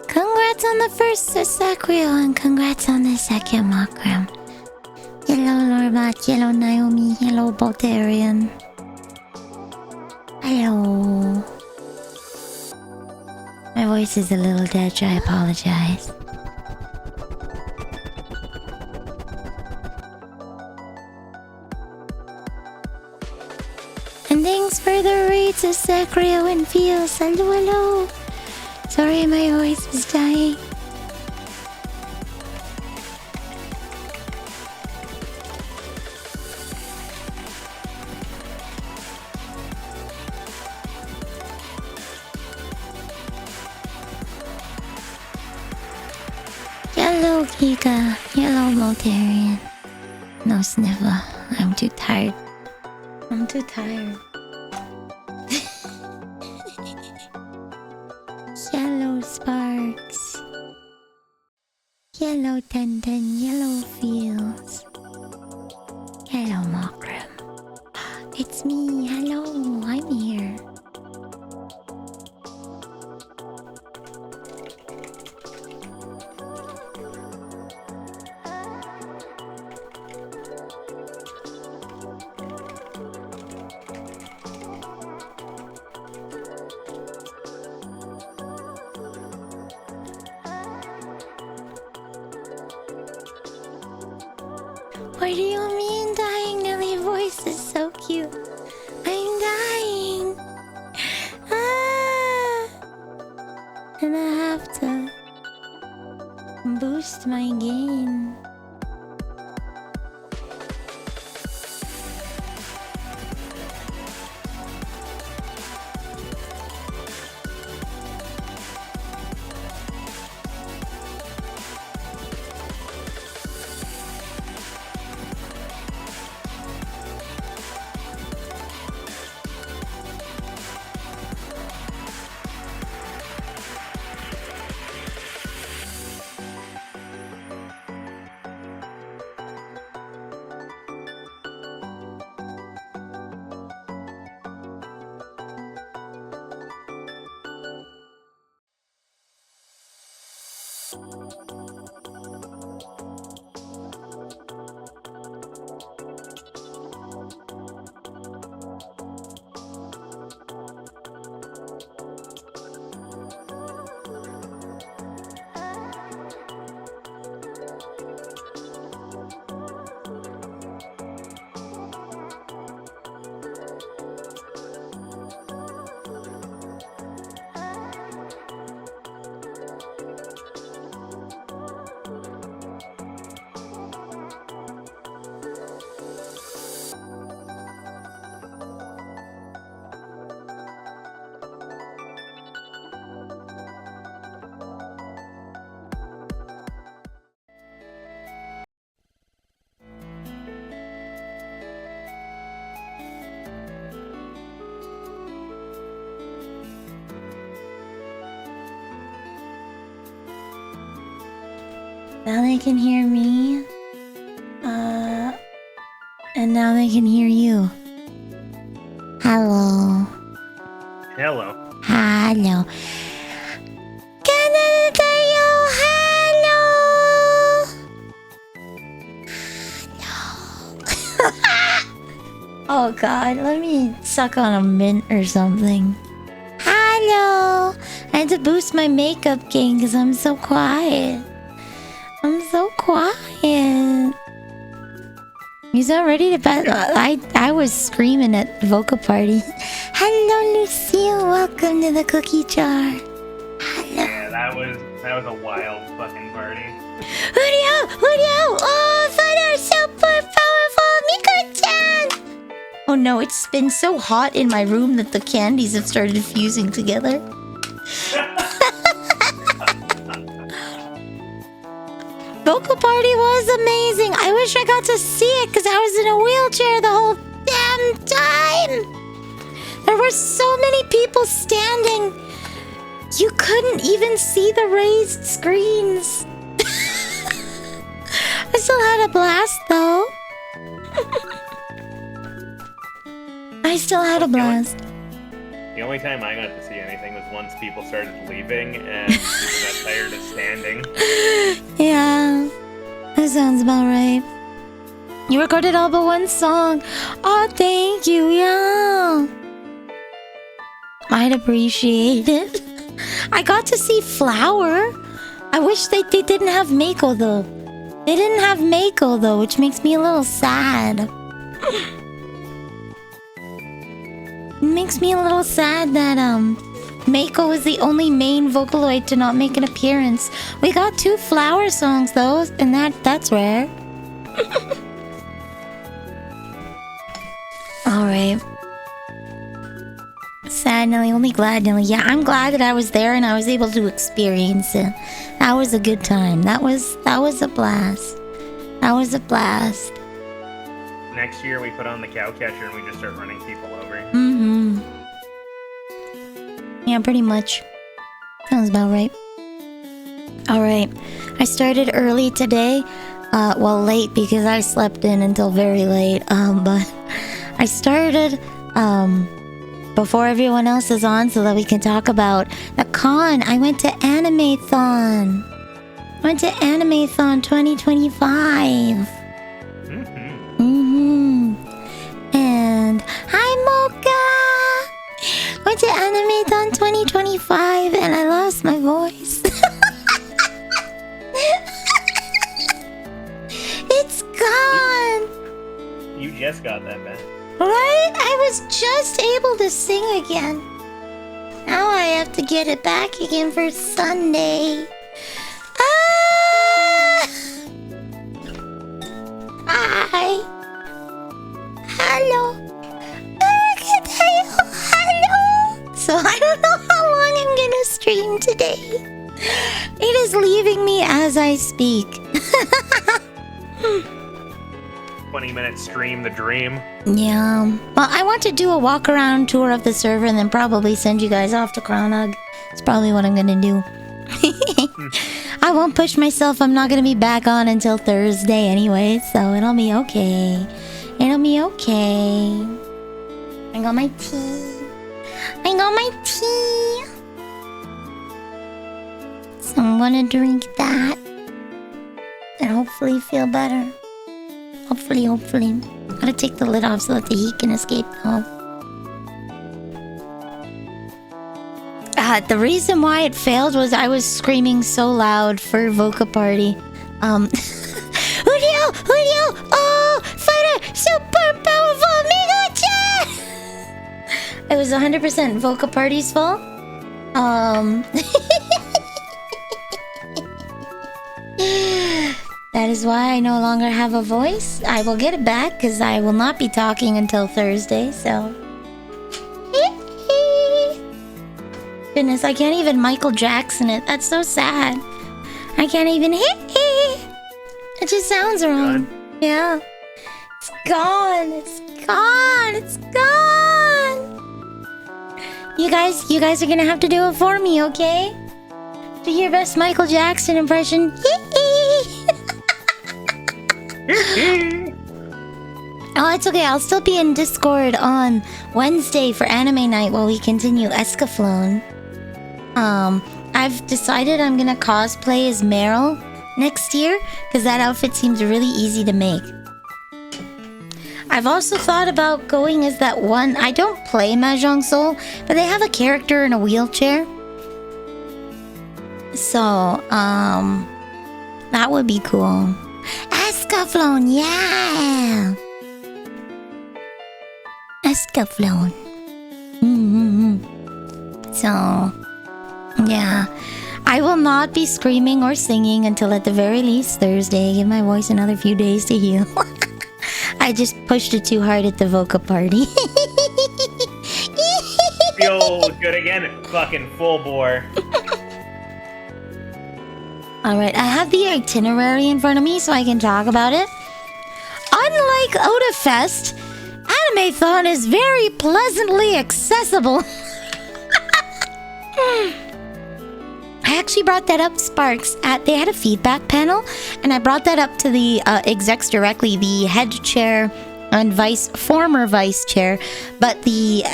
Congrats on the first Sakrio and congrats on the second Makram. Hello Lorbat, hello Naomi, hello Boltarian. Hello. My voice is a little dead, so I apologize. And thanks for the raids of Sakrio and Feels. Hello, hello. Sorry, my voice is dying. Hello, Kika. Hello, Moltarian. No sniffer. I'm too tired. I'm too tired. Yellow Sparks. Yellow Tenten. Yellow Fields. Hello, Makram. It's me. Hello, I'm here. What do you mean dying? Nelly's voice is so cute. I'm dying. Ah! And I have to boost my gain. Now they can hear me. And now they can hear you. Hello. Hello. Hello. Can I tell you hello? Hello. Oh god, let me suck on a mint or something. Hello. I had to boost my makeup game because I'm so quiet. I'm so quiet. You so ready to bet? I was screaming at Voca Party. Hello, Lucille. Welcome to the cookie jar. Hello. Yeah, that was a wild fucking party. Julio! Oh, Fighter, super powerful Miko-chan! Oh no, it's been so hot in my room that the candies have started fusing together. Vocal Party was amazing. I wish I got to see it because I was in a wheelchair the whole damn time. There were so many people standing. You couldn't even see the raised screens. I still had a blast though. I still had a blast. The only time I got to see anything was once people started leaving and people got tired of standing. Yeah, that sounds about right. You recorded all but one song. Oh, thank you, yeah. I'd appreciate it. I got to see Flower. I wish they didn't have Mako though. They didn't have Mako though, which makes me a little sad. It makes me a little sad that Mako was the only main Vocaloid to not make an appearance. We got 2 Flower songs though, and that's rare. Alright. Sad Nelly, only glad Nelly. Yeah, I'm glad that I was there and I was able to experience it. That was a good time. That was a blast. That was a blast. Next year we put on the cow catcher and we just start running people over. Mm-hmm. Yeah, pretty much. Sounds about right. Alright. I started early today. Well, late because I slept in until very late. But I started before everyone else is on so that we can talk about the con. I went to Animathon. 2025. And hi Mocha! Went to Animathon 2025 and I lost my voice. It's gone! You just got that back. Right? I was just able to sing again. Now I have to get it back again for Sunday. Hi. Hello. Hello. So I don't know how long I'm gonna stream today. It is leaving me as I speak. 20-minute stream, the dream. Yeah. Well, I want to do a walk-around tour of the server and then probably send you guys off to Kronug. It's probably what I'm gonna do. I won't push myself. I'm not gonna be back on until Thursday anyway, so it'll be okay. It'll be okay. I got my tea. So I'm gonna drink that and hopefully feel better. Hopefully. Gotta take the lid off so that the heat can escape though. The reason why it failed was I was screaming so loud for Voca Party. Julio! Oh! Fighter! Super powerful Miko-chan! It was 100% Voca Party's fault. That is why I no longer have a voice. I will get it back because I will not be talking until Thursday, so... Goodness, I can't even Michael Jackson it. That's so sad. I can't even It just sounds wrong. Yeah. It's gone. You guys are gonna have to do it for me, okay? Do your best Michael Jackson impression. Oh, it's okay. I'll still be in Discord on Wednesday for anime night while we continue Escaflowne. I've decided I'm gonna cosplay as Meryl next year because that outfit seems really easy to make. I've also thought about going as that one. I don't play Mahjong Soul, but they have a character in a wheelchair. So, that would be cool. Escaflowne, yeah! Escaflowne. So, yeah. I will not be screaming or singing until at the very least Thursday. Give my voice another few days to heal. I just pushed it too hard at the Voca party. Feels good again. Fucking full bore. Alright, I have the itinerary in front of me so I can talk about it. Unlike Otafest, Animathon is very pleasantly accessible. I actually brought that up, Sparks. They had a feedback panel, and I brought that up to the execs directly, the head chair and former vice chair, but the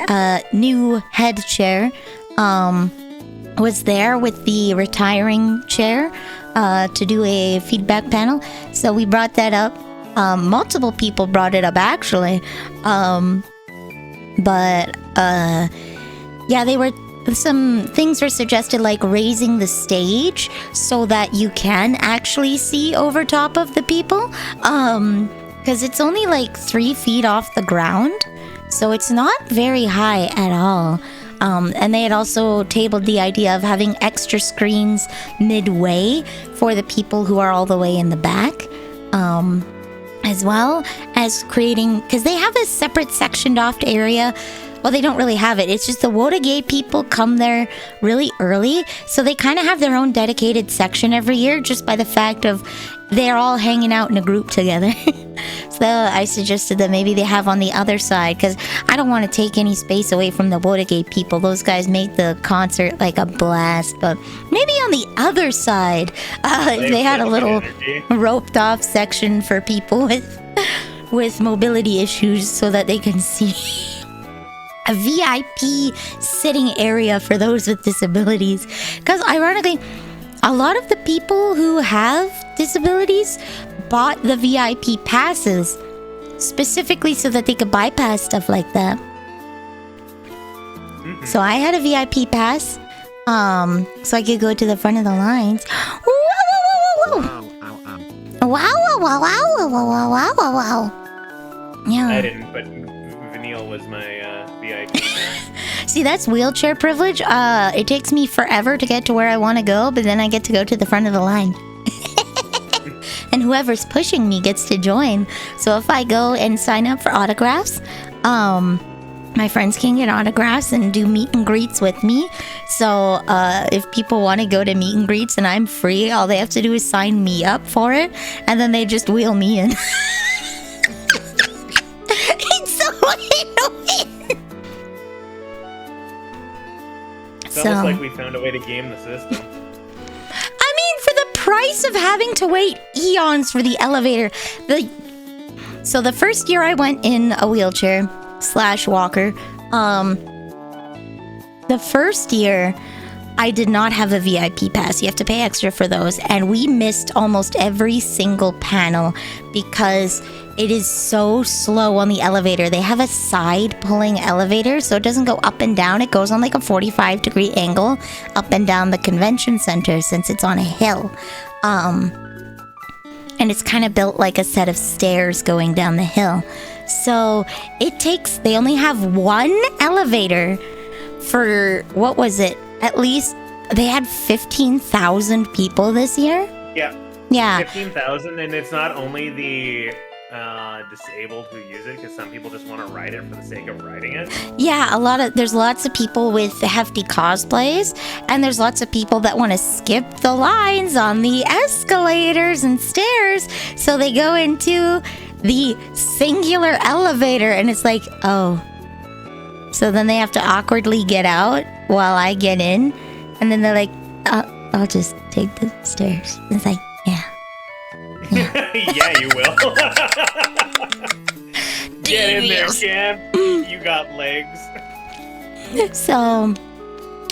new head chair was there with the retiring chair to do a feedback panel. So we brought that up. Multiple people brought it up, actually. Yeah, some things were suggested, like raising the stage so that you can actually see over top of the people. Because it's only like 3 feet off the ground, so it's not very high at all. And they had also tabled the idea of having extra screens midway for the people who are all the way in the back. As well as creating, because they have a separate sectioned off area. Well, they don't really have it. It's just the Wotagay people come there really early. So they kind of have their own dedicated section every year just by the fact of they're all hanging out in a group together. So I suggested that maybe they have on the other side, because I don't want to take any space away from the Wotagay people. Those guys make the concert like a blast. But maybe on the other side, they had a little roped off section for people with mobility issues so that they can see. A VIP sitting area for those with disabilities. Because ironically, a lot of the people who have disabilities bought the VIP passes specifically so that they could bypass stuff like that. Mm-hmm. So I had a VIP pass, so I could go to the front of the lines. Wow. Yeah. I didn't, but Vanille was my VIP pass. See, that's wheelchair privilege. It takes me forever to get to where I want to go, but then I get to go to the front of the line. And whoever's pushing me gets to join. So if I go and sign up for autographs, my friends can get autographs and do meet and greets with me. So if people want to go to meet and greets and I'm free, all they have to do is sign me up for it, and then they just wheel me in. It's so annoying. It's almost like we found a way to game the system. I mean, for the price of having to wait eons for the elevator. So the first year I went in a wheelchair / walker, the first year I did not have a VIP pass. You have to pay extra for those. And we missed almost every single panel because it is so slow on the elevator. They have a side pulling elevator, so it doesn't go up and down. It goes on like a 45-degree angle up and down the convention center since it's on a hill. And it's kind of built like a set of stairs going down the hill. So they only have one elevator for, what was it? At least they had 15,000 people this year. Yeah. 15,000, and it's not only the disabled who use it, because some people just want to ride it for the sake of riding it. Yeah, there's lots of people with hefty cosplays, and there's lots of people that want to skip the lines on the escalators and stairs, so they go into the singular elevator, and it's like, oh. So then they have to awkwardly get out while I get in, and then they're like, I'll just take the stairs. It's like, yeah. Yeah, you will. Get in there, champ. You got legs. So,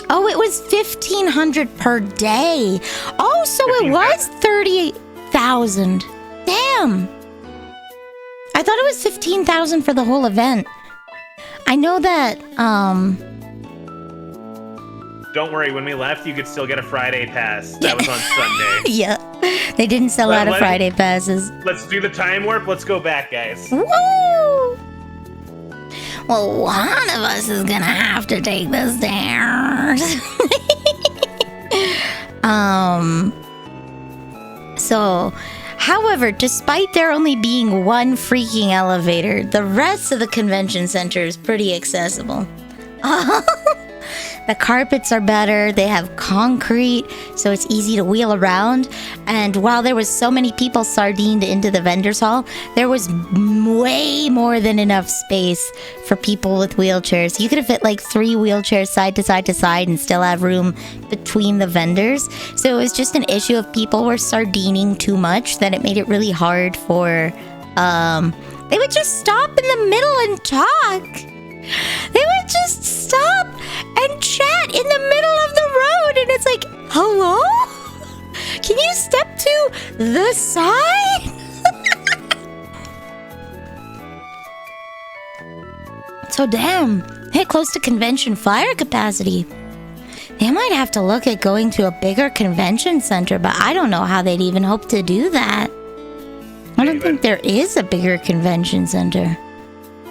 oh, it was 1,500 per day. Oh, so it was 38,000. Damn. I thought it was 15,000 for the whole event. I know that, Don't worry, when we left, you could still get a Friday pass. That was on Sunday. Yeah, they didn't sell out of Friday passes. Let's do the time warp. Let's go back, guys. Woo! Well, one of us is gonna have to take the stairs. So, however, despite there only being one freaking elevator, the rest of the convention center is pretty accessible. The carpets are better, they have concrete, so it's easy to wheel around. And while there was so many people sardined into the vendors hall, there was way more than enough space for people with wheelchairs. You could have fit like 3 wheelchairs side to side to side and still have room between the vendors. So it was just an issue of people were sardining too much that it made it really hard for... they would just stop in the middle and talk. They would just stop and chat in the middle of the road, and it's like, hello? Can you step to the side? So damn, hit close to convention flyer capacity. They might have to look at going to a bigger convention center, but I don't know how they'd even hope to do that. I don't think there is a bigger convention center.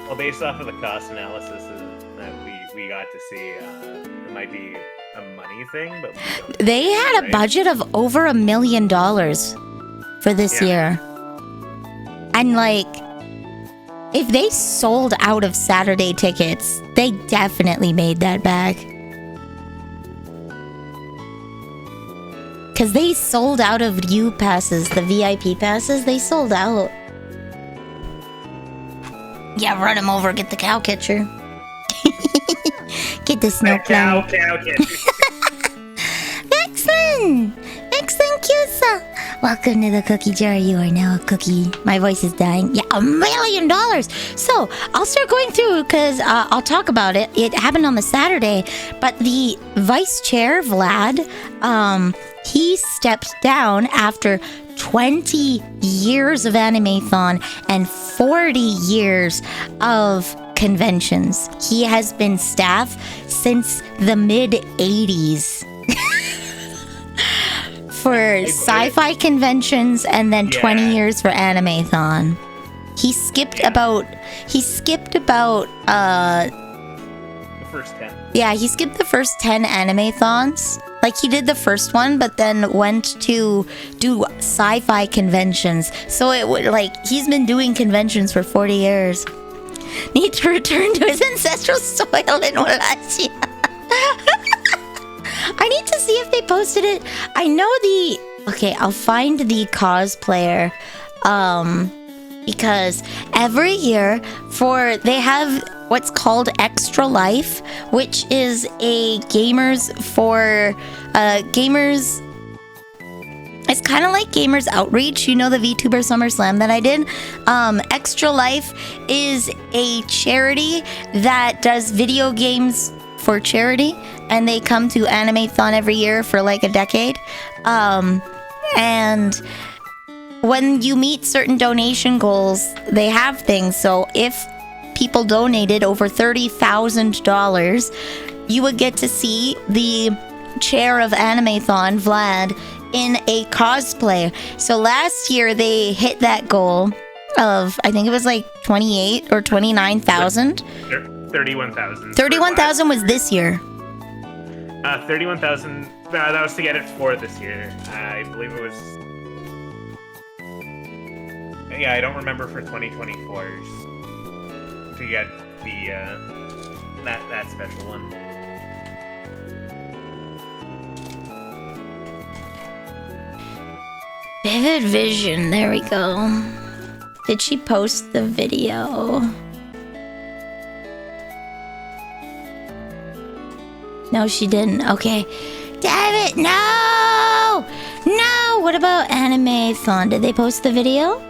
Well, based off of the cost analysis that we got to see, it might be a money thing, but we don't they had a budget of over $1 million for this year. And like, if they sold out of Saturday tickets, they definitely made that back. Because they sold out of U passes, the VIP passes, they sold out. Yeah, run him over, get the cow catcher. Get the snow plow. Cow catcher. Excellent! Excellent, Cusa! Welcome to the cookie jar. You are now a cookie. My voice is dying. Yeah, $1 million! So, I'll start going through because I'll talk about it. It happened on the Saturday, but the vice chair, Vlad, he stepped down after 20 years of Animathon and 40 years of conventions. He has been staff since the mid-80s. For sci-fi conventions and then 20 years for Animathon. He skipped about The first 10. Yeah, he skipped the first 10 Animathons. Like, he did the first one, but then went to do sci-fi conventions. So it would, like, he's been doing conventions for 40 years. Need to return to his ancestral soil in Wallachia. I need to see if they posted it. I know okay, I'll find the cosplayer. Because every year they have what's called Extra Life, which is a gamers for gamers. It's kind of like Gamers Outreach, you know, the Vtuber Summer Slam that I did. Extra Life is a charity that does video games for charity, and they come to Animathon every year for like a decade. And when you meet certain donation goals, they have things. So if people donated over $30,000, you would get to see the chair of Animathon, Vlad, in a cosplay. So last year they hit that goal of, I think it was like 28 or 29,000. 31,000. 31,000 was this year. 31,000. That was to get it for this year. I believe it was. Yeah, I don't remember for 2024's to get the that special one. Vivid Vision, there we go. Did she post the video? No, she didn't. Okay. Damn it, no! No! What what about Animathon? Did they post the video?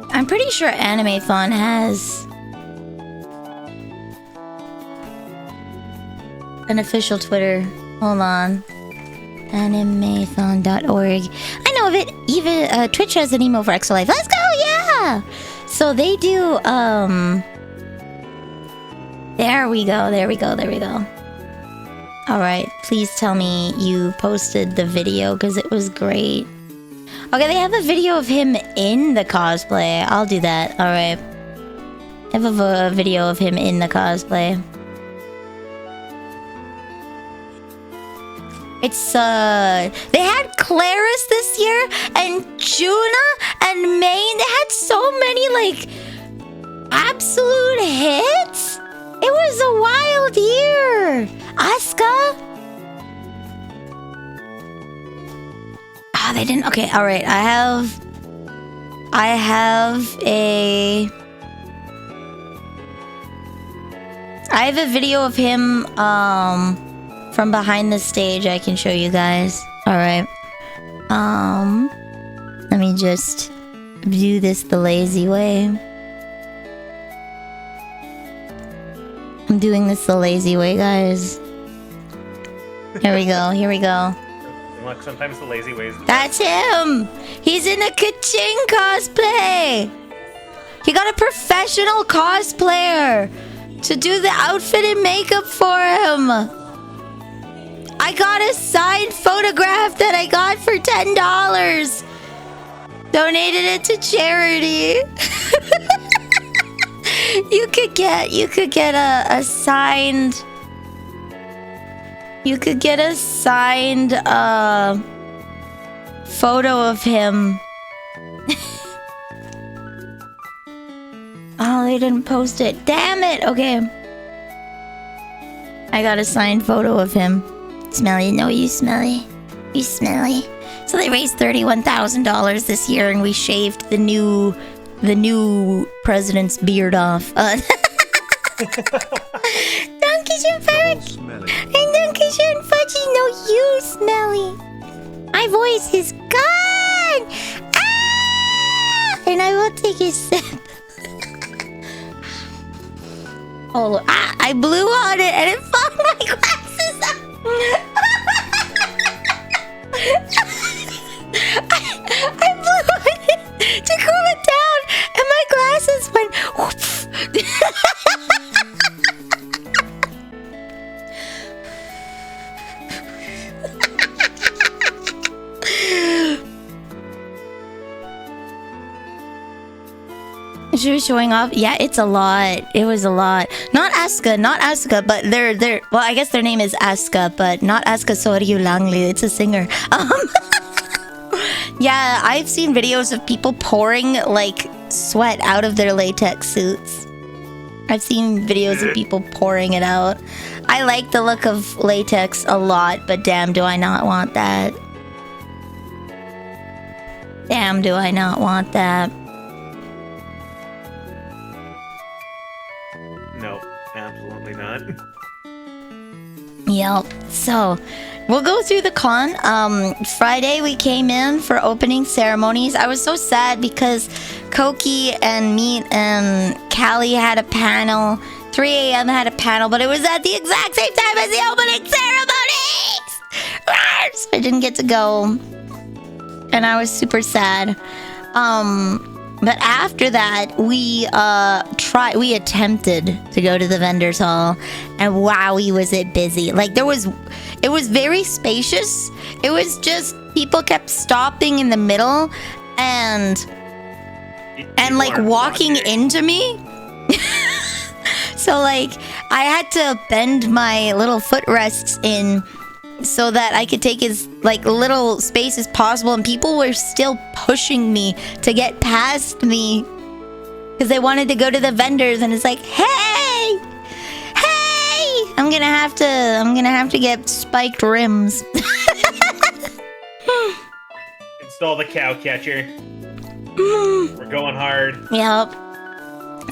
I'm pretty sure Animathon has an official Twitter. Hold on. Animathon.org. I know of it. Even Twitch has an emo for Extra Life. Let's go, yeah! So they do, there we go. Alright, please tell me you posted the video, because it was great. Okay, they have a video of him in the cosplay. I'll do that. Alright. I have a video of him in the cosplay. It's, they had Claris this year, and Juna, and Maine. They had so many, like, absolute hits. It was a wild year. Asuka. Ah, they didn't. Okay, all right. I have a video of him, from behind the stage I can show you guys. Alright. Let me just do this the lazy way. I'm doing this the lazy way, guys. Here we go. Look, sometimes the lazy ways. That's him! He's in a Kaching cosplay! He got a professional cosplayer to do the outfit and makeup for him! I got a signed photograph that I got for $10. Donated it to charity. You could get a signed. You could get a signed photo of him. Oh, they didn't post it. Damn it. Okay. I got a signed photo of him. Smelly, no, you smelly. You smelly. So they raised $31,000 this year, and we shaved the new president's beard off. Dankeschön, Ferric. And Dankeschön, Fudgy. No, you smelly. My voice is gone. Ah! And I will take a sip. Oh, I blew on it, and it fogged my glasses up. I blew on it to cool it down, and my glasses went whoops. She was showing off. Yeah, it's a lot. It was a lot. Not Asuka, but they're well, I guess their name is Asuka, but not Asuka Soryu Langley. It's a singer. Yeah, I've seen videos of people pouring like sweat out of their latex suits. I've seen videos of people pouring it out. I like the look of latex a lot, but damn, do I not want that. Damn, do I not want that. No, absolutely not. Yep. So, we'll go through the con. Friday we came in for opening ceremonies. I was so sad because Koki and Meat and Callie had a panel. 3 a.m. had a panel, but it was at the exact same time as the opening ceremonies! So I didn't get to go. And I was super sad. But after that, we attempted to go to the vendors hall, and wowie was it busy. Like it was very spacious. It was just people kept stopping in the middle and like walking into me. So like I had to bend my little footrests in so that I could take as like little space as possible, and people were still pushing me to get past me because they wanted to go to the vendors, and it's like, hey, I'm gonna have to get spiked rims. Install the cow catcher. We're going hard. Yep.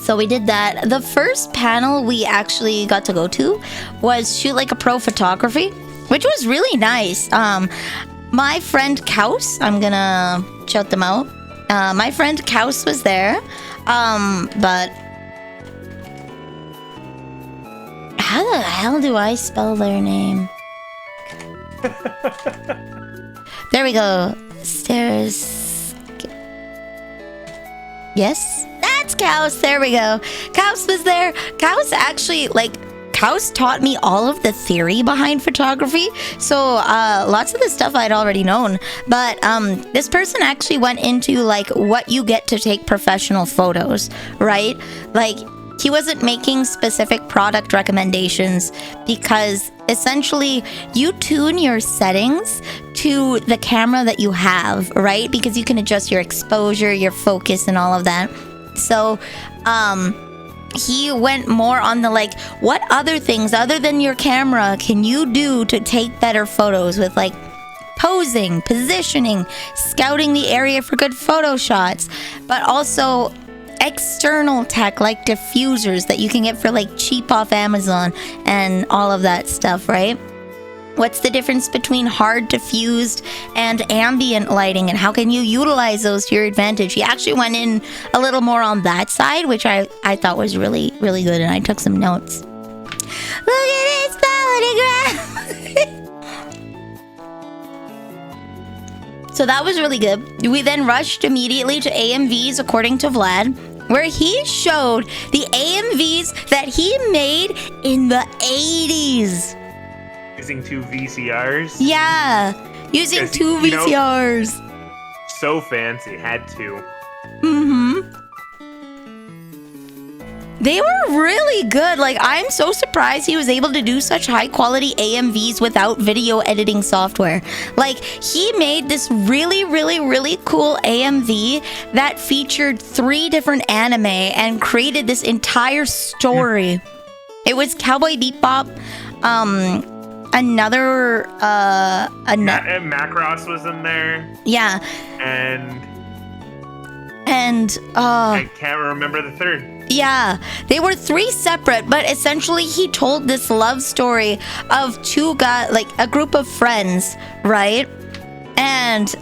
So we did that. The first panel we actually got to go to was shoot like a pro photography, which was really nice. My friend Kaus, I'm gonna shout them out. My friend Kaus was there, but how the hell do I spell their name? There we go. Stairs. Yes, that's Kaus. There we go. Kaus was there. Kaus actually, like, Kaus taught me all of the theory behind photography. So lots of the stuff I'd already known. But this person actually went into, like, what you get to take professional photos, right? Like, he wasn't making specific product recommendations because essentially you tune your settings to the camera that you have, right? Because you can adjust your exposure, your focus, and all of that. So he went more on the, like, what other things other than your camera can you do to take better photos with, like, posing, positioning, scouting the area for good photo shots, but also external tech like diffusers that you can get for, like, cheap off Amazon and all of that stuff, right? What's the difference between hard diffused and ambient lighting, and how can you utilize those to your advantage? He actually went in a little more on that side, which I thought was really, really good, and I took some notes. Look at this photograph! So that was really good. We then rushed immediately to AMVs, according to Vlad, where he showed the AMVs that he made in the 80s. Using 2 VCRs? Yeah, using 2 VCRs. So fancy, had to. They were really good. Like, I'm so surprised he was able to do such high quality AMVs without video editing software. Like, he made this really, really, really cool AMV that featured 3 different anime and created this entire story. It was Cowboy Bebop, another Macross was in there. Yeah. And I can't remember the third. Yeah, they were 3 separate, but essentially he told this love story of 2 guys, like a group of friends, right? And 2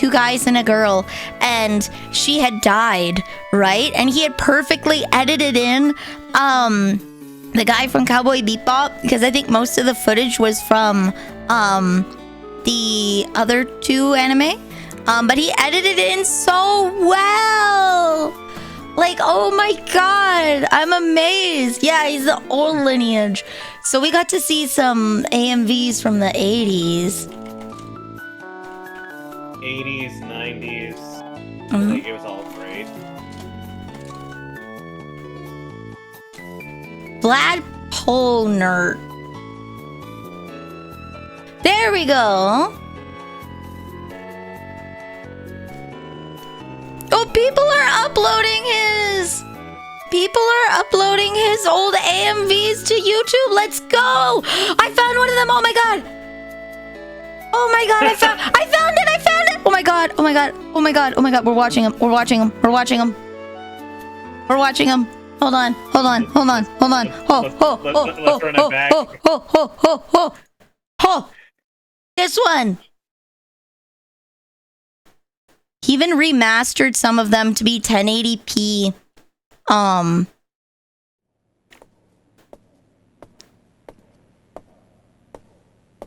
guys and a girl, and she had died, right? And he had perfectly edited in the guy from Cowboy Bebop, because I think most of the footage was from the other 2 anime. But he edited it in so well. Like, oh my god, I'm amazed. Yeah, he's the old lineage. So we got to see some AMVs from the 80s. 80s, 90s. I think it was all great. Vlad Polner. There we go. Oh, people are uploading his old AMVs to YouTube. Let's go. I found one of them. Oh my god. Oh my god, I found it. Oh my god. We're watching him. Hold on. Let's run it back. This one. He even remastered some of them to be 1080p.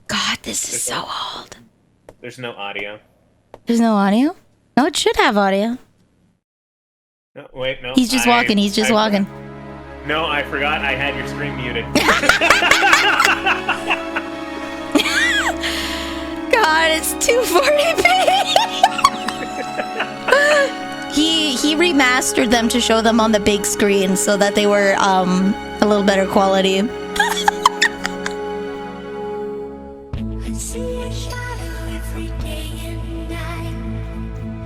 God, this is so old. There's no audio. There's no audio? No, it should have audio. No, wait, no. He's just walking. No, I forgot I had your screen muted. God, it's 240p. He remastered them to show them on the big screen so that they were a little better quality.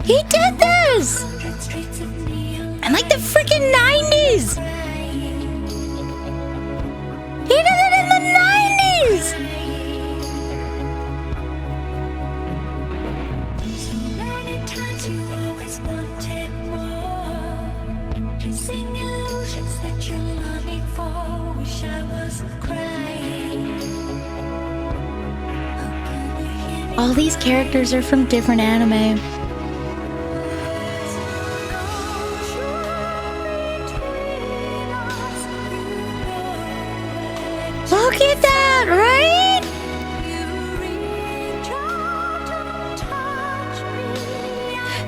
He did this! In like the freaking 90s! He did it in the 90s! Sing All these characters are from different anime. Look at that, right?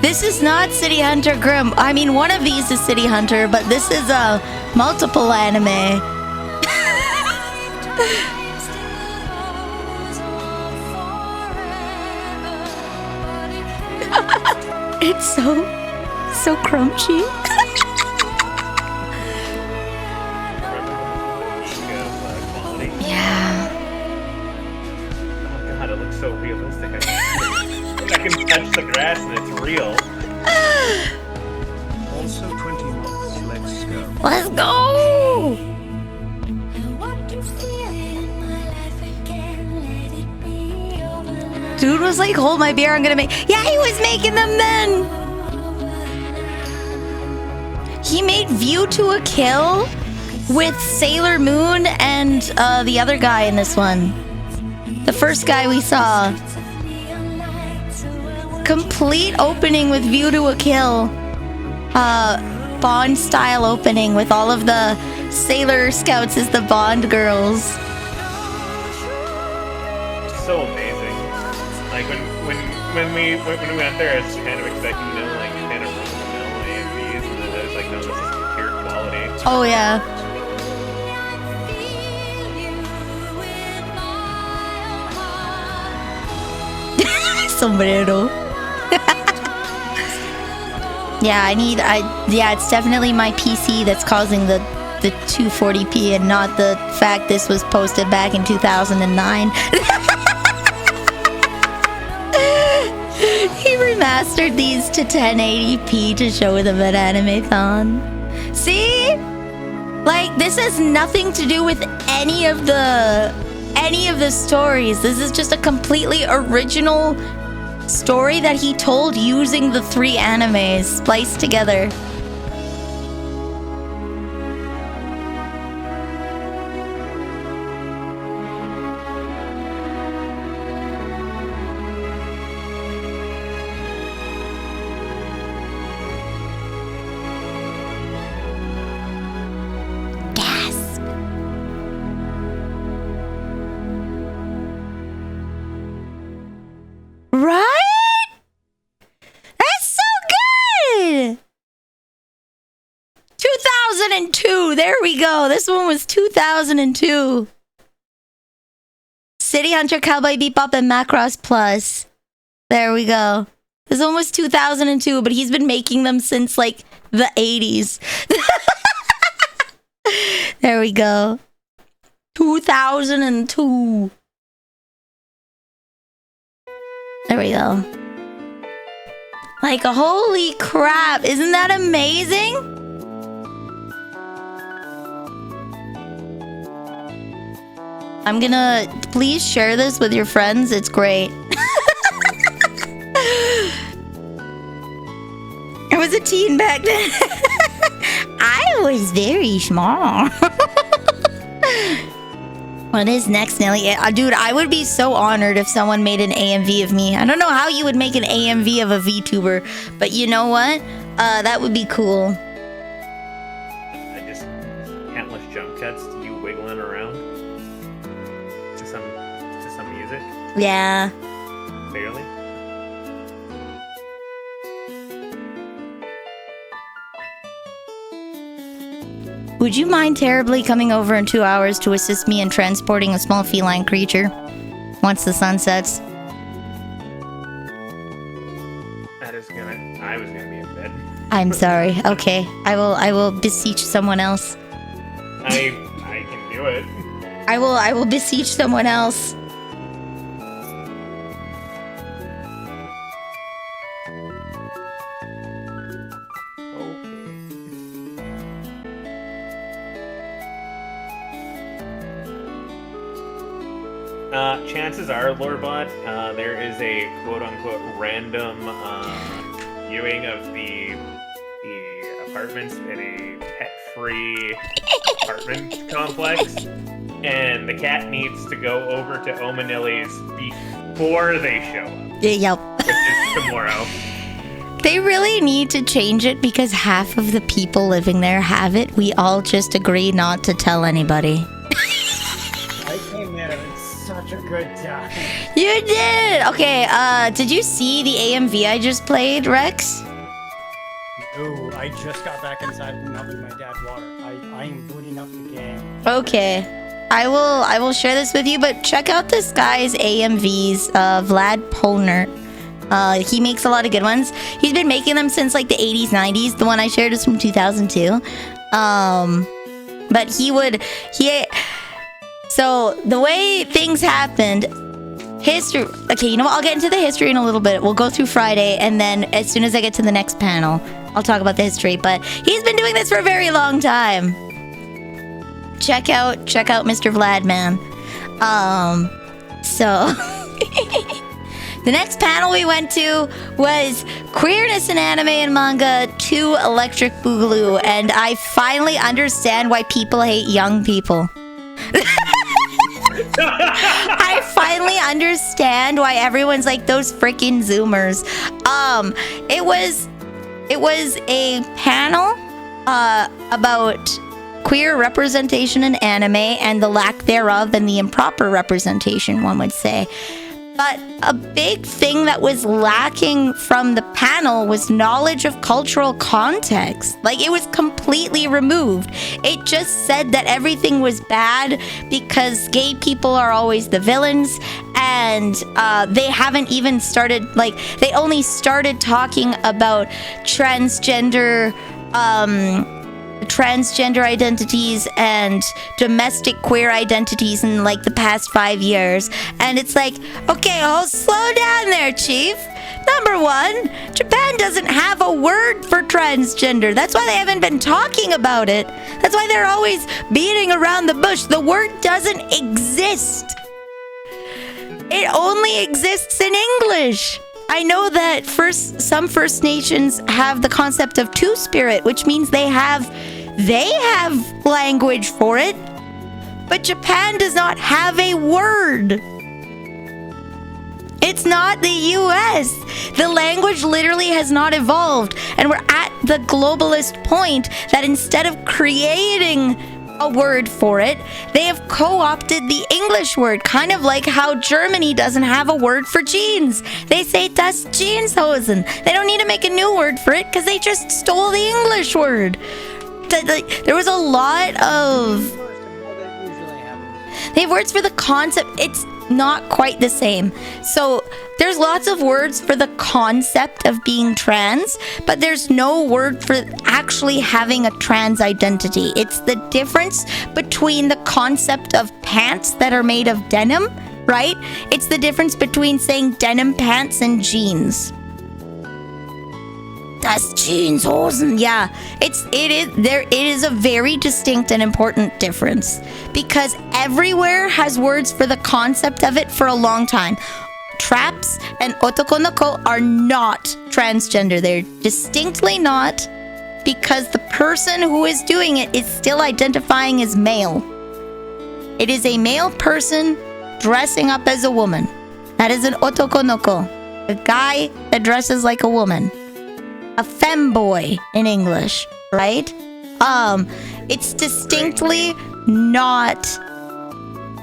This is not City Hunter Grim. I mean, one of these is City Hunter, but this is a multiple anime. It's so crunchy. Yeah. Oh god, it looks so realistic. I can touch the grass and it's real. Also 20 months. Let's go. Let's go! Dude was like, hold my beer, I'm gonna make... Yeah, he was making them then! He made View to a Kill with Sailor Moon and the other guy in this one. The first guy we saw. Complete opening with View to a Kill. Bond style opening with all of the Sailor Scouts as the Bond girls. So amazing. Like when we went there, I was kind of expecting like kind of run-of-the-mill AMVs, and then I was like, no, this is pure quality. Oh yeah. Sombrero. Yeah, it's definitely my PC that's causing the 240p and not the fact this was posted back in 2009. He remastered these to 1080p to show them at Animathon. See? Like, this has nothing to do with any of the stories. This is just a completely original story that he told using the 3 animes spliced together. Gasp. Right? That's so good! 2002, there we go. This one was 2002. City Hunter, Cowboy Bebop, and Macross Plus. There we go. This one was 2002, but he's been making them since like the 80s. There we go. 2002. There we go. Like, holy crap. Isn't that amazing? I'm gonna... Please share this with your friends. It's great. I was a teen back then. I was very small. What is next, Nelly? Dude, I would be so honored if someone made an AMV of me. I don't know how you would make an AMV of a VTuber, but you know what? That would be cool. I just countless jump cuts to you wiggling around to some music. Yeah. Clearly. Would you mind terribly coming over in 2 hours to assist me in transporting a small feline creature once the sun sets? I was gonna be in bed. I'm sorry. Okay. I will beseech someone else. I can do it. I will beseech someone else. Chances are, Lorebot, there is a quote-unquote random viewing of the apartments in a pet-free apartment complex, and the cat needs to go over to Omanili's beef before they show up, Yep. which is tomorrow. They really need to change it because half of the people living there have it. We all just agree not to tell anybody. I came in and it's such a good time. You did! Okay, did you see the AMV I just played, Rex? No, I just got back inside from helping my dad water. I am booting up the game. Okay. I will share this with you, but check out this guy's AMVs, Vlad Polner. He makes a lot of good ones. He's been making them since like the 80s, 90s. The one I shared is from 2002. But so the way things happened, history. Okay, you know what? I'll get into the history in a little bit. We'll go through Friday, and then as soon as I get to the next panel, I'll talk about the history. But he's been doing this for a very long time. Check out Mr. Vlad, man. So the next panel we went to was Queerness in Anime and Manga 2 Electric Boogaloo, and I finally understand why people hate young people. I finally understand why everyone's like those freaking Zoomers. It was a panel about queer representation in anime and the lack thereof and the improper representation, one would say. But a big thing that was lacking from the panel was knowledge of cultural context. Like, it was completely removed. It just said that everything was bad because gay people are always the villains, and they haven't even started, like, they only started talking about transgender identities and domestic queer identities in like the past 5 years. And it's like, okay, slow down there, Chief. Number one, Japan doesn't have a word for transgender. That's why they haven't been talking about it. That's why they're always beating around the bush. The word doesn't exist. It only exists in English. I know that some First Nations have the concept of two-spirit, which means they have language for it, but Japan does not have a word. It's not the US. The language literally has not evolved, and we're at the globalist point that instead of creating a word for it, they have co-opted the English word, kind of like how Germany doesn't have a word for jeans. They say das Jeanshosen. They don't need to make a new word for it because they just stole the English word. There was a lot of... They have words for the concept. It's not quite the same. So there's lots of words for the concept of being trans, but there's no word for actually having a trans identity. It's the difference between the concept of pants that are made of denim, right? It's the difference between saying denim pants and jeans. Das Jeanshosen. Yeah, it is a very distinct and important difference because everywhere has words for the concept of it for a long time. Traps and otokonoko are not transgender. They're distinctly not, because the person who is doing it is still identifying as male. It is a male person dressing up as a woman. That is an otokonoko, a guy that dresses like a woman. A femboy in English, right? It's distinctly not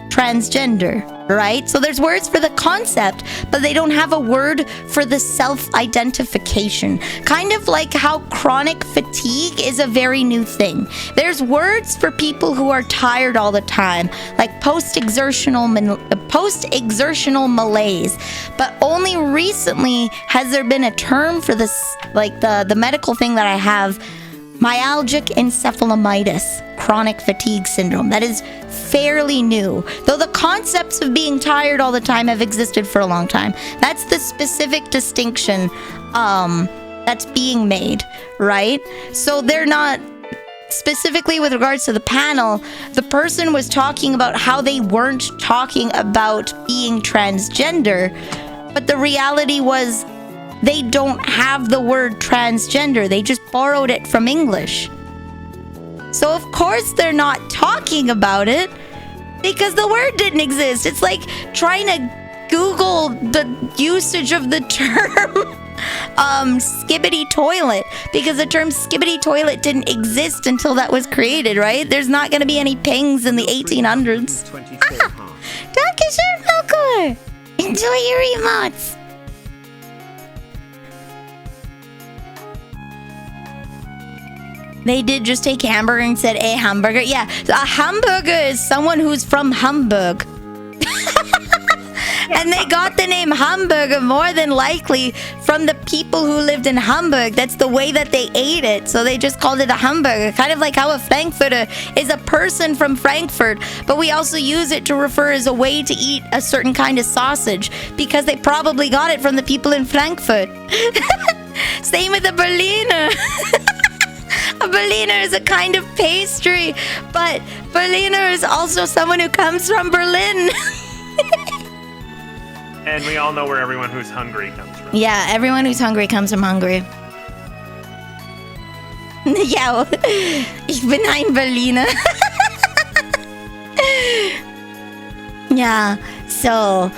transgender, right? So there's words for the concept, but they don't have a word for the self-identification. Kind of like how chronic fatigue is a very new thing. There's words for people who are tired all the time, like post-exertional malaise. But only recently has there been a term for this, like the medical thing that I have, myalgic encephalomyelitis, chronic fatigue syndrome. That is fairly new, though the concepts of being tired all the time have existed for a long time. That's the specific distinction that's being made, right? So they're not specifically with regards to the panel. The person was talking about how they weren't talking about being transgender, but the reality was they don't have the word transgender. They just borrowed it from English. So of course they're not talking about it because the word didn't exist. It's like trying to Google the usage of the term skibbity toilet, because the term skibbity toilet didn't exist until that was created, right? There's not going to be any pings in the 1800s. Dankeschön, Melkor! Enjoy your emotes! They did just take hamburger and said a hamburger. Yeah, a hamburger is someone who's from Hamburg. And they got the name hamburger more than likely from the people who lived in Hamburg. That's the way that they ate it. So they just called it a hamburger. Kind of like how a Frankfurter is a person from Frankfurt. But we also use it to refer as a way to eat a certain kind of sausage, because they probably got it from the people in Frankfurt. Same with a Berliner. A Berliner is a kind of pastry. But Berliner is also someone who comes from Berlin. And we all know where everyone who's hungry comes from. Yeah, everyone who's hungry comes from Hungary. Ja, ich bin ein Berliner. Yeah, so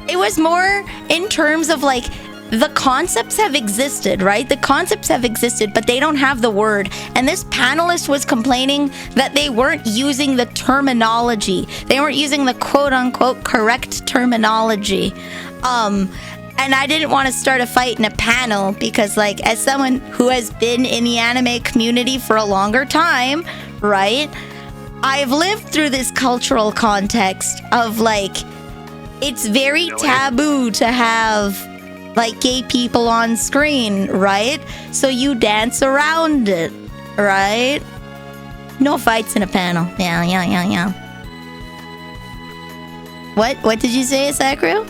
it was more in terms of like, the concepts have existed, right? The concepts have existed, but they don't have the word. And this panelist was complaining that they weren't using the terminology. They weren't using the quote-unquote correct terminology. And I didn't want to start a fight in a panel because, like, as someone who has been in the anime community for a longer time, right? I've lived through this cultural context of, like, it's very taboo to have like gay people on screen, right? So you dance around it, right? No fights in a panel. Yeah. What did you say, Sakura?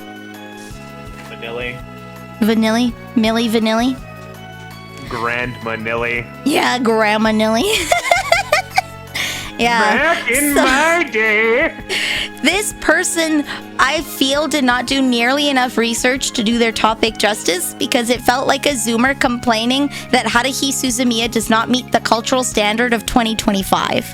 Vanille? Millie Vanilli? Grandma Nilly. Yeah, Grandma Nilly. Yeah. Back in my day. This person, I feel, did not do nearly enough research to do their topic justice, because it felt like a Zoomer complaining that Haruhi Suzumiya does not meet the cultural standard of 2025.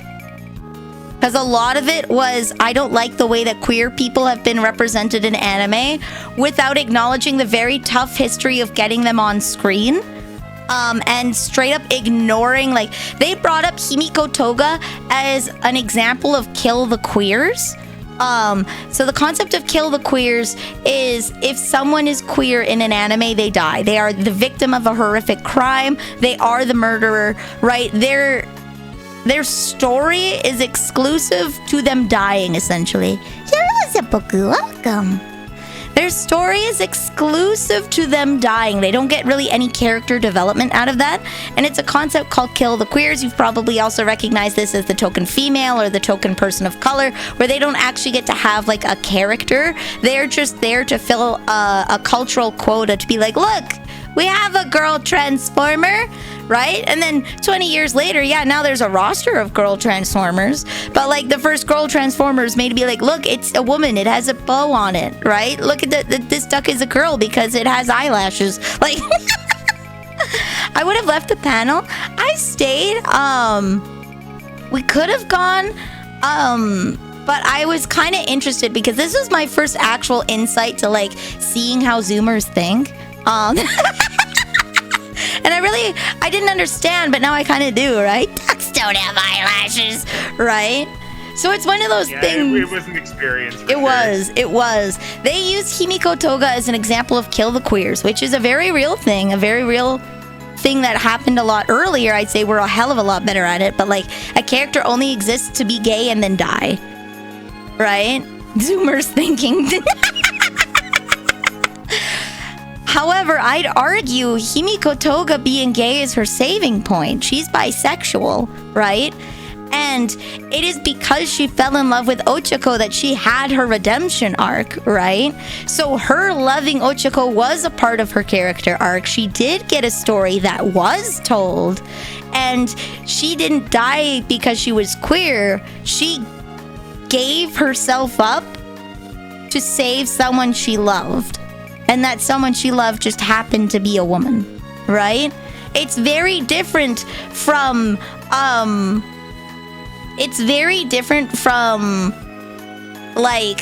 Because a lot of it was, I don't like the way that queer people have been represented in anime, without acknowledging the very tough history of getting them on screen. And straight up ignoring, like, they brought up Himiko Toga as an example of kill the queers. So the concept of kill the queers is if someone is queer in an anime, they die. They are the victim of a horrific crime. They are the murderer, right? Their story is exclusive to them dying, essentially. Welcome. Their story is exclusive to them dying. They don't get really any character development out of that. And it's a concept called kill the queers. You've probably also recognized this as the token female or the token person of color, where they don't actually get to have like a character. They're just there to fill a cultural quota, to be like, look, we have a girl transformer, right? And then 20 years later, yeah, now there's a roster of girl transformers. But like the first girl transformer is made to be like, look, it's a woman. It has a bow on it, right? Look at this duck is a girl because it has eyelashes. Like, I would have left the panel. I stayed. We could have gone. But I was kind of interested because this was my first actual insight to like seeing how Zoomers think. And I didn't understand, but now I kind of do, right? Ducks don't have eyelashes, right? So it's one of those things. It was an experience. It was. They used Himiko Toga as an example of kill the queers, which is a very real thing, that happened a lot earlier. I'd say we're a hell of a lot better at it, but like a character only exists to be gay and then die, right? Zoomers thinking. However, I'd argue Himiko Toga being gay is her saving point. She's bisexual, right? And it is because she fell in love with Ochako that she had her redemption arc, right? So her loving Ochako was a part of her character arc. She did get a story that was told. And she didn't die because she was queer. She gave herself up to save someone she loved. And that someone she loved just happened to be a woman, right? It's very different from, like,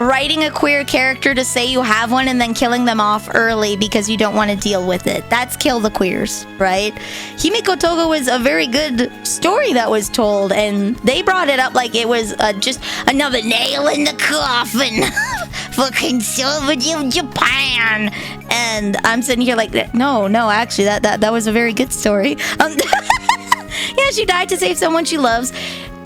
writing a queer character to say you have one and then killing them off early because you don't want to deal with it. That's kill the queers, right? Himiko Toga was a very good story that was told, and they brought it up like it was just another nail in the coffin for conservative Japan. And I'm sitting here like, no, actually, that was a very good story. Yeah, she died to save someone she loves.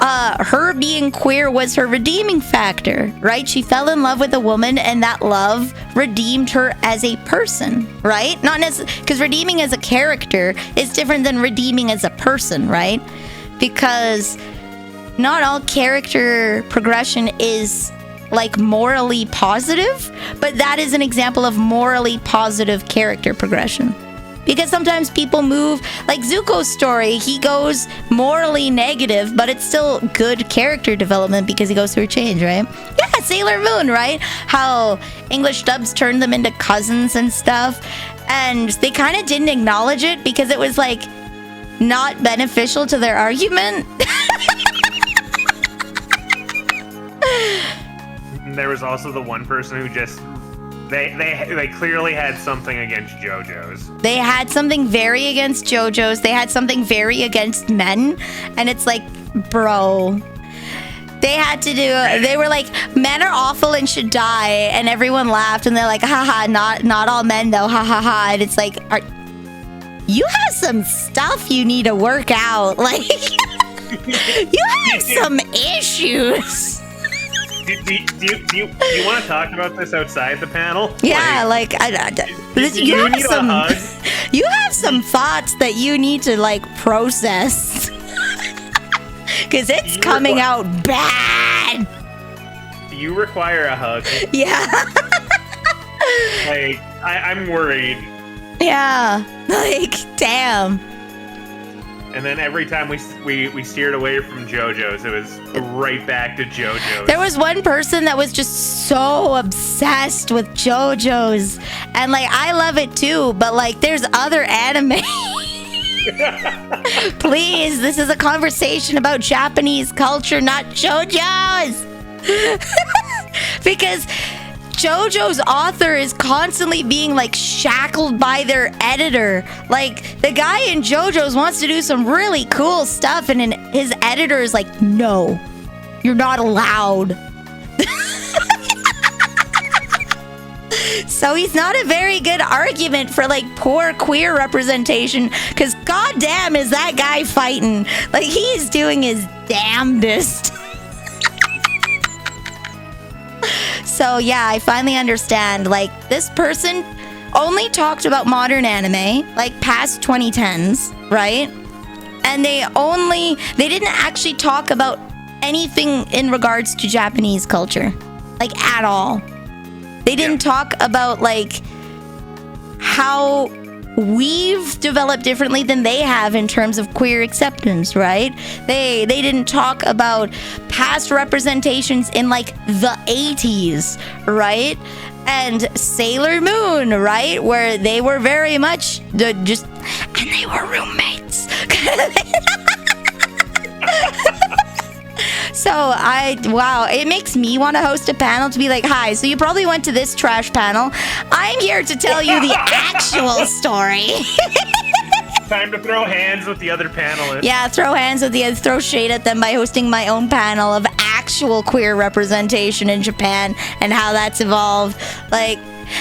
Her being queer was her redeeming factor, right? She fell in love with a woman, and that love redeemed her as a person, right? Not necessarily, because redeeming as a character is different than redeeming as a person, right? Because not all character progression is like morally positive, but that is an example of morally positive character progression. Because sometimes people move, like Zuko's story, he goes morally negative, but it's still good character development because he goes through a change, right? Yeah, Sailor Moon, right? How English dubs turned them into cousins and stuff. And they kind of didn't acknowledge it because it was like not beneficial to their argument. There was also the one person who just... They clearly had something against JoJo's. They had something very against JoJo's. They had something very against men. And it's like, bro. They had to do... They were like, men are awful and should die. And everyone laughed. And they're like, haha, not all men though. Ha ha ha. And it's like, you have some stuff you need to work out. Like, you have some issues. Do you want to talk about this outside the panel? Yeah, you have some thoughts that you need to like process because it's coming out bad. You require a hug. Yeah. Like I'm worried. Yeah. Like damn. And then every time we steered away from JoJo's, it was right back to JoJo's. There was one person that was just so obsessed with JoJo's. And, like, I love it too, but, like, there's other anime. Please, this is a conversation about Japanese culture, not JoJo's. Because... JoJo's author is constantly being like shackled by their editor. Like the guy in JoJo's wants to do some really cool stuff and his editor is like, no, you're not allowed. So he's not a very good argument for like poor queer representation because goddamn is that guy fighting. Like he's doing his damnedest. So yeah, I finally understand. Like this person only talked about modern anime, like past 2010s, right? And they didn't actually talk about anything in regards to Japanese culture, like at all. They didn't talk about like how we've developed differently than they have in terms of queer acceptance, right? They didn't talk about past representations in like the 80s, right? And Sailor Moon, right? Where they were very much and they were roommates. So wow, it makes me want to host a panel to be like, hi, so you probably went to this trash panel. I'm here to tell you the actual story. Time to throw hands with the other panelists. Yeah, throw shade at them by hosting my own panel of actual queer representation in Japan and how that's evolved. Like,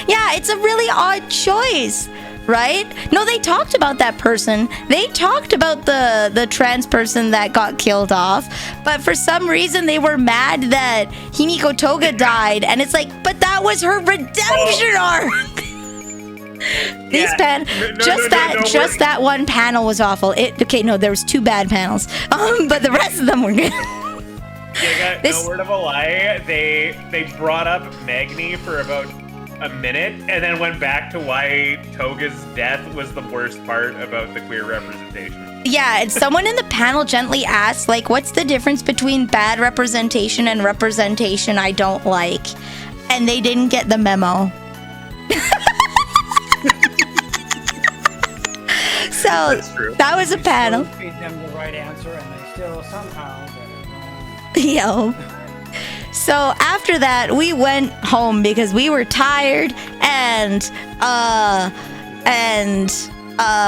yeah, it's a really odd choice. Right? No, they talked about that person. They talked about the trans person that got killed off. But for some reason, they were mad that Himiko Toga died. And it's like, but that was her redemption arc. That one panel was awful. There was 2 bad panels. But the rest of them were good. Yeah, no word of a lie. They brought up Magni for about a minute and then went back to why Toga's death was the worst part about the queer representation. Yeah, and someone in the panel gently asked, like, what's the difference between bad representation and representation I don't like? And they didn't get the memo. So that was a panel. Feed them the right answer and they still somehow get it wrong. Yo. So after that, we went home because we were tired, and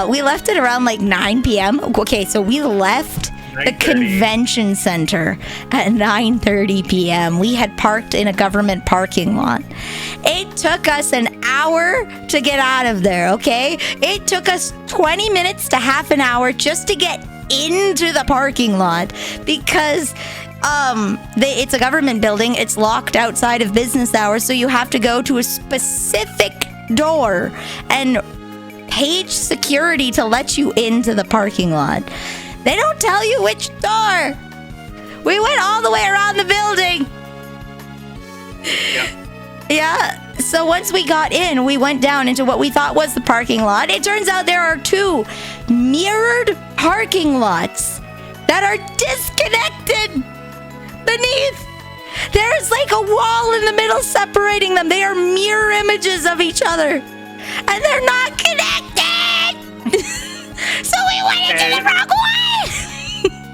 we left at around like 9 p.m. Okay, so we left the convention center at 9:30 p.m. We had parked in a government parking lot. It took us an hour to get out of there, okay? It took us 20 minutes to half an hour just to get into the parking lot because it's a government building. It's locked outside of business hours, so you have to go to a specific door and page security to let you into the parking lot. They don't tell you which door. We went all the way around the building. Yeah. So once we got in, we went down into what we thought was the parking lot. It turns out there are 2 mirrored parking lots that are disconnected beneath. There's like a wall in the middle separating them. They are mirror images of each other. And they're not connected. So we went into the wrong way.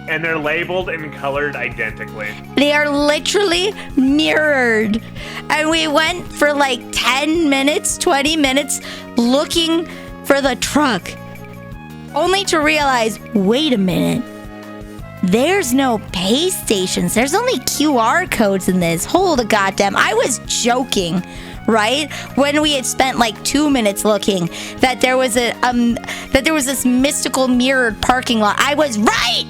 And they're labeled and colored identically. They are literally mirrored. And we went for like 10 minutes, 20 minutes looking for the truck. Only to realize, wait a minute. There's no pay stations. There's only QR codes in this. Hold a goddamn. I was joking, right? When we had spent like 2 minutes looking that there was this mystical mirrored parking lot. I was right.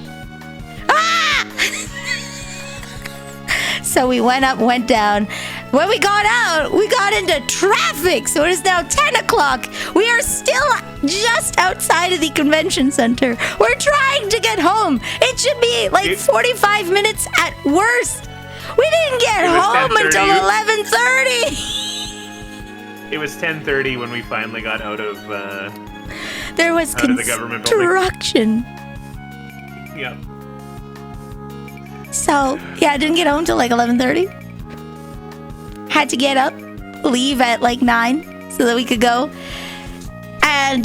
So we went up, went down. When we got out, we got into traffic. So it is now 10 o'clock. We are still just outside of the convention center. We're trying to get home. It should be like 45 minutes at worst. We didn't get home until 11:30. It was 10:30 when we finally got out of there was construction. Yep. So, yeah, I didn't get home till like 11:30. Had to get up, leave at like 9 so that we could go. And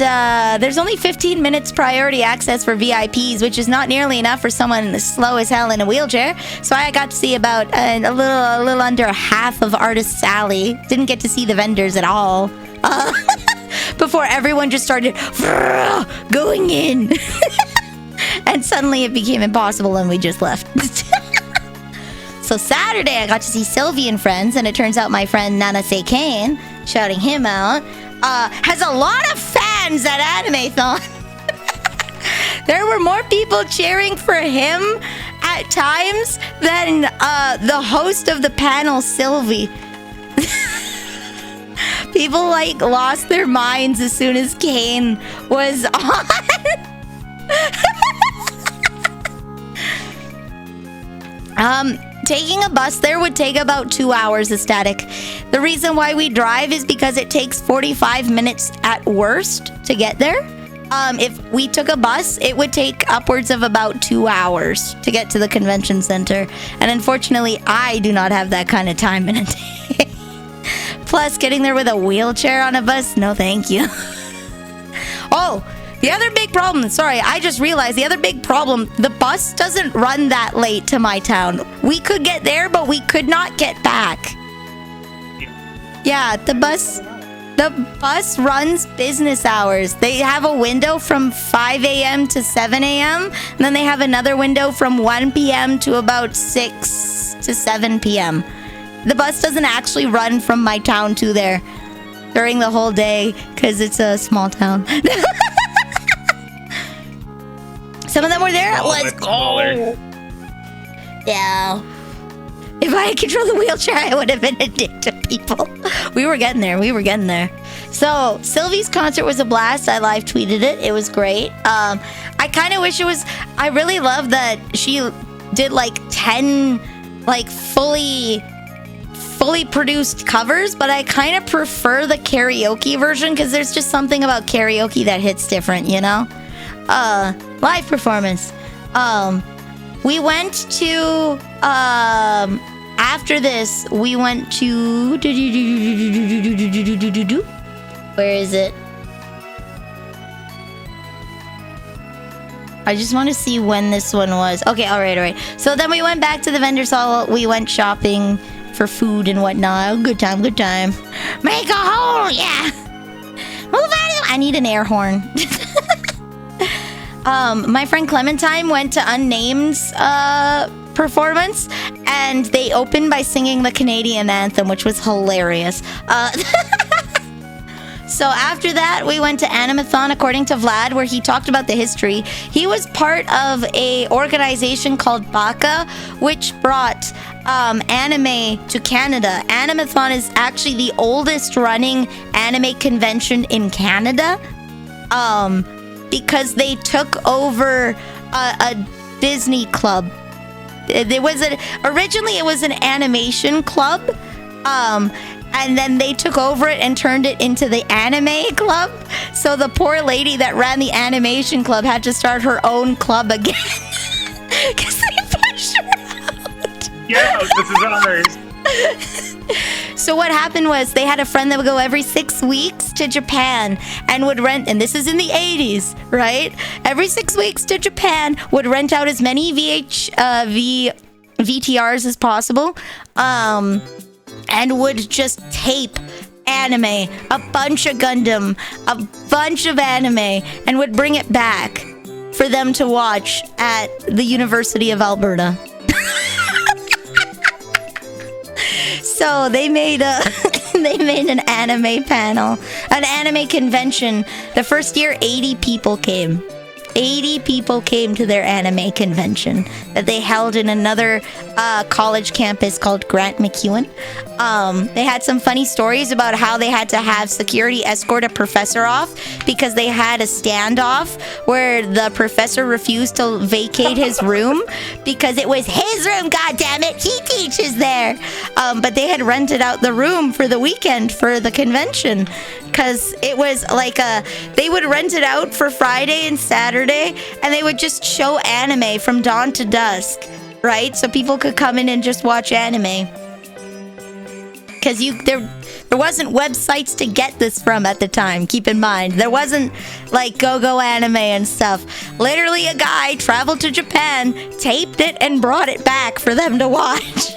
there's only 15 minutes priority access for VIPs, which is not nearly enough for someone slow as hell in a wheelchair. So I got to see about a little under half of Artist's Alley. Didn't get to see the vendors at all. Before everyone just started going in. And suddenly it became impossible and we just left. So Saturday I got to see Sylvie and friends, and it turns out my friend Nana Say Kane, shouting him out, has a lot of fans at Animathon. There were more people cheering for him at times than the host of the panel, Sylvie. People like lost their minds as soon as Kane was on. Taking a bus there would take about 2 hours of static. The reason why we drive is because it takes 45 minutes at worst to get there. If we took a bus, it would take upwards of about 2 hours to get to the convention center. And unfortunately, I do not have that kind of time in a day. Plus, getting there with a wheelchair on a bus, no thank you. Oh, the other big problem, sorry, I just realized the other big problem, the bus doesn't run that late to my town. We could get there, but we could not get back. Yeah, the bus runs business hours. They have a window from 5 a.m. to 7 a.m. And then they have another window from 1 p.m. to about 6 to 7 p.m. The bus doesn't actually run from my town to there during the whole day because it's a small town. Some of them were there. Let's go. Yeah. If I had controlled the wheelchair, I would have been a dick to people. We were getting there. So, Sylvie's concert was a blast. I live tweeted it. It was great. I kind of wish it was... I really love that she did like 10 like fully produced covers, but I kind of prefer the karaoke version because there's just something about karaoke that hits different, you know? Live performance. We went to after this we went to where is it? I just want to see when this one was. Okay, all right. So then we went back to the vendors hall. We went shopping for food and whatnot. Good time, good time. Make a hole, yeah. Move out of I need an air horn. My friend Clementine went to Unnamed's performance, and they opened by singing the Canadian anthem, which was hilarious. So after that, we went to Animathon, according to Vlad, where he talked about the history. He was part of a organization called Baka, which brought anime to Canada. Animathon is actually the oldest running anime convention in Canada, because they took over a Disney club. Originally it was an animation club, and then they took over it and turned it into the anime club. So the poor lady that ran the animation club had to start her own club again because they pushed her out. Yeah, this is ours. So what happened was they had a friend that would go every 6 weeks to Japan and would rent, and this is in the 80s, right? Every 6 weeks to Japan, would rent out as many VTRs as possible, and would just tape anime, a bunch of Gundam, a bunch of anime, and would bring it back for them to watch at the University of Alberta. So they made an anime panel, an anime convention. The first year, 80 people came. 80 people came to their anime convention that they held in another college campus called Grant McEwen. They had some funny stories about how they had to have security escort a professor off because they had a standoff where the professor refused to vacate his room because it was his room, goddammit, he teaches there. But they had rented out the room for the weekend for the convention, because it was like they would rent it out for Friday and Saturday, and they would just show anime from dawn to dusk, right? So people could come in and just watch anime. Because there wasn't websites to get this from at the time, keep in mind. There wasn't like Go Anime and stuff. Literally a guy traveled to Japan, taped it, and brought it back for them to watch.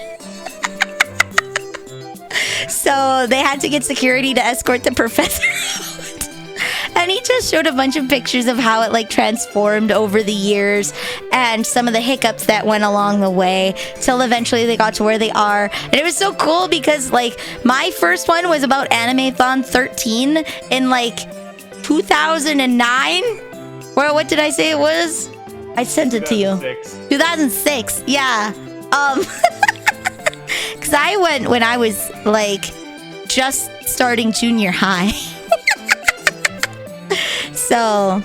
So they had to get security to escort the professor out. And he just showed a bunch of pictures of how it like transformed over the years and some of the hiccups that went along the way till eventually they got to where they are. And it was so cool because like my first one was about Animathon 13 in like 2009. Well, what did I say it was? I sent it to you. 2006. Yeah. Because I went when I was like just starting junior high. So,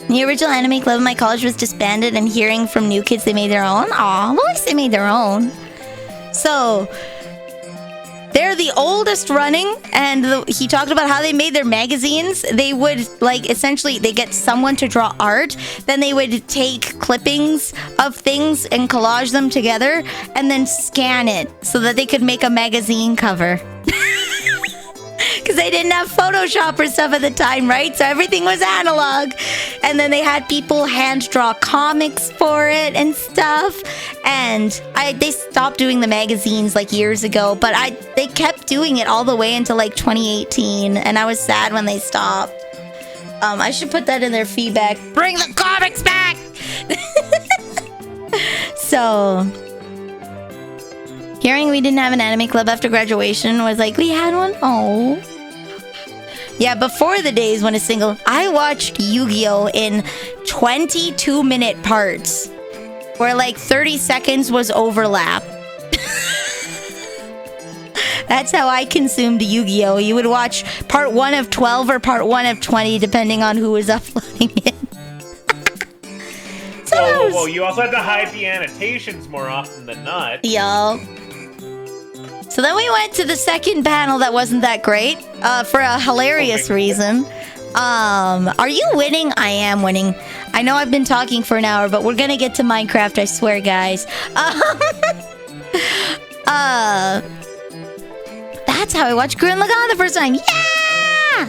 the original anime club in my college was disbanded, and hearing from new kids they made their own. Aw, well, at least they made their own. So, they're the oldest running, and he talked about how they made their magazines. They would, like, essentially, they get someone to draw art, then they would take clippings of things and collage them together, and then scan it so that they could make a magazine cover. Because they didn't have Photoshop or stuff at the time, right? So everything was analog. And then they had people hand draw comics for it and stuff. And they stopped doing the magazines like years ago, but they kept doing it all the way until like 2018. And I was sad when they stopped. I should put that in their feedback. Bring the comics back! So, hearing we didn't have an anime club after graduation was like, we had one? Oh. Yeah, before the days when I watched Yu-Gi-Oh! In 22-minute parts, where like 30 seconds was overlap. That's how I consumed Yu-Gi-Oh! You would watch part 1 of 12 or part 1 of 20, depending on who was uploading it. Whoa, you also had to hide the annotations more often than not. Yo. So then we went to the second panel that wasn't that great, for a hilarious reason. Are you winning? I am winning. I know I've been talking for an hour, but we're gonna get to Minecraft, I swear, guys. That's how I watched Gurren Lagann the first time. Yeah!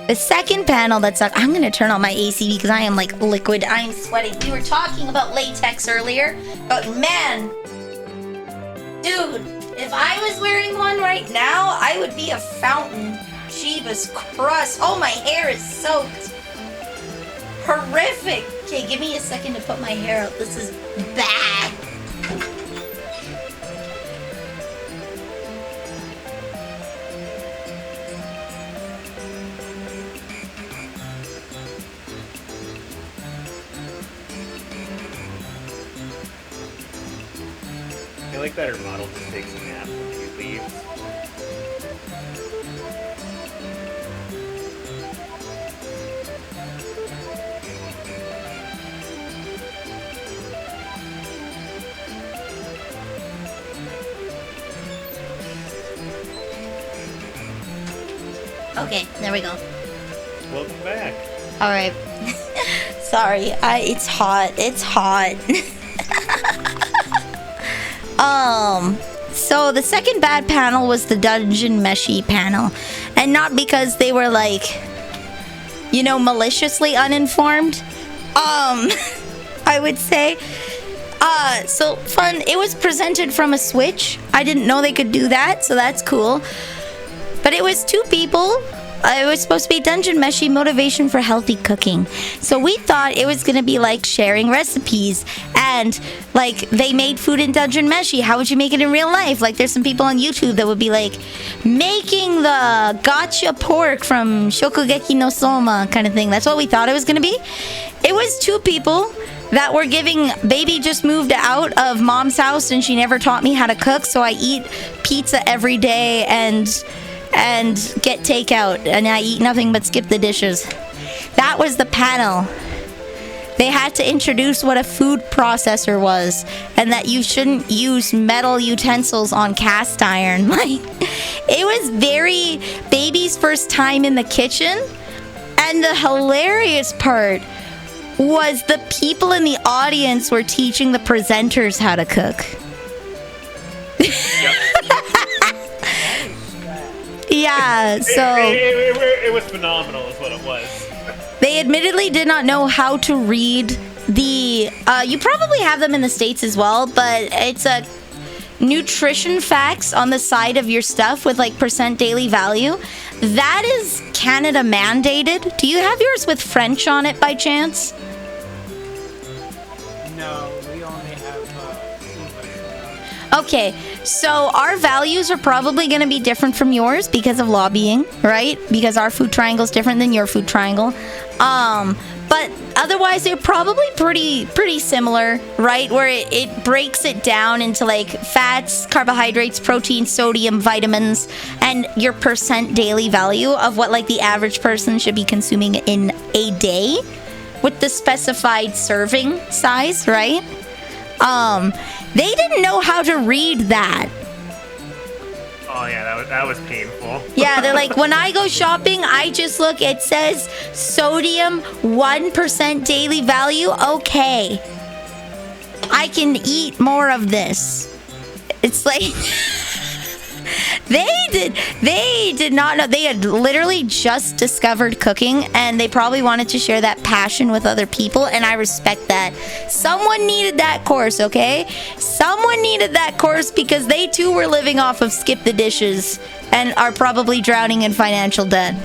The second panel that sucked. I'm gonna turn on my AC because I am like liquid. I am sweating. We were talking about latex earlier, but man, Dude, if I was wearing one right now, I would be a fountain. Jeebus crust. Oh, my hair is soaked. Horrific. Okay, give me a second to put my hair out. This is bad. I like that her model just takes a nap when she leaves. Okay, there we go. Welcome back. All right. Sorry, it's hot. It's hot. So the second bad panel was the Dungeon Meshy panel. And not because they were like, you know, maliciously uninformed. I would say. So fun. It was presented from a Switch. I didn't know they could do that, so that's cool. But it was 2 people. It was supposed to be Dungeon Meshy motivation for healthy cooking. So we thought it was going to be like sharing recipes. And like they made food in Dungeon Meshy. How would you make it in real life? Like there's some people on YouTube that would be like making the gotcha pork from Shokugeki no Soma kind of thing. That's what we thought it was going to be. It was 2 people that were giving, baby just moved out of mom's house and she never taught me how to cook. So I eat pizza every day and get takeout, and I eat nothing but skip the dishes. That was the panel. They had to introduce what a food processor was, and that you shouldn't use metal utensils on cast iron. Like, it was very baby's first time in the kitchen, and the hilarious part was the people in the audience were teaching the presenters how to cook. Yeah, so it was phenomenal is what it was. They admittedly did not know how to read the you probably have them in the States as well, but it's a nutrition facts on the side of your stuff with like percent daily value. That is Canada mandated. Do you have yours with French on it by chance? No, we only have English. Okay, so our values are probably going to be different from yours because of lobbying, right? Because our food triangle is different than your food triangle. But otherwise, they're probably pretty similar, right? Where it breaks it down into like fats, carbohydrates, protein, sodium, vitamins, and your percent daily value of what like the average person should be consuming in a day with the specified serving size, right? They didn't know how to read that. Oh yeah, that was painful. Yeah, they're like, when I go shopping, I just look, it says sodium 1% daily value. Okay, I can eat more of this. It's like they did not know. They had literally just discovered cooking, and they probably wanted to share that passion with other people, and I respect that. Someone needed that course, okay? Someone needed that course because they too were living off of skip the dishes and are probably drowning in financial debt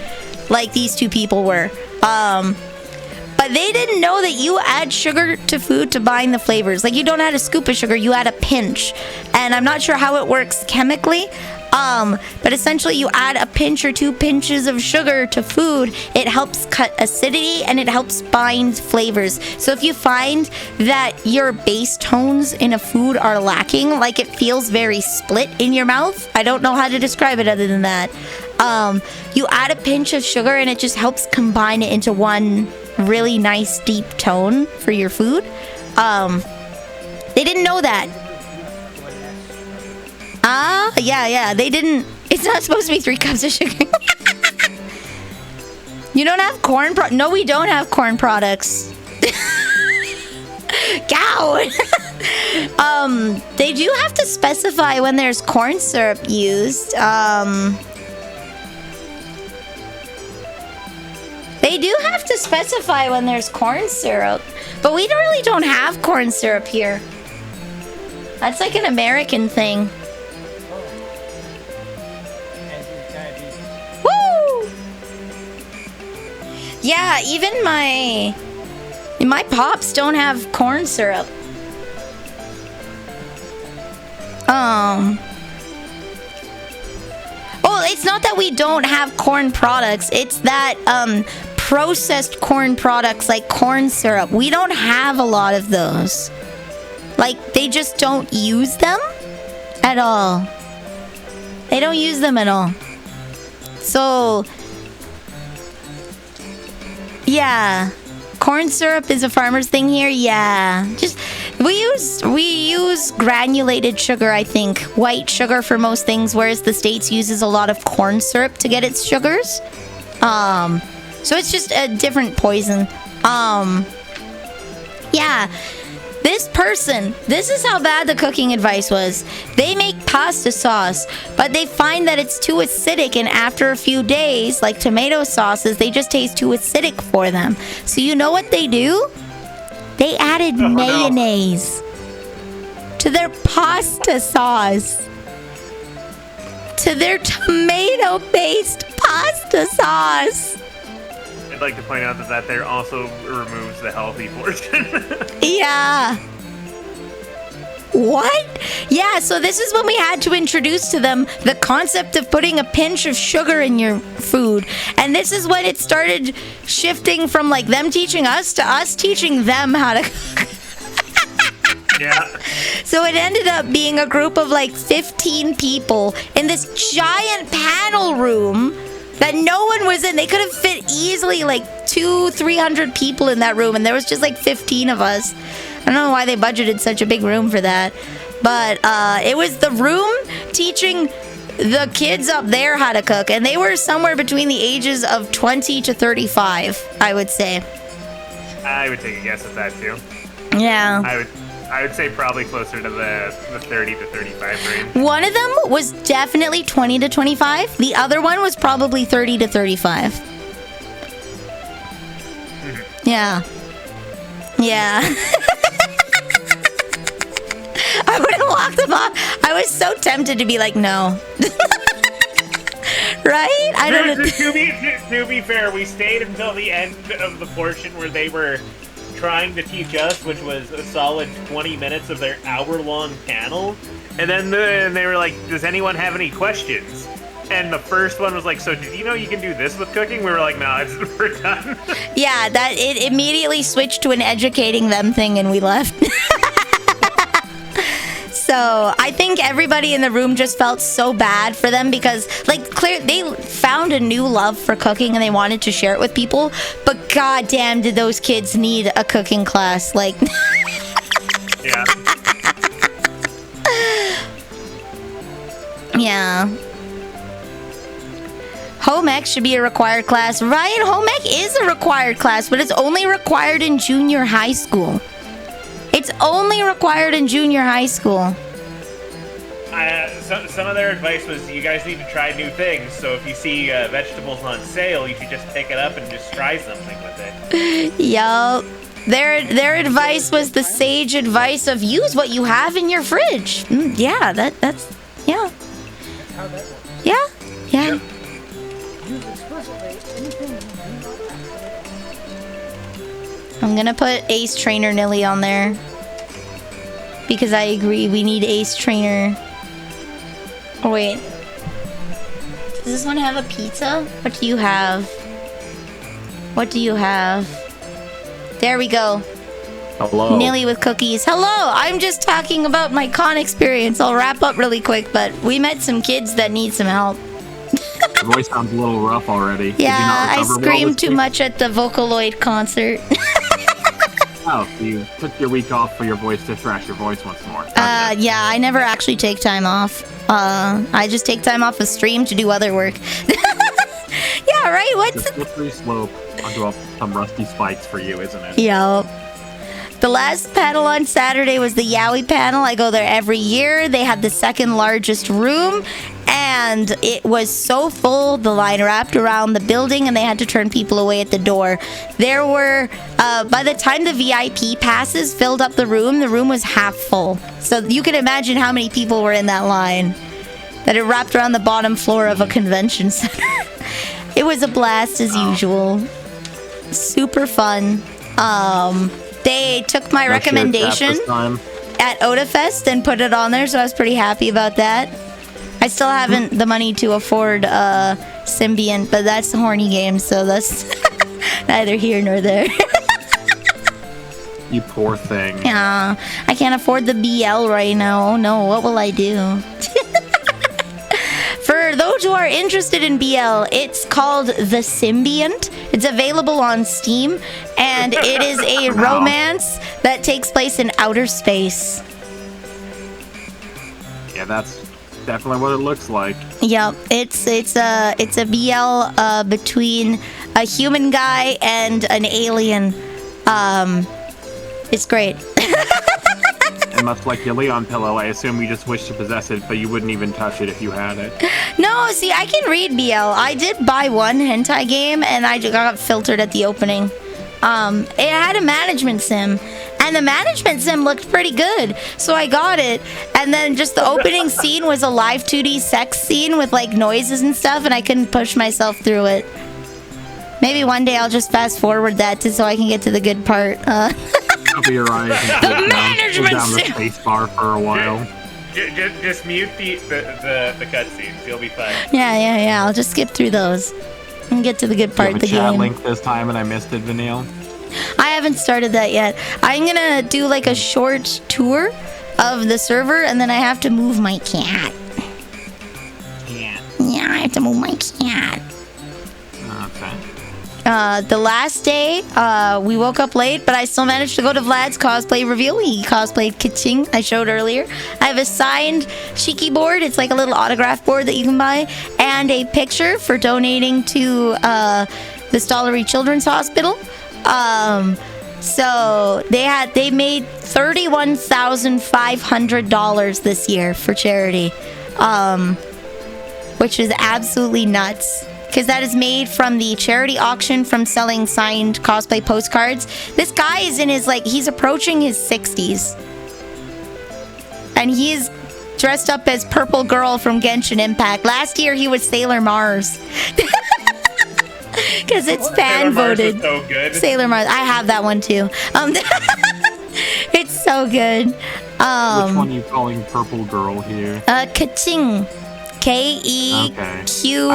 like these 2 people were. But they didn't know that you add sugar to food to bind the flavors. Like, you don't add a scoop of sugar, you add a pinch. And I'm not sure how it works chemically, but essentially you add a pinch or 2 pinches of sugar to food. It helps cut acidity and it helps bind flavors. So if you find that your base tones in a food are lacking, like it feels very split in your mouth, I don't know how to describe it other than that. You add a pinch of sugar and it just helps combine it into one really nice deep tone for your food. They didn't know that. Yeah, they didn't. It's not supposed to be 3 cups of sugar. You don't have corn no, we don't have corn products. Cow. They do have to specify when there's corn syrup used. They do have to specify when there's corn syrup, but we really don't have corn syrup here. That's like an American thing. Yeah, even my pops don't have corn syrup. Oh, it's not that we don't have corn products. It's that processed corn products like corn syrup. We don't have a lot of those. Like, they just don't use them at all. They don't use them at all. So, yeah. Corn syrup is a farmer's thing here? Yeah. Just we use granulated sugar, I think. White sugar for most things, whereas the States uses a lot of corn syrup to get its sugars. So it's just a different poison. Yeah. This is how bad the cooking advice was. They make pasta sauce, but they find that it's too acidic, and after a few days, like tomato sauces, they just taste too acidic for them. So you know what they do? They added mayonnaise to their pasta sauce. To their tomato-based pasta sauce. I'd like to point out that there also removes the healthy portion. Yeah. What? Yeah, so this is when we had to introduce to them the concept of putting a pinch of sugar in your food. And this is when it started shifting from like them teaching us to us teaching them how to cook. Yeah. So it ended up being a group of like 15 people in this giant panel room that no one was in. They could have fit easily like 200-300 people in that room, and there was just like 15 of us. I don't know why they budgeted such a big room for that, but it was the room teaching the kids up there how to cook, and they were somewhere between the ages of 20 to 35, I would say. I would take a guess at that too. Yeah. I would say probably closer to the 30 to 35 range. One of them was definitely 20 to 25. The other one was probably 30 to 35. Yeah. Yeah. I would have walked them off. I was so tempted to be like, no. Right? I don't know. To be fair, we stayed until the end of the portion where they were trying to teach us, which was a solid 20 minutes of their hour-long panel. And then they were like, does anyone have any questions? And the first one was like, so did you know you can do this with cooking? We were like, no, we're done. Yeah, that it immediately switched to an educating them thing, and we left. So I think everybody in the room just felt so bad for them because, like, they found a new love for cooking and they wanted to share it with people. But goddamn, did those kids need a cooking class? Like, yeah. Yeah. Home ec should be a required class. Ryan, home ec is a required class, but it's only required in junior high school. It's only required in junior high school. Some of their advice was you guys need to try new things. So if you see vegetables on sale, you should just pick it up and just try something with it. Yup. Their advice was the sage advice of use what you have in your fridge. Yeah, that's yeah. That's how that works. Yeah. Yeah. Yep. Use explicitly anything you do not have. I'm gonna put Ace Trainer Nilly on there because I agree we need Ace Trainer. Oh wait, does this one have a pizza? What do you have? What do you have? There we go. Hello. Nilly with cookies. Hello, I'm just talking about my con experience. I'll wrap up really quick, but we met some kids that need some help. Your voice sounds a little rough already. Yeah, I Did you not recover well screamed this too week? much at the Vocaloid concert. Oh, so you took your week off for your voice to thrash your voice once more. Yeah, I never actually take time off. I just take time off of stream to do other work. Yeah, right? It's What's a slippery slope onto some rusty spikes for you, isn't it? Yup. The last panel on Saturday was the Yowie panel. I go there every year. They had the second largest room, and it was so full. The line wrapped around the building, and they had to turn people away at the door. There were, by the time the VIP passes filled up the room was half full. So you can imagine how many people were in that line. That it wrapped around the bottom floor of a convention center. It was a blast as usual. super fun. They took my That's your recommendation tap this time. at Odafest and put it on there, so I was pretty happy about that. I still haven't the money to afford Symbiont, but that's a horny game, so that's neither here nor there. You poor thing. Yeah, I can't afford the BL right now. Oh no, what will I do? For those who are interested in BL, it's called The Symbiont. It's available on Steam, and it is a romance that takes place in outer space. Yeah, that's definitely what it looks like. Yep, it's a BL between a human guy and an alien. It's great. And much like your Leon pillow, I assume you just wish to possess it, but you wouldn't even touch it if you had it. No, see, I can read BL. I did buy one hentai game, and I got filtered at the opening. It had a management sim, and the management sim looked pretty good, so I got it. And then just the opening scene was a live 2D sex scene with like noises and stuff, and I couldn't push myself through it. Maybe one day I'll just fast forward that so I can get to the good part. Cover your eyes and The go management down the sim. space bar for a while. Just mute the cutscenes. You'll be fine. Yeah. I'll just skip through those and get to the good You part have of a the chat game. link this time and I missed it, Vanille. I haven't started that yet. I'm gonna do like a short tour of the server, and then I have to move my cat. Yeah, I have to move my cat. Okay. The last day, we woke up late, but I still managed to go to Vlad's cosplay reveal. He cosplayed Kiching, I showed earlier. I have a signed Shiki board. It's like a little autograph board that you can buy, and a picture for donating to the Stollery Children's Hospital. So they made $31,500 this year for charity, which is absolutely nuts. Because that is made from the charity auction from selling signed cosplay postcards. This guy is in his, he's approaching his 60s. And he is dressed up as Purple Girl from Genshin Impact. Last year he was Sailor Mars. Because it's fan voted. So good. Sailor Mars. I have that one too. It's so good. Which one are you calling Purple Girl here? Kaching. Keqing. Kaching. You were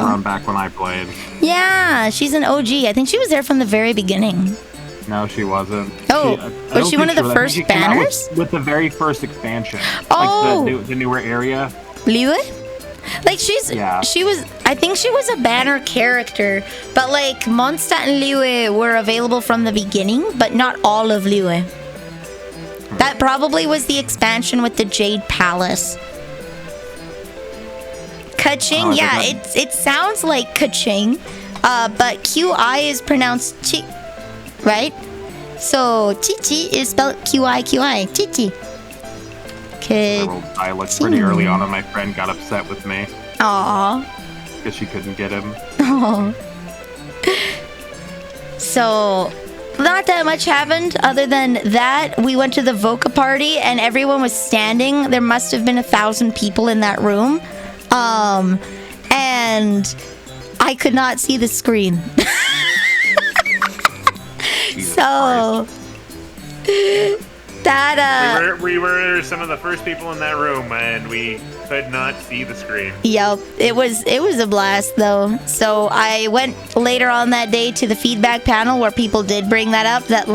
on back when I played. Yeah, she's an OG. I think she was there from the very beginning. No, she wasn't. Oh, was she one of the I first think she came out banners? with the very first expansion. Oh. Like the newer area. Liu? Like Yeah. I think she was a banner character, but like Mondstadt and Liu were available from the beginning, but not all of Liu. That probably was the expansion with the Jade Palace. Kaching, yeah, it sounds like Kaching, but QI is pronounced Chi, right? So Chichi is spelled QI, Chichi. I looked pretty early on and my friend got upset with me. Aww. Because she couldn't get him. Oh. So, not that much happened other than that. We went to the Voca party and everyone was standing. There must have been 1,000 people in that room. And I could not see the screen. So, that, we were some of the first people in that room and we could not see the screen. Yep, it was a blast though. So I went later on that day to the feedback panel where people did bring that up, that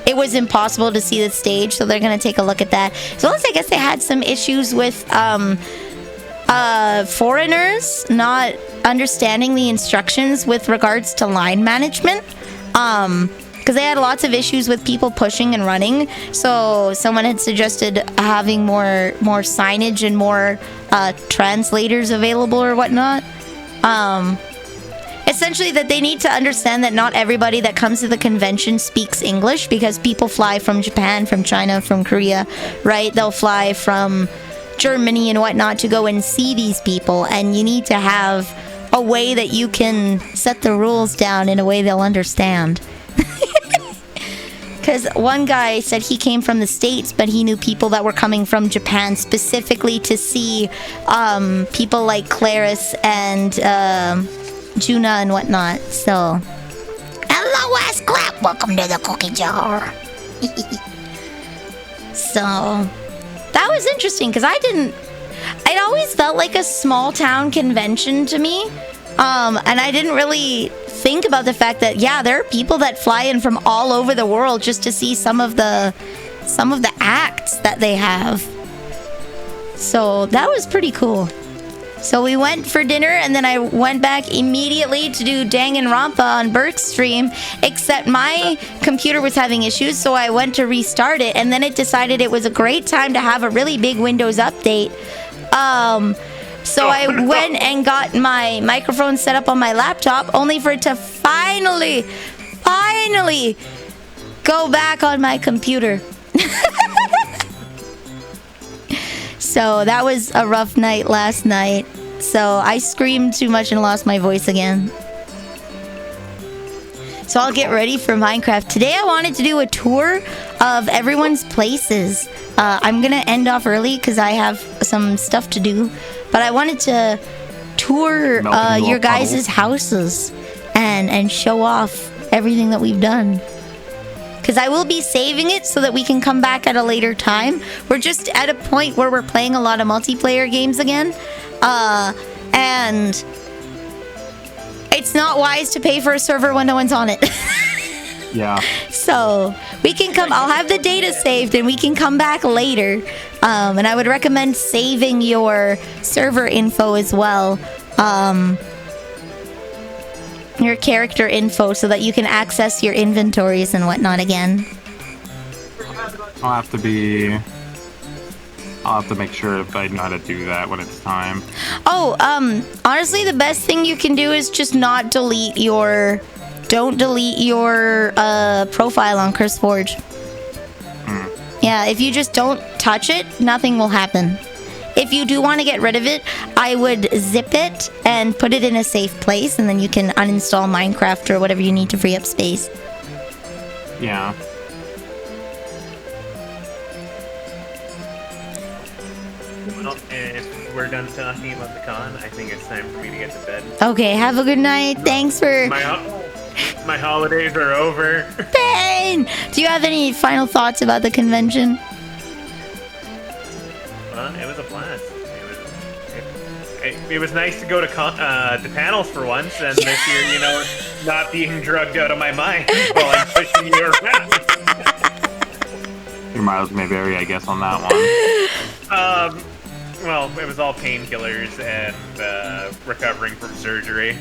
it was impossible to see the stage, so they're gonna take a look at that. As well as I guess they had some issues with foreigners not understanding the instructions with regards to line management. Because they had lots of issues with people pushing and running, so someone had suggested having more signage and more translators available or whatnot. Essentially, that they need to understand that not everybody that comes to the convention speaks English, because people fly from Japan, from China, from Korea, right? They'll fly from Germany and whatnot to go and see these people, and you need to have a way that you can set the rules down in a way they'll understand. Because one guy said he came from the States, but he knew people that were coming from Japan specifically to see people like Claris and Juna and whatnot. So, hello, Ass Clap. Welcome to the cookie jar. So, that was interesting because it always felt like a small town convention to me. And I didn't really think about the fact that, yeah, there are people that fly in from all over the world just to see some of the acts that they have. So that was pretty cool. So we went for dinner, and then I went back immediately to do Danganronpa on Burke's stream, except my computer was having issues, so I went to restart it, and then it decided it was a great time to have a really big Windows update. So I went and got my microphone set up on my laptop, only for it to finally go back on my computer. So that was a rough night last night. So I screamed too much and lost my voice again. So I'll get ready for Minecraft. Today I wanted to do a tour of everyone's places. I'm gonna end off early because I have some stuff to do. But I wanted to tour your guys' houses and show off everything that we've done. Because I will be saving it so that we can come back at a later time. We're just at a point where we're playing a lot of multiplayer games again. And it's not wise to pay for a server when no one's on it. Yeah. So we can come, I'll have the data saved and we can come back later. And I would recommend saving your server info as well. Your character info so that you can access your inventories and whatnot again. I'll have to make sure if I know how to do that when it's time. Oh, honestly, the best thing you can do is just not delete your... Don't delete your profile on CurseForge. Yeah, if you just don't touch it, nothing will happen. If you do want to get rid of it, I would zip it and put it in a safe place, and then you can uninstall Minecraft or whatever you need to free up space. Yeah. Well, if we're done talking about the con, I think it's time for me to get to bed. Okay, have a good night. Thanks for... My holidays are over. Pain! Do you have any final thoughts about the convention? Well, it was a blast. It was nice to go to panels for once, and this year, not being drugged out of my mind while I'm pushing you around. Your miles may vary, I guess, on that one. Well, it was all painkillers and recovering from surgery.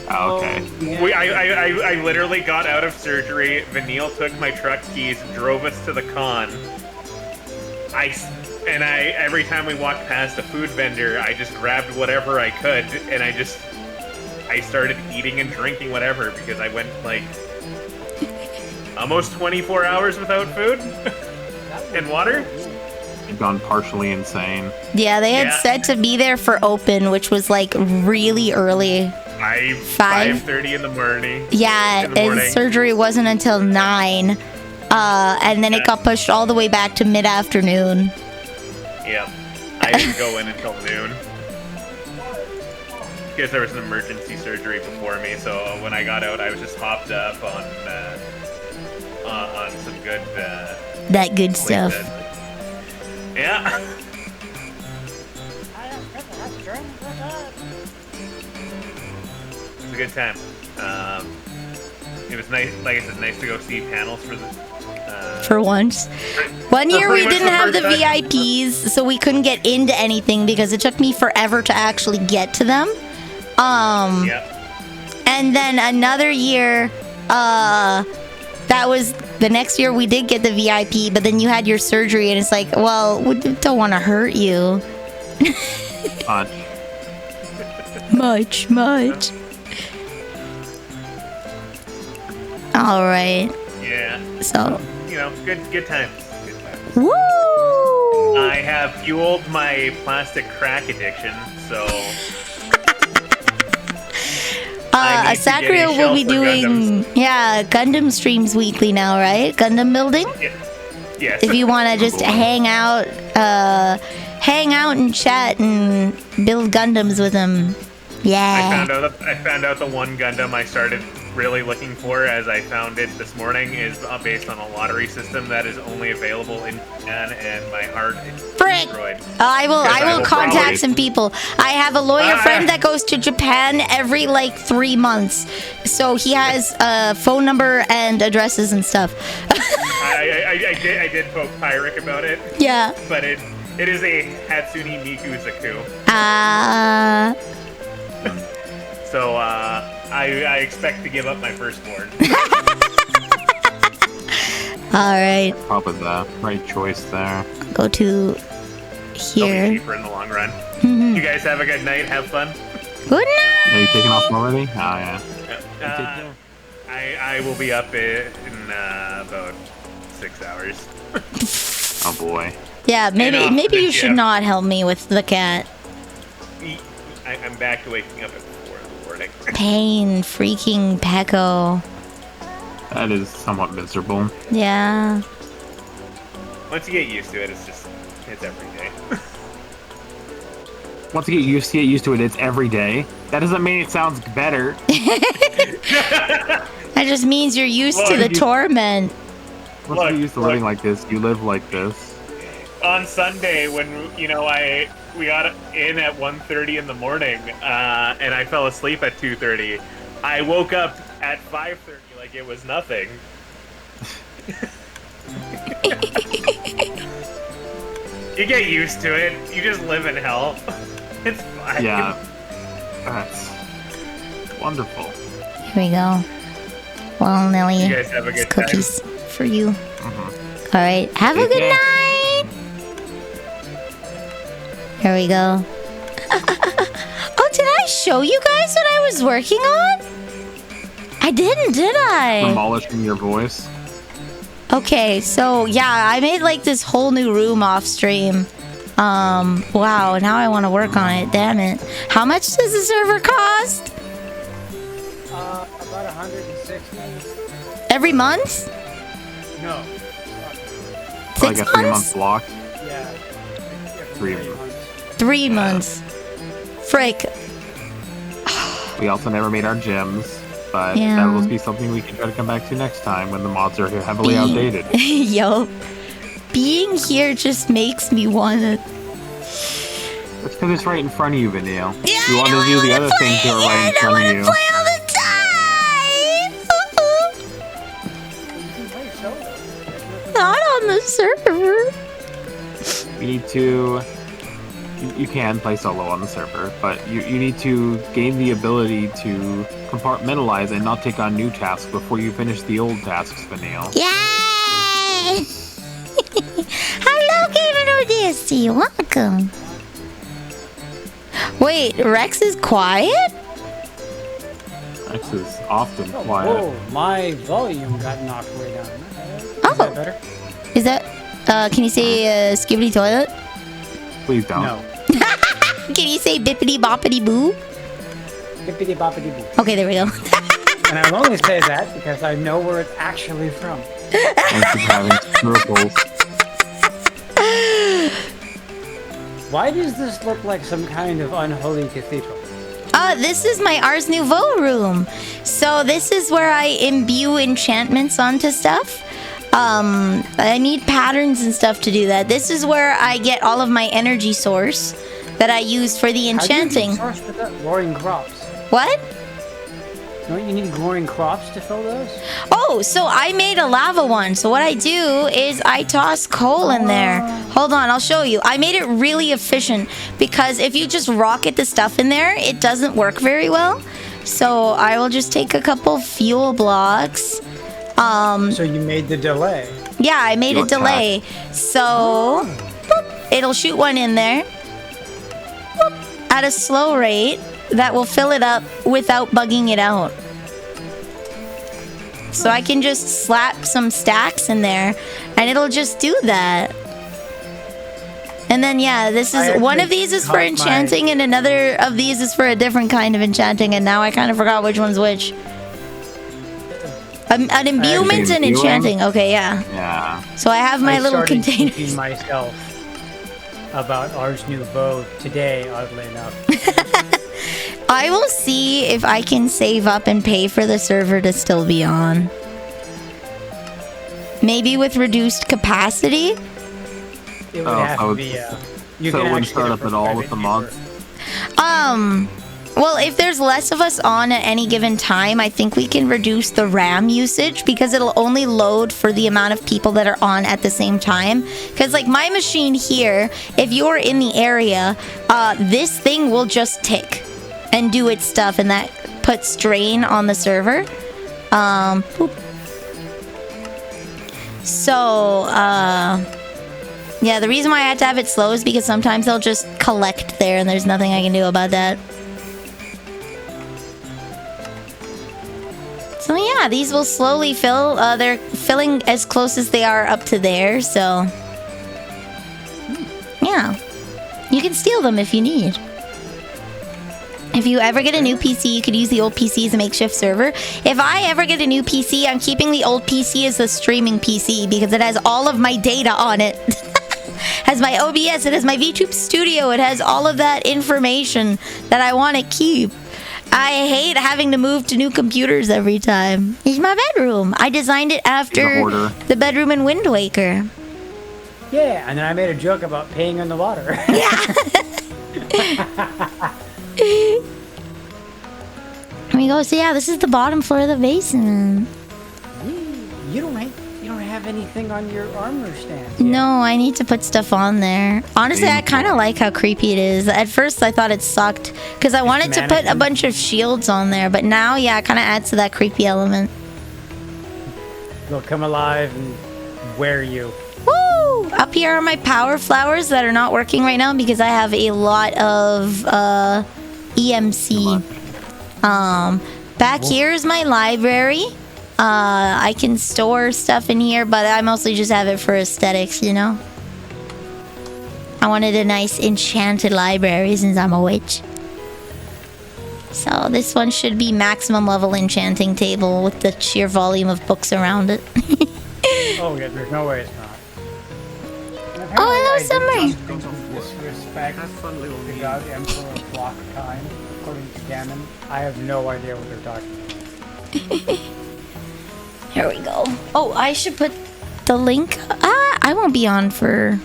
Oh, okay. I literally got out of surgery. Vanille took my truck keys, drove us to the con. Every time we walked past a food vendor, I just grabbed whatever I could, and I started eating and drinking whatever because I went like almost 24 hours without food and water. You've gone partially insane. Yeah, they had said to be there for open, which was like really early. 5:30 in the morning. Yeah, and surgery wasn't until 9. And then it got pushed all the way back to mid-afternoon. Yeah, I didn't go in until noon. Because there was an emergency surgery before me, so when I got out, I was just hopped up on some good... that good stuff. Yeah. It was a good time. It was nice, like I said, nice to go see panels for once. One year we didn't have the VIPs, so we couldn't get into anything because it took me forever to actually get to them. And then another year, that was the next year we did get the VIP, but then you had your surgery, and it's like, well, we don't want to hurt you. Much. All right. Yeah. So. Good times. Woo! I have fueled my plastic crack addiction, so. Asacrio will be doing Gundam streams weekly now, right? Gundam building. Yes. If you want to just hang out and chat and build Gundams with him, Yeah. I found out the one Gundam I started really looking for, as I found it this morning, is based on a lottery system that is only available in Japan, and my heart is Frick! destroyed. I will contact probably- some people. I have a lawyer friend that goes to Japan every like 3 months, so he has a phone number and addresses and stuff. I did poke Pyric about it, Yeah. but it is a Hatsune Miku Zaku. So I expect to give up my firstborn. All right. Probably the right choice there. Go to It'll here. be cheaper in the long run. You guys have a good night. Have fun. Good night. Are you taking off already? Oh, yeah. I will be up in about 6 hours. Oh, boy. Yeah, maybe you should not help me with the cat. I'm back to waking up at 4 in the morning. Pain, freaking Pecco. That is somewhat miserable. Yeah. Once you get used to it, it's every day. Once you get used to it, it's every day. That doesn't mean it sounds better. That just means you're used to the torment. Once you get used to living like this, you live like this. On Sunday, when we got in at 1:30 in the morning, and I fell asleep at 2:30, I woke up at 5:30 like it was nothing. You get used to it. You just live in hell. It's fine. Yeah. That's wonderful. Here we go. Well, Nelly, You guys have a good cookies for you. Mhm. All right. Have a Take good care. night. Here we go. Oh, did I show you guys what I was working on? I didn't, did I? Demolishing your voice. Okay, so yeah, I made like this whole new room off stream. Wow, now I want to work on it. Damn it. How much does the server cost? About 160. Every month? No. Like 6 a 3-month months? block. Yeah. 3 months. 3 months. Frick. We also never made our gyms, but Yeah. that will be something we can try to come back to next time when the mods are heavily outdated. Yo. Being here just makes me wanna... That's because it's right in front of you, Vanille. Yeah, You want to do the other things that are right in front of you. play all the time! Not on the server. You need to... You can play solo on the server, but you need to gain the ability to compartmentalize and not take on new tasks before you finish the old tasks, Vanille. Yay! Hello, Gamer Odyssey. Welcome. Wait, Rex is quiet? Rex is often Oh, quiet. whoa, my volume got knocked way down. Oh. Is that better? Is that... can you say, skibbity toilet? Please don't. No. Can you say bippity boppity boo? Bippity boppity boo. Okay, there we go. And I'll only say that because I know where it's actually from. Thanks for having circles. Why does this look like some kind of unholy cathedral? This is my Ars Nouveau room. So this is where I imbue enchantments onto stuff. I need patterns and stuff to do that. This is where I get all of my energy source that I use for the enchanting. How do you get source with that? Glowing crops. What? Don't you need glowing crops to fill those? Oh, so I made a lava one. So what I do is I toss coal in there. Hold on, I'll show you. I made it really efficient because if you just rocket the stuff in there, it doesn't work very well. So I will just take a couple fuel blocks. So you made the delay. Yeah, I made a delay. So boop, it'll shoot one in there boop, at a slow rate that will fill it up without bugging it out. So I can just slap some stacks in there and it'll just do that. And then yeah, this is one of these is for enchanting and another of these is for a different kind of enchanting, and now I kind of forgot which one's which. An imbuement and enchanting. Okay, yeah. Yeah. So I have my little started containers. teaching myself about Ars Nouveau today, oddly enough. I will see if I can save up and pay for the server to still be on. Maybe with reduced capacity? It would have to be, you so can it wouldn't actually start get up it at for all private with the user. mods? Well, if there's less of us on at any given time, I think we can reduce the RAM usage because it'll only load for the amount of people that are on at the same time. Because, like, my machine here, if you're in the area, this thing will just tick and do its stuff, and that puts strain on the server. Boop. So, yeah, the reason why I had to have it slow is because sometimes they'll just collect there, and there's nothing I can do about that. So yeah, these will slowly fill. They're filling as close as they are up to there, so... yeah. You can steal them if you need. If you ever get a new PC, you could use the old PC as a makeshift server. If I ever get a new PC, I'm keeping the old PC as a streaming PC because it has all of my data on it. Has my OBS, it has my VTube Studio, it has all of that information that I want to keep. I hate having to move to new computers every time. It's my bedroom. I designed it after the bedroom in Wind Waker. Yeah, and then I made a joke about paying in the water. Yeah. Here we go. So yeah, this is the bottom floor of the basement. You don't have anything on your armor stand yet. No, I need to put stuff on there. Honestly, I kind of like how creepy it is. At first, I thought it sucked because I wanted to put a bunch of shields on there, but now, yeah, it kind of adds to that creepy element. They'll come alive and wear you. Woo! Up here are my power flowers that are not working right now because I have a lot of EMC. Back here is my library. I can store stuff in here, but I mostly just have it for aesthetics, you know? I wanted a nice enchanted library since I'm a witch. So this one should be maximum level enchanting table with the sheer volume of books around it. Oh yeah, there's no way it's not. Oh, hello, Summer! Disrespect the god Emperor of Block Time, according to canon. I have no idea what they're talking about. Here we go. Oh, I should put the link. I won't be on for...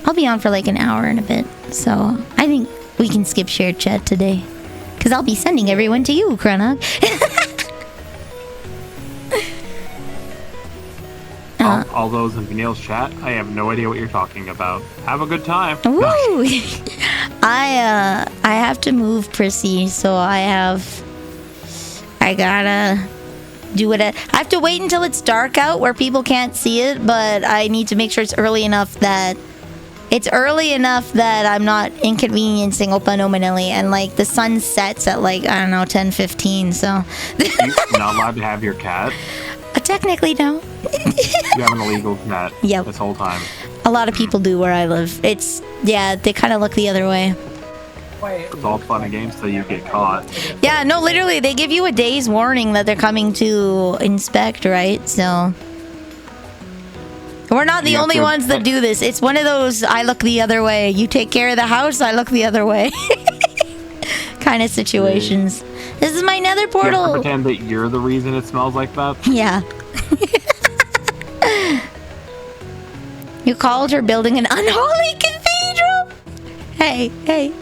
I'll be on for like an hour and a bit. So I think we can skip shared chat today. Because I'll be sending everyone to you, Chronog. All those in Vanille's chat, I have no idea what you're talking about. Have a good time. Woo! I have to move Prissy, so I gotta do it. I have to wait until it's dark out where people can't see it, but I need to make sure it's early enough that I'm not inconveniencing Opa no Manili, and like the sun sets at like, I don't know, 10:15, so You're not allowed to have your cat? Technically no. You have an illegal cat. Yep. This whole time. A lot of people do where I live. It's, yeah, they kind of look the other way. It's all fun and games till you get caught. Yeah, no, literally, they give you a day's warning that they're coming to inspect, right? So we're not the only ones that do this. It's one of those, I look the other way. You take care of the house, I look the other way. kind of situations. This is my nether portal. You have to pretend that you're the reason it smells like that? Yeah. You called her building an unholy cathedral? Hey, hey.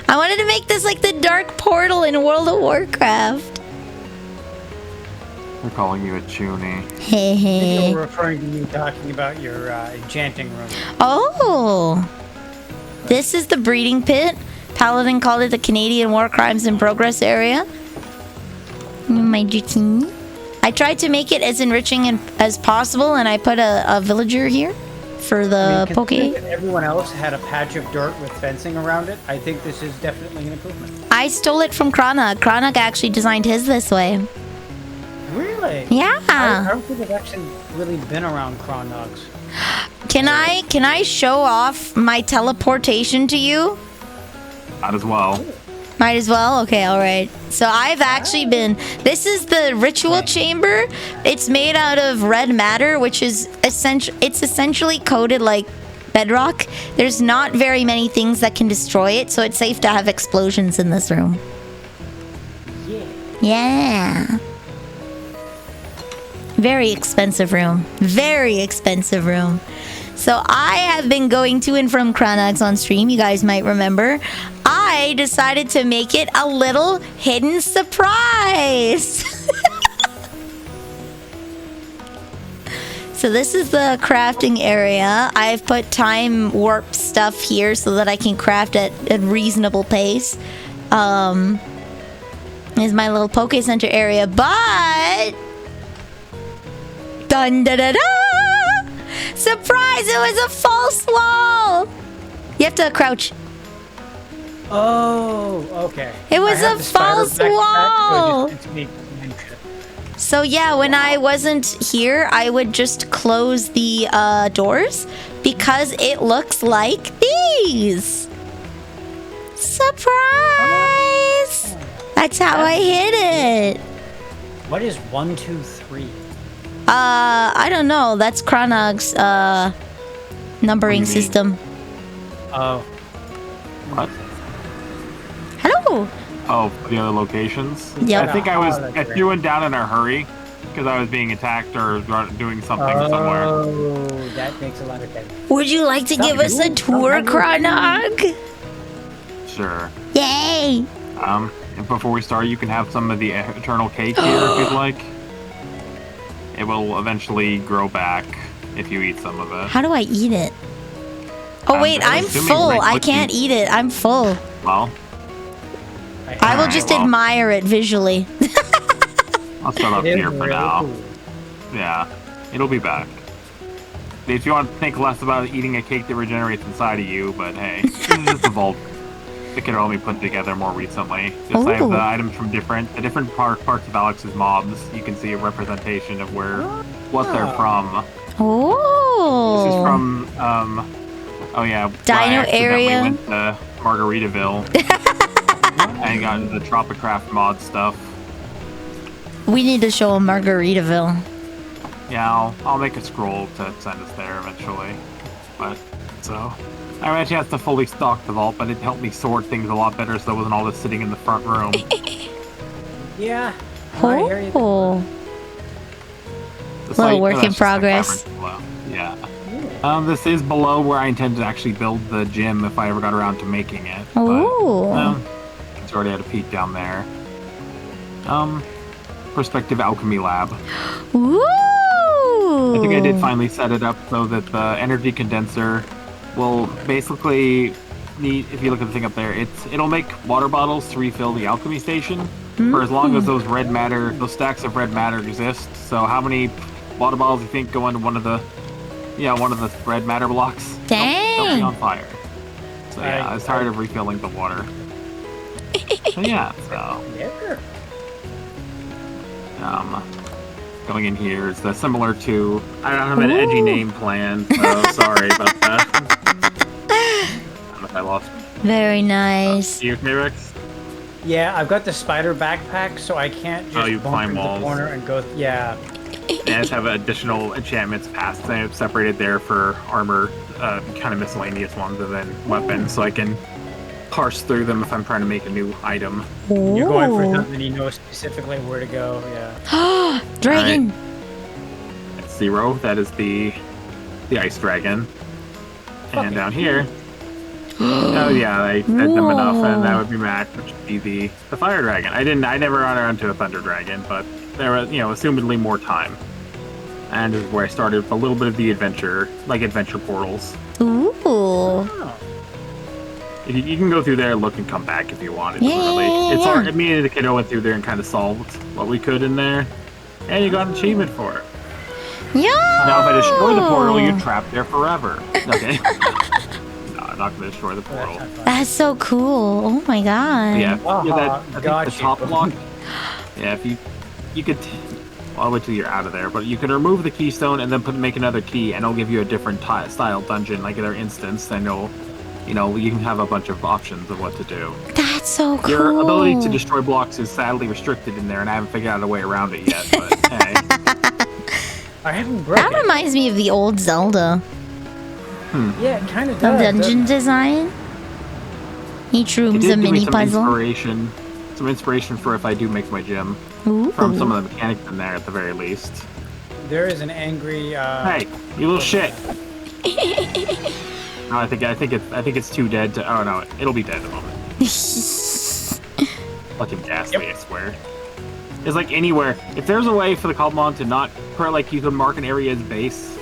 I wanted to make this like the dark portal in World of Warcraft. We're calling you a chuny. Hey, hey. You're referring to me talking about your enchanting room. Oh. This is the breeding pit. Paladin called it the Canadian War Crimes in Progress area. My zucchini. I tried to make it as enriching as possible, and I put a villager here for the poke. Everyone else had a patch of dirt with fencing around it. I think this is definitely an improvement. I stole it from Chronog. Chronog actually designed his this way. Really? Yeah. I don't think I've actually really been around Chronogs. Can I show off my teleportation to you? Might as well. Might as well? Okay, alright. So I've actually been... This is the ritual chamber. It's made out of red matter, which is essentially coated like bedrock, there's not very many things that can destroy it, so it's safe to have explosions in this room. Yeah. Very expensive room. Very expensive room. So I have been going to and from Chronox on stream, you guys might remember. I decided to make it a little hidden surprise. So this is the crafting area. I've put time warp stuff here so that I can craft at a reasonable pace. Is my little Poke Center area, but dun da da da! Surprise! It was a false wall. You have to crouch. Oh, okay. It was a false wall. So yeah, when I wasn't here, I would just close the doors because it looks like these. Surprise! That's how I hit it. What is 1, 2, 3? I don't know. That's Chronog's numbering system. Oh. What? Hello. Oh, the other locations? Yep. I think I threw one down in a hurry because I was being attacked or doing something somewhere. Oh, that makes a lot of sense. Would you like to give us a tour, Chronog? Sure. Yay! And before we start, you can have some of the eternal cake here if you'd like. It will eventually grow back if you eat some of it. How do I eat it? Oh wait, I'm full. I can't eat it. I'm full. Well, I will just admire it visually. I'll start up here for now. Cool. Yeah, it'll be back. If you want to think less about eating a cake that regenerates inside of you, but hey, this is just evolved. It could only put together more recently. Just I have the items from the different parts of Alex's mobs. You can see a representation of what they're from. Oh. This is from oh yeah, Dino area. Went to Margaritaville and got into the Tropicraft mod stuff. We need to show him Margaritaville. Yeah, I'll make a scroll to send us there eventually. But so I haven't had a chance to fully stock the vault, but it helped me sort things a lot better so there wasn't all this sitting in the front room. Yeah. Oh. Little work in progress. Yeah. This is below where I intend to actually build the gym if I ever got around to making it. Oh. It's already had a peek down there. Perspective alchemy lab. Ooh. I think I did finally set it up so that the energy condenser will basically need, if you look at the thing up there, it'll make water bottles to refill the alchemy station for as long as those stacks of red matter exist. So how many water bottles do you think go into one of the red matter blocks? Dang. They'll be on fire. So yeah, I was tired of refilling the water. So yeah, going in here is similar to, I don't have an edgy name planned, so sorry about that. I don't know if I lost. Very nice. You okay, Rex? Yeah, I've got the spider backpack, so I can't just you bump climb into walls. the corner and go. Yeah. And I just have additional enchantments passed. I have separated there for armor, kind of miscellaneous ones, and then weapons, so I can parse through them if I'm trying to make a new item. Ooh. You're going for something you know specifically where to go. Yeah. Dragon. Right. That's 0. That is the ice dragon. And down here. Oh yeah, I fed them enough, and that would be matched, which would be the fire dragon. I never ran around to a thunder dragon, but there was, assumedly more time. And this is where I started with a little bit of the adventure portals. Ooh. Oh. You can go through there, look, and come back if you wanted. It's hard. Me and the kiddo went through there and kind of solved what we could in there, and you got an achievement for it. Yeah. Now, if I destroy the portal, you're trapped there forever. Okay. I'm not going to destroy the portal. That's so cool. Oh my god. Yeah, the top block. Yeah, if you could. I'll wait till you're out of there, but you can remove the keystone and then make another key, and it'll give you a different style dungeon, like their instance, and you can have a bunch of options of what to do. That's so cool. Your ability to destroy blocks is sadly restricted in there, and I haven't figured out a way around it yet. But hey, I haven't broken. That reminds me of the old Zelda. Yeah, it kind of The does. dungeon design. Each It room's did a give me mini some puzzle. inspiration for if I do make my gym. Ooh. From some of the mechanics in there, at the very least. There is an angry. Hey, you little shit! No, I think it's too dead to. Oh no, it'll be dead in a moment. Fucking ghastly, I swear. It's like anywhere. If there's a way for the Cobblemon to not, like you could mark an area's base,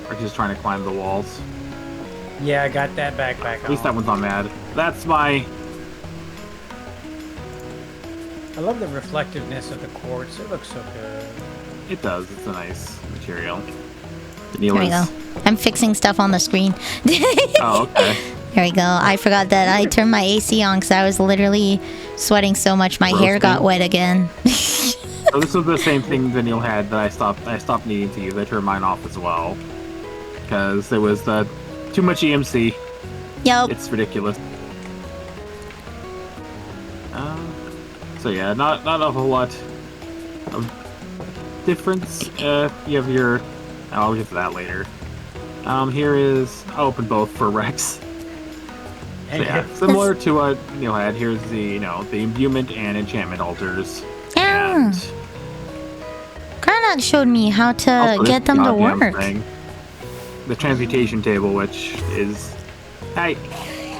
or just trying to climb the walls. Yeah, I got that backpack. At least that one's not mad. That's my. I love the reflectiveness of the quartz. It looks so good. It does. It's a nice material. There we go. I'm fixing stuff on the screen. Oh, okay. There we go. I forgot that I turned my AC on because I was literally sweating so much my hair got wet again. So this was the same thing Vanille had that I stopped needing to use. I turned mine off as well because there was too much EMC. Yep. It's ridiculous. So yeah, not a whole lot of difference. You have your. I'll get to that later. Here is. I'll open both for Rex. So yeah, similar to what Neil had. Here's the the imbuement and enchantment altars. Yeah. And Karnak showed me how to also get this them to goddamn work. thing. The transmutation table, which is. Hey,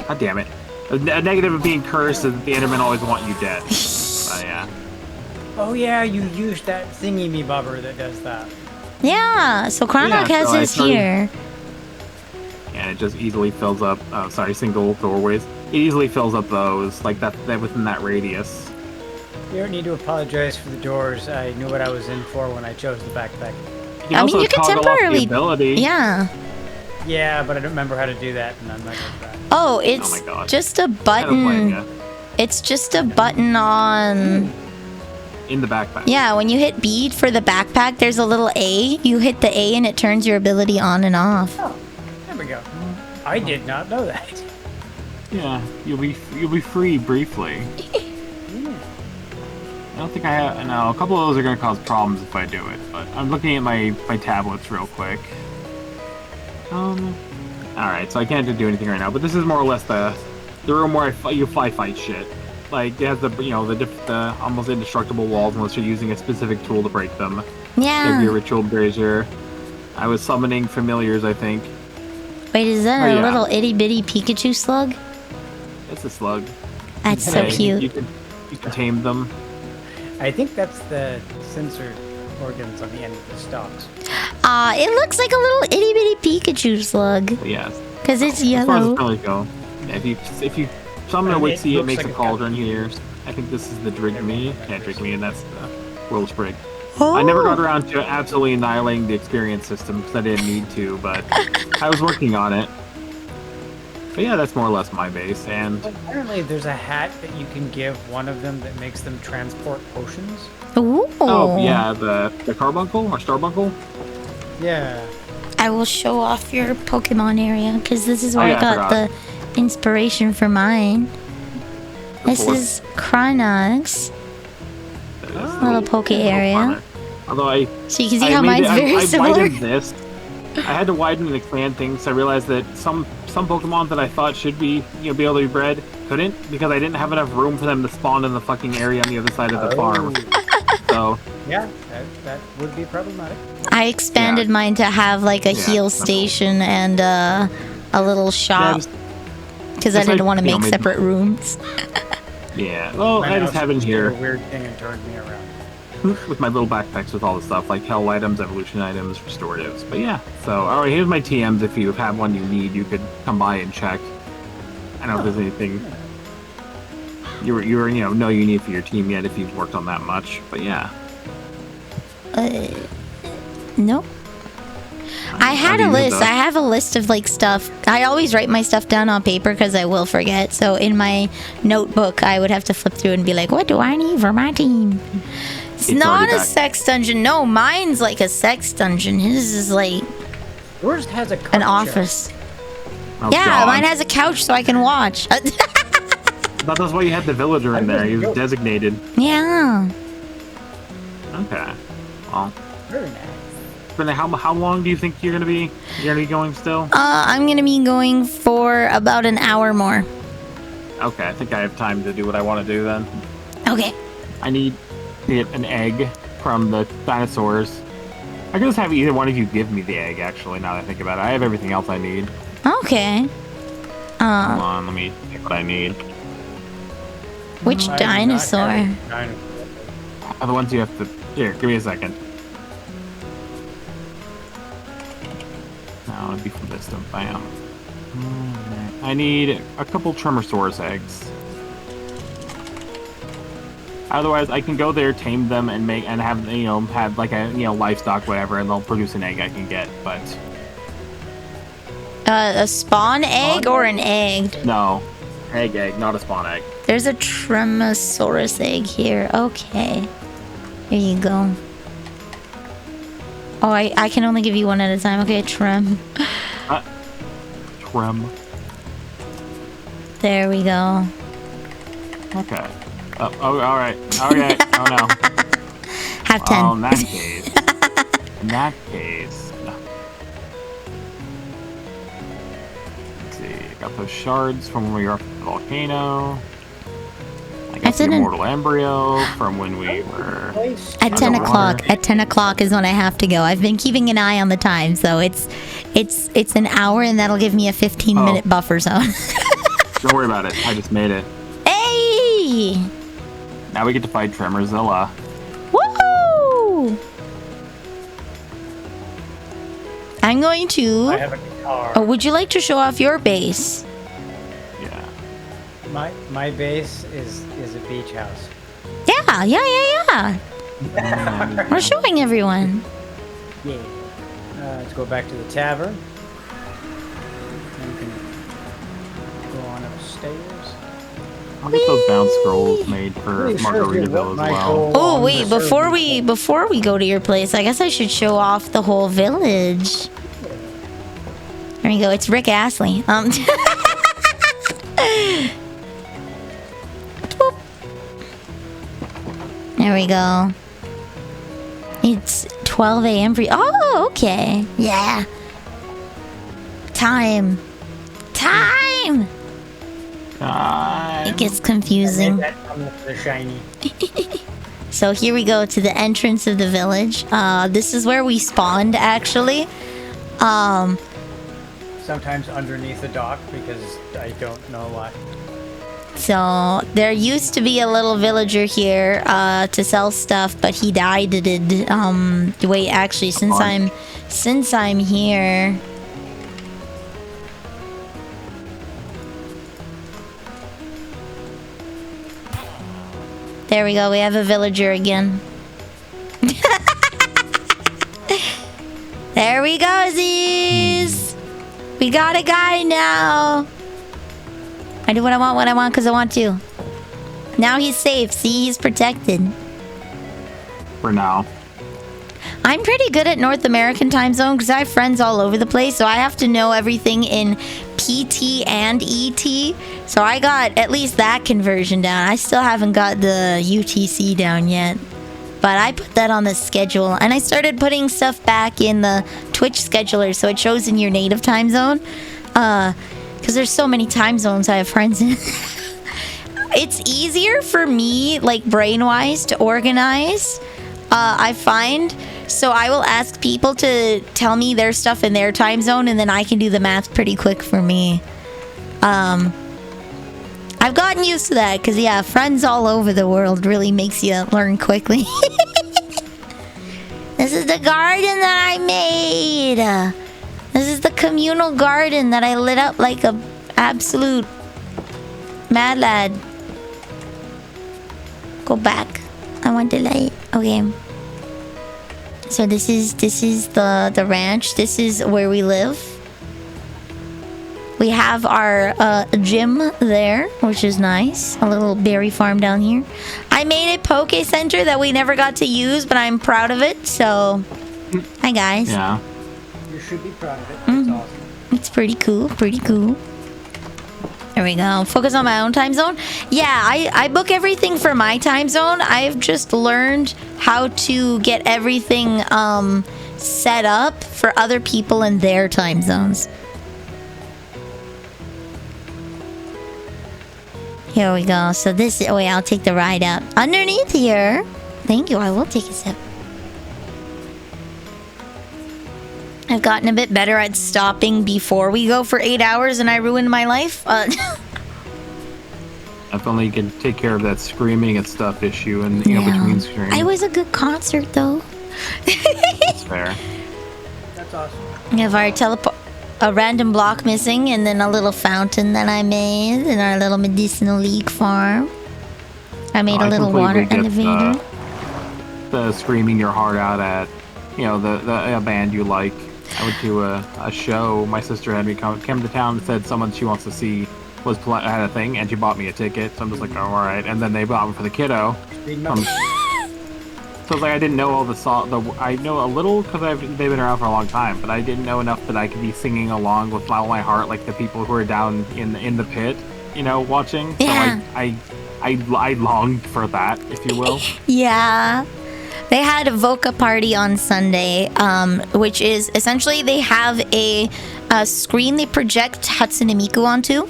god damn it. A negative of being cursed is that the Endermen always want you dead. Yeah. Oh yeah, you used that thingy me bobber that does that. Yeah, so Karnak has so I his started- here. And it just easily fills up. Oh, sorry, single doorways. It easily fills up those, like that within that radius. You don't need to apologize for the doors. I knew what I was in for when I chose the backpack. You I mean, also you can toggle off the temporarily. ability. Yeah. Yeah, but I don't remember how to do that, and I'm not going to try. Oh, it's my God. just a I don't blame button. ya. It's just a button on. In the backpack. Yeah, when you hit B for the backpack, there's a little A. You hit the A and it turns your ability on and off. Oh, there we go. I did not know that. Yeah, you'll be free briefly. I don't think I have. No, a couple of those are going to cause problems if I do it. But I'm looking at my tablets real quick. All right, so I can't do anything right now. But this is more or less the room where you fight shit. Like it has the the almost indestructible walls unless you're using a specific tool to break them. You have Yeah. your ritual brazier. I was summoning familiars, I think. Wait, is that Oh, a yeah. little itty bitty Pikachu slug? It's a slug. That's so Hey, cute. You can tame them. I think that's the censored organs on the end of the stalks. It looks like a little itty bitty Pikachu slug. But yes. Because it's As far as yellow. abilities go, yeah, if you summon a It Wixie, it looks makes like a it's got cauldron the- here. I think this is the Drink Me. Can't Drink Me, and that's the World Sprig. Oh. I never got around to absolutely annihilating the experience system because I didn't need to, but I was working on it. But yeah, that's more or less my base, and Apparently, there's a hat that you can give one of them that makes them transport potions. Ooh. oh yeah, the Carbuncle or Starbuncle. Yeah. I will show off your Pokemon area because this is Oh, where yeah, I I got forgot. the inspiration for mine. This fourth. is Krynox. That is the Little Poke area. farmer. Although So you can see I how made mine's it- very I similar. widened this. I had to widen and expand things. I realized that some Pokemon that I thought should be be able to be bred couldn't because I didn't have enough room for them to spawn in the fucking area on the other side of the farm. So Yeah, that would be problematic. I expanded Yeah. mine to have like a Yeah, heal that's cool. station and a little shop just- because I just didn't like, want to you know, make maybe- separate rooms. yeah, well, My I just mouse have it did here a weird thing and turned me around. with my little backpacks with all the stuff like hell items, evolution items, restoratives. But yeah, so all right, here's my TMs. If you have one you need, you could come by and check. I don't know if there's anything you're no you need for your team yet if you've worked on that much. But yeah. Nope. I had a list. I have a list of like stuff. I always write my stuff down on paper because I will forget. So in my notebook, I would have to flip through and be like, "What do I need for my team?" It's not already a back. sex dungeon. No, mine's like a sex dungeon. His is like Yours has a couch an shelf. office. Oh, Yeah, God. mine has a couch so I can watch. I thought that's why you had the villager in there. He was designated. Yeah. Okay. Well, Very nice. Brenda, how long do you think you're gonna be going still? I'm gonna be going for about an hour more. Okay, I think I have time to do what I want to do then. Okay. I need to get an egg from the dinosaurs. I can just have either one of you give me the egg, actually, now that I think about it. I have everything else I need. Okay. Hold on, let me pick what I need. Which dinosaur? Are the ones you have to... Here, give me a second. No, it'd be from this one. Bam. I need a couple Tremosaurus eggs. Otherwise, I can go there, tame them, and have have like a livestock, whatever, and they'll produce an egg I can get. But A spawn egg or an egg? no, egg, not a spawn egg. There's a Tremosaurus egg here. Okay. Here you go. Oh, I can only give you one at a time. Okay, Trem. Trem. There we go. Okay. Oh, all right. Okay. Oh no. Have 10. Oh, in that case. No. Let's see. Got those shards from when we were up at the volcano. I got the immortal embryo from when we were at 10 o'clock. At 10 o'clock is when I have to go. I've been keeping an eye on the time, so it's an hour, and that'll give me a 15-minute buffer zone. Don't worry about it. I just made it. Hey! Now we get to fight Tremorzilla. Woohoo! I'm going to... I have a guitar. Oh, would you like to show off your base? Yeah. My base is a beach house. Yeah. We're showing everyone. Yeah. Let's go back to the tavern. And we can go on upstairs. I'll get those bound scrolls made for Margaritaville as well. Oh wait, before we go to your place, I guess I should show off the whole village. There you go. It's Rick Astley. There we go. It's 12 a.m. for you. Oh, okay. Yeah. Time. It gets confusing. So here we go to the entrance of the village. This is where we spawned, actually. Sometimes underneath the dock, because I don't know why. So there used to be a little villager here to sell stuff, but he died. Wait, actually, since I'm here. There we go. We have a villager again. There we go, Z's. We got a guy now. I do what I want because I want to. Now he's safe. See, he's protected. For now. I'm pretty good at North American time zone because I have friends all over the place, so I have to know everything in PT and ET. So I got at least that conversion down. I still haven't got the UTC down yet. But I put that on the schedule, and I started putting stuff back in the Twitch scheduler so it shows in your native time zone. Because there's so many time zones I have friends in. It's easier for me, like brain-wise, to organize, I find. So I will ask people to tell me their stuff in their time zone, and then I can do the math pretty quick for me. I've gotten used to that, because, yeah, friends all over the world really makes you learn quickly. This is the garden that I made. This is the communal garden that I lit up like a absolute mad lad. Go back. I want the light. Okay. So this is the ranch. This is where we live. We have our gym there, which is nice. A little berry farm down here. I made a Poke Center that we never got to use, but I'm proud of it. So, hi guys. Yeah. You should be proud of it. It's awesome. It's pretty cool. There we go. Focus on my own time zone. Yeah, I book everything for my time zone. I've just learned how to get everything set up for other people in their time zones. Here we go. So this way, I'll take the ride up underneath here. Thank you. I will take a sip. I've gotten a bit better at stopping before we go for 8 hours and I ruined my life. If only you could take care of that screaming and stuff issue and, you know, between screams. It was a good concert, though. That's fair. That's awesome. We have our a random block missing, and then a little fountain that I made in our little medicinal league farm. I made a little water elevator. The screaming your heart out at, you know, the band you like. I went to a show. My sister had me come to town and said someone she wants to see had a thing, and she bought me a ticket. So I'm just like, oh, all right. And then they bought one for the kiddo. So it's like I didn't know all the song. I know a little because they've been around for a long time, but I didn't know enough that I could be singing along with all my heart, like the people who are down in the pit, you know, watching. Yeah. So I longed for that, if you will. Yeah. They had a Voca party on Sunday, which is essentially they have a screen they project Hatsune Miku onto.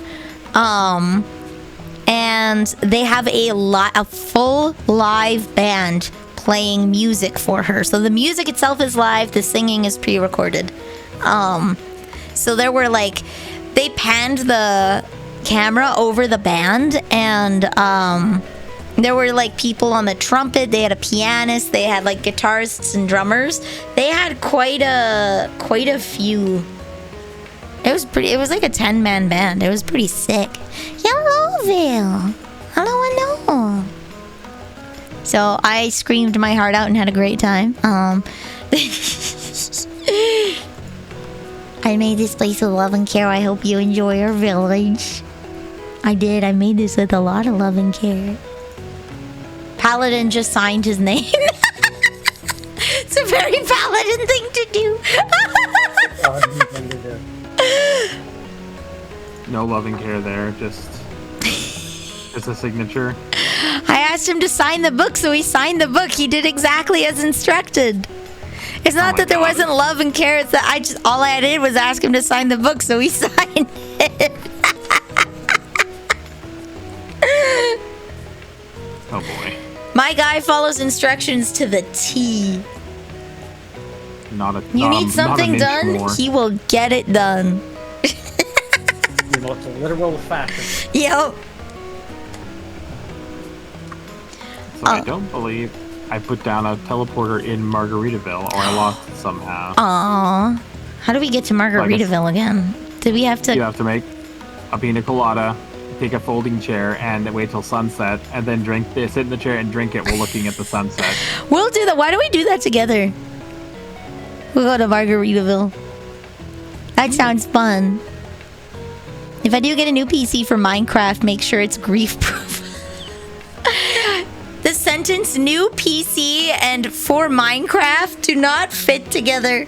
And they have a full live band playing music for her. So the music itself is live, the singing is pre-recorded. So there were like, they panned the camera over the band, and there were like people on the trumpet, they had a pianist, they had like guitarists and drummers. They had quite a few. It was like a 10-man band. It was pretty sick. Yellowville. Hello. So I screamed my heart out and had a great time. I made this place with love and care. I hope you enjoy our village. I did. I made this with a lot of love and care. Paladin just signed his name. It's a very Paladin thing to do. No loving care there, just a signature. I asked him to sign the book, so he signed the book. He did exactly as instructed. It's not that there wasn't love and care, it's that all I did was ask him to sign the book, so he signed it. Oh boy. My guy follows instructions to the T. You need something done, more. he will get it done. You know, it's a literal fashion. Yep. So I don't believe I put down a teleporter in Margaritaville, or I lost it somehow. Aww. How do we get to Margaritaville again? Did we have to... You have to make a pina colada, take a folding chair, and wait till sunset, and then sit in the chair and drink it while looking at the sunset. We'll do that. Why don't we do that together? We'll go to Margaritaville. That sounds fun. If I do get a new PC for Minecraft, make sure it's grief-proof. The sentence "new PC" and "for Minecraft" do not fit together.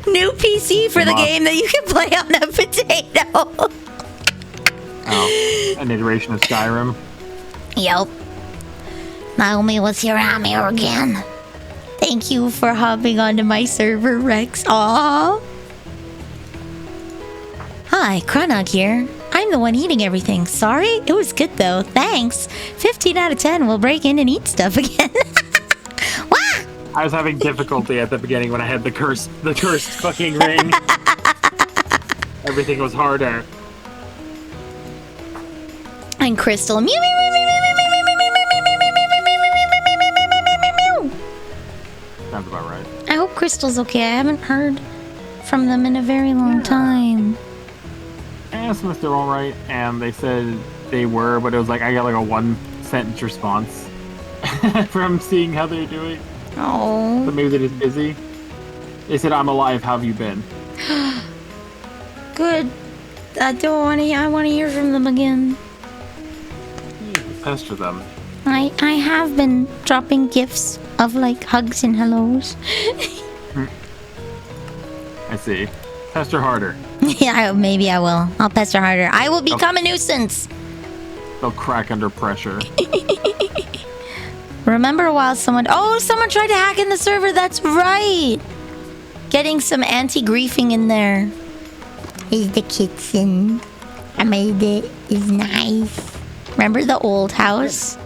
New PC for the game that you can play on a potato. Oh, an iteration of Skyrim. Yep. Naomi was here again. Thank you for hopping onto my server, Rex. Aww. Hi, Kranag here. I'm the one eating everything. Sorry? It was good though. Thanks. 15 out of 10 will break in and eat stuff again. Wah! I was having difficulty at the beginning when I had the cursed fucking ring. Everything was harder. And Crystal. Mew, mew, mew, mew, mew, mew, mew, mew, mew, mew, mew, mew, mew, mew, mew. Sounds about right. I hope Crystal's okay. I haven't heard from them in a very long time. I asked them if they're alright, and they said they were, but it was like I got like a 1-sentence response from seeing how they're doing. Oh. So maybe they're just busy. They said, "I'm alive, how have you been?" Good. I want to hear from them again. Pester them. I have been dropping gifts of like hugs and hellos. I see. Pester harder. Yeah, maybe I will. I'll pester harder. I will become a nuisance. They'll crack under pressure. Remember while someone tried to hack in the server. That's right. Getting some anti-griefing in there. Is the kitchen. I made it. It's nice. Remember the old house?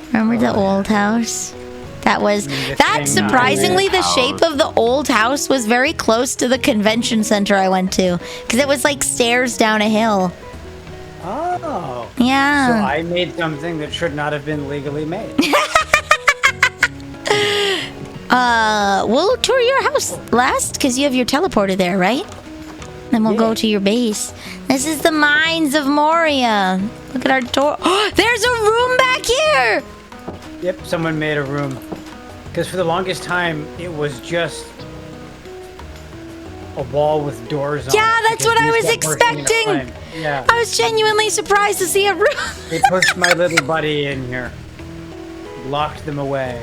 Remember the old house? That surprisingly, the shape of the old house was very close to the convention center I went to. Because it was like stairs down a hill. Oh. Yeah. So I made something that should not have been legally made. We'll tour your house last because you have your teleporter there, right? Then we'll go to your base. This is the Mines of Moria. Look at our door. Oh, there's a room back here. Yep, someone made a room. Because for the longest time, it was just a wall with doors on it. Yeah, that's what I was expecting. Yeah. I was genuinely surprised to see a room. They pushed my little buddy in here. Locked them away.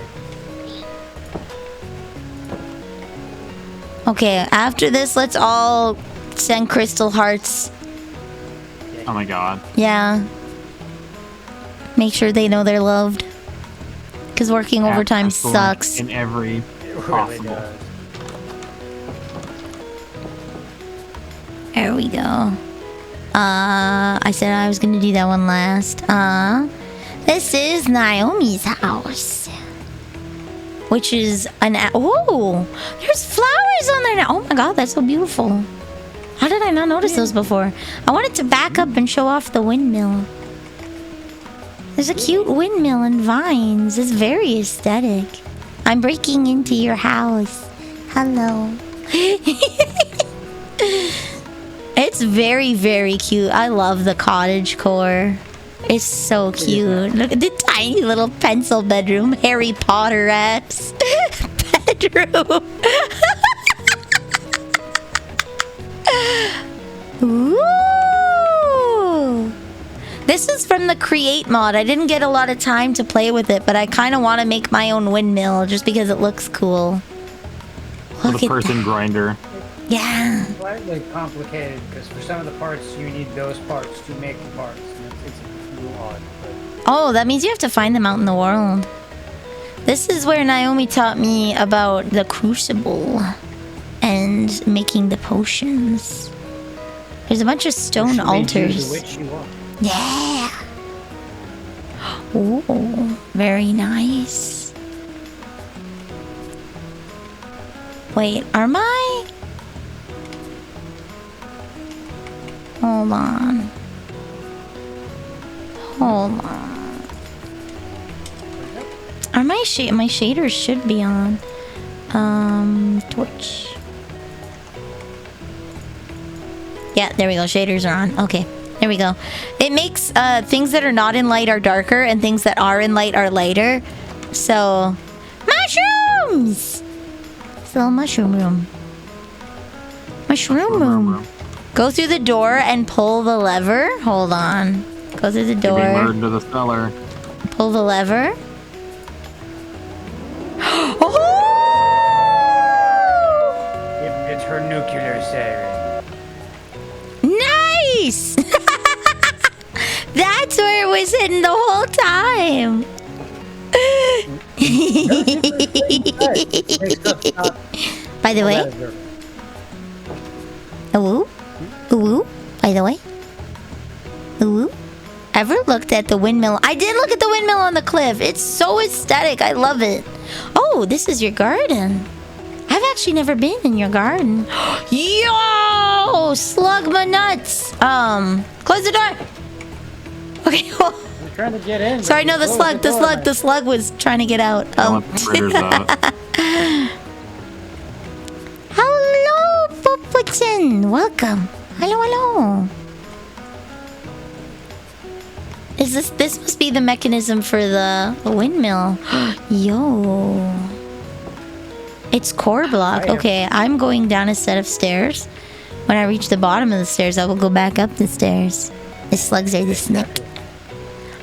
Okay, after this, let's all send crystal hearts. Oh my god. Yeah. Make sure they know they're loved. Because working overtime sucks. In every It possible. really does. There we go. I said I was gonna do that one last. This is Naomi's house. Which is an... Oh! There's flowers on there now! Oh my god, that's so beautiful. How did I not notice those before? I wanted to back up and show off the windmill. There's a cute windmill and vines. It's very aesthetic. I'm breaking into your house. Hello. It's very, very cute. I love the cottage core. It's so cute. Look at the tiny little pencil bedroom. Harry Potter-esque bedroom. Ooh. This is from the Create mod. I didn't get a lot of time to play with it, but I kind of want to make my own windmill just because it looks cool. Look The at person that. grinder. Yeah. Slightly complicated because for some of the parts you need those parts to make the parts. And it's a little odd. But... Oh, that means you have to find them out in the world. This is where Naomi taught me about the crucible and making the potions. There's a bunch of stone altars. The witch you are. Yeah. Oh, very nice. Wait, are my... Hold on. Hold on. Are my shaders should be on. Torch. Yeah, there we go. Shaders are on. Okay. There we go. It makes things that are not in light are darker and things that are in light are lighter. So, mushrooms! It's a little mushroom room. Mushroom room. Go through the door and pull the lever. Hold on. Go through the door. Giving word to the seller. Pull the lever. Oh! It's her nuclear siren. Nice! That's where it was hidden the whole time. By the way, ooh, ooh, by the way, ooh. Ever looked at the windmill? I did look at the windmill on the cliff. It's so aesthetic. I love it. Oh, this is your garden. I've actually never been in your garden. Yo, slug my nuts. Close the door. Okay. I'm trying to get in. Sorry, no, the slug was trying to get out. Hello, Pupuchin. Welcome. Hello. This must be the mechanism for the windmill. Yo. It's core block. Okay, I'm going down a set of stairs. When I reach the bottom of the stairs, I will go back up the stairs. The slugs are the snip.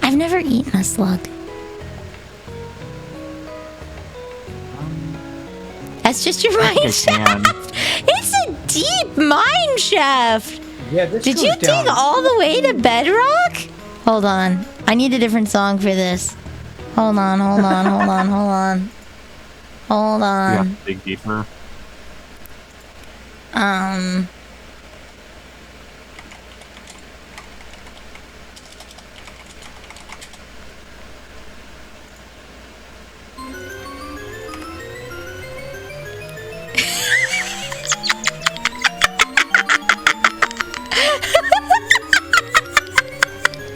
I've never eaten a slug. That's just your mine shaft. It's a deep mine shaft. Yeah, this Did you dig all the way to bedrock? Hold on. I need a different song for this. Hold on. You have to dig deeper.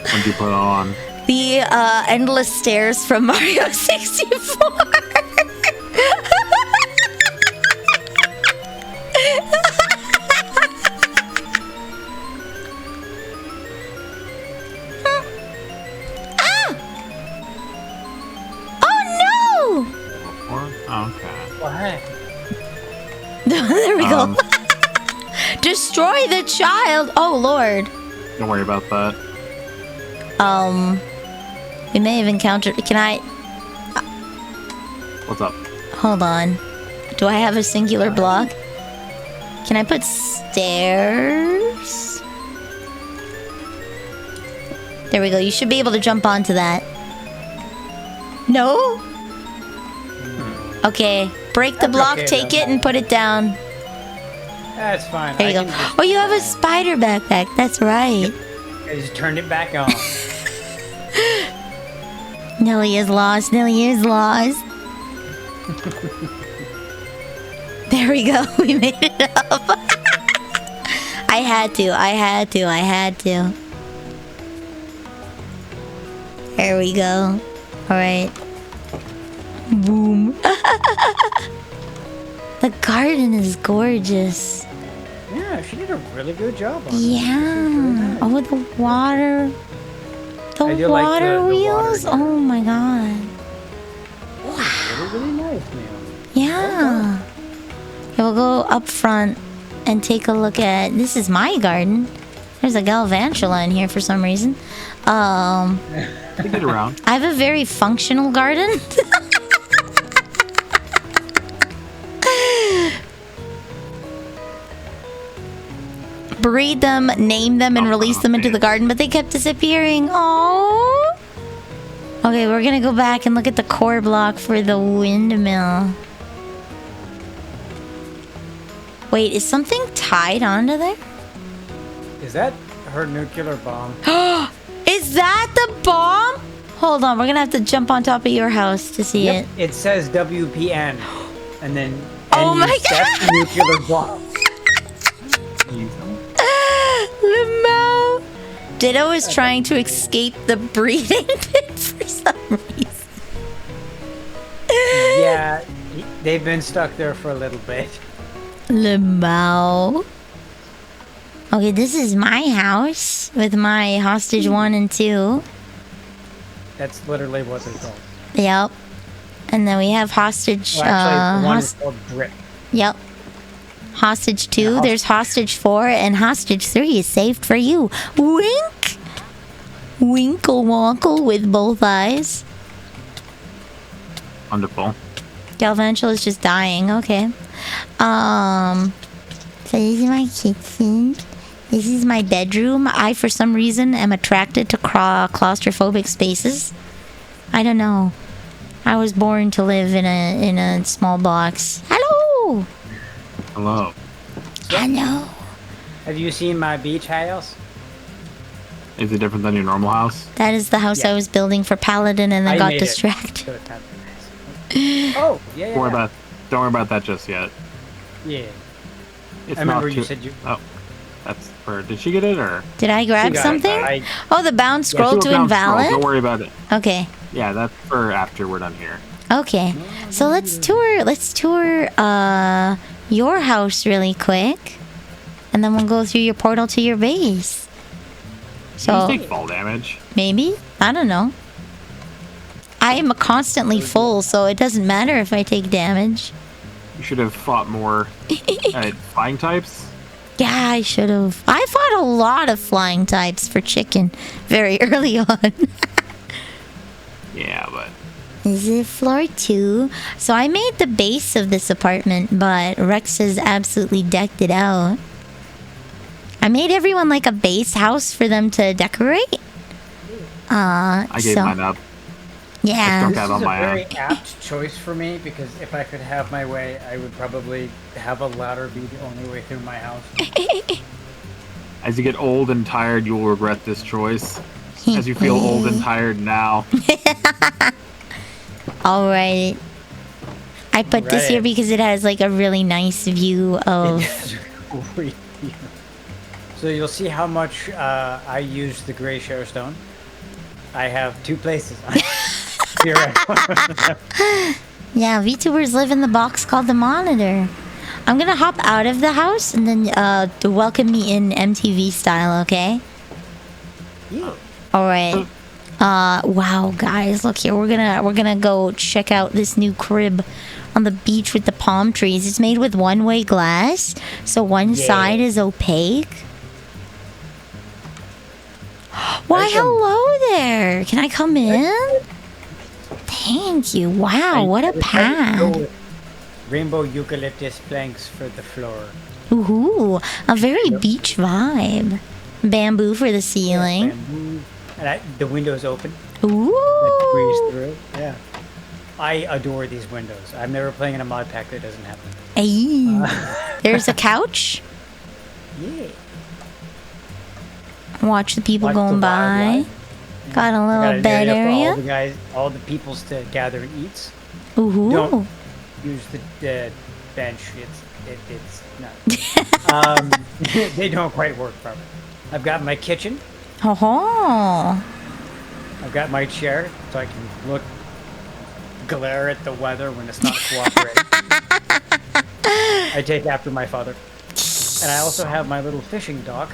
What'd you put on? The endless stairs from Mario 64. Okay. What? There we go. Destroy the child. Oh Lord. Don't worry about that. We may have encountered. Can I? What's up? Hold on. Do I have a singular block? Can I put stairs? There we go. You should be able to jump onto that. No? Okay. Break the block, okay, take it, and put it down. That's fine. There you go. Oh, you have a spider backpack. That's right. I just turned it back on. Nelly is lost. Nelly is lost. There we go. We made it up. I had to. There we go. Alright. Boom. The garden is gorgeous. Yeah, she did a really good job on it. Yeah. Oh, the water. The I do water like the wheels. water here. Oh my god. Really, really nice, man. Yeah. Okay, we'll go up front and take a look at. This is my garden. There's a galvantula in here for some reason. Take it around. I have a very functional garden. Breed them, name them, and release them into the garden, but they kept disappearing. Oh. Okay, we're gonna go back and look at the core block for the windmill. Wait, is something tied onto there? Is that her nuclear bomb? Is that the bomb? Hold on, we're gonna have to jump on top of your house to see it. It says WPN. And then Oh my that's the nuclear bomb. Limo. Ditto is trying to escape the breathing pit for some reason. Yeah, they've been stuck there for a little bit. Limo. Okay, this is my house with my hostage 1 and 2. That's literally what they're called. Yep. And then we have hostage. Well, actually, the one is called Drip. Yep. Hostage 2, there's hostage 4, and hostage 3 is saved for you. Wink! Winkle wonkle with both eyes. Wonderful. Galvantula is just dying. Okay. So this is my kitchen. This is my bedroom. I, for some reason, am attracted to claustrophobic spaces. I don't know. I was born to live in a small box. Hello. Hello. Hello. Have you seen my beach house? Is it different than your normal house? That is the house I was building for Paladin, and I got made it. distracted. Oh, yeah. Don't worry about that just yet. Yeah. It's I remember not you too- said you. Oh, that's for. Did she get it or? Did I grab got it. something? Oh, the bound scroll she to wrote down scroll. invalid? Don't worry about it. Okay. Yeah, that's for after we're done here. Okay. So let's tour your house really quick. And then we'll go through your portal to your base. So You take fall damage. maybe? I don't know. I am constantly full, so it doesn't matter if I take damage. You should have fought more flying types. Yeah, I should have. I fought a lot of flying types for chicken very early on. Yeah, but This is floor 2. So I made the base of this apartment, but Rex has absolutely decked it out. I made everyone like a base house for them to decorate. I gave mine up. Yeah. Don't This have is on a my very app. apt choice for me because if I could have my way, I would probably have a ladder be the only way through my house. As you get old and tired, you will regret this choice. As you feel old and tired now. All right. I put this here because it has like a really nice view of. So you'll see how much I use the gray showstone. I have 2 places. Yeah, VTubers live in the box called the monitor. I'm gonna hop out of the house and then welcome me in MTV style, okay? Yeah. All right. Wow, guys, look here. We're gonna go check out this new crib on the beach with the palm trees. It's made with one-way glass, so one side is opaque. Why, hello there. Can I come in? Thank you. Wow, what a pad. Rainbow eucalyptus planks for the floor. Ooh, a very beach vibe. Bamboo for the ceiling. Bamboo. And the window's open. Ooh. Let breeze through. Yeah. I adore these windows. I'm never playing in a mod pack that doesn't have them. Hey. There's a couch. Yeah. Watch the people going by. Yeah. Got a little an bed for area. all the guys, all the peoples to gather and eat. Ooh. Don't use the bench. It's not. They don't quite work properly. I've got my kitchen. Oh. I've got my chair so I can glare at the weather when it's not cooperating. I take after my father. And I also have my little fishing dock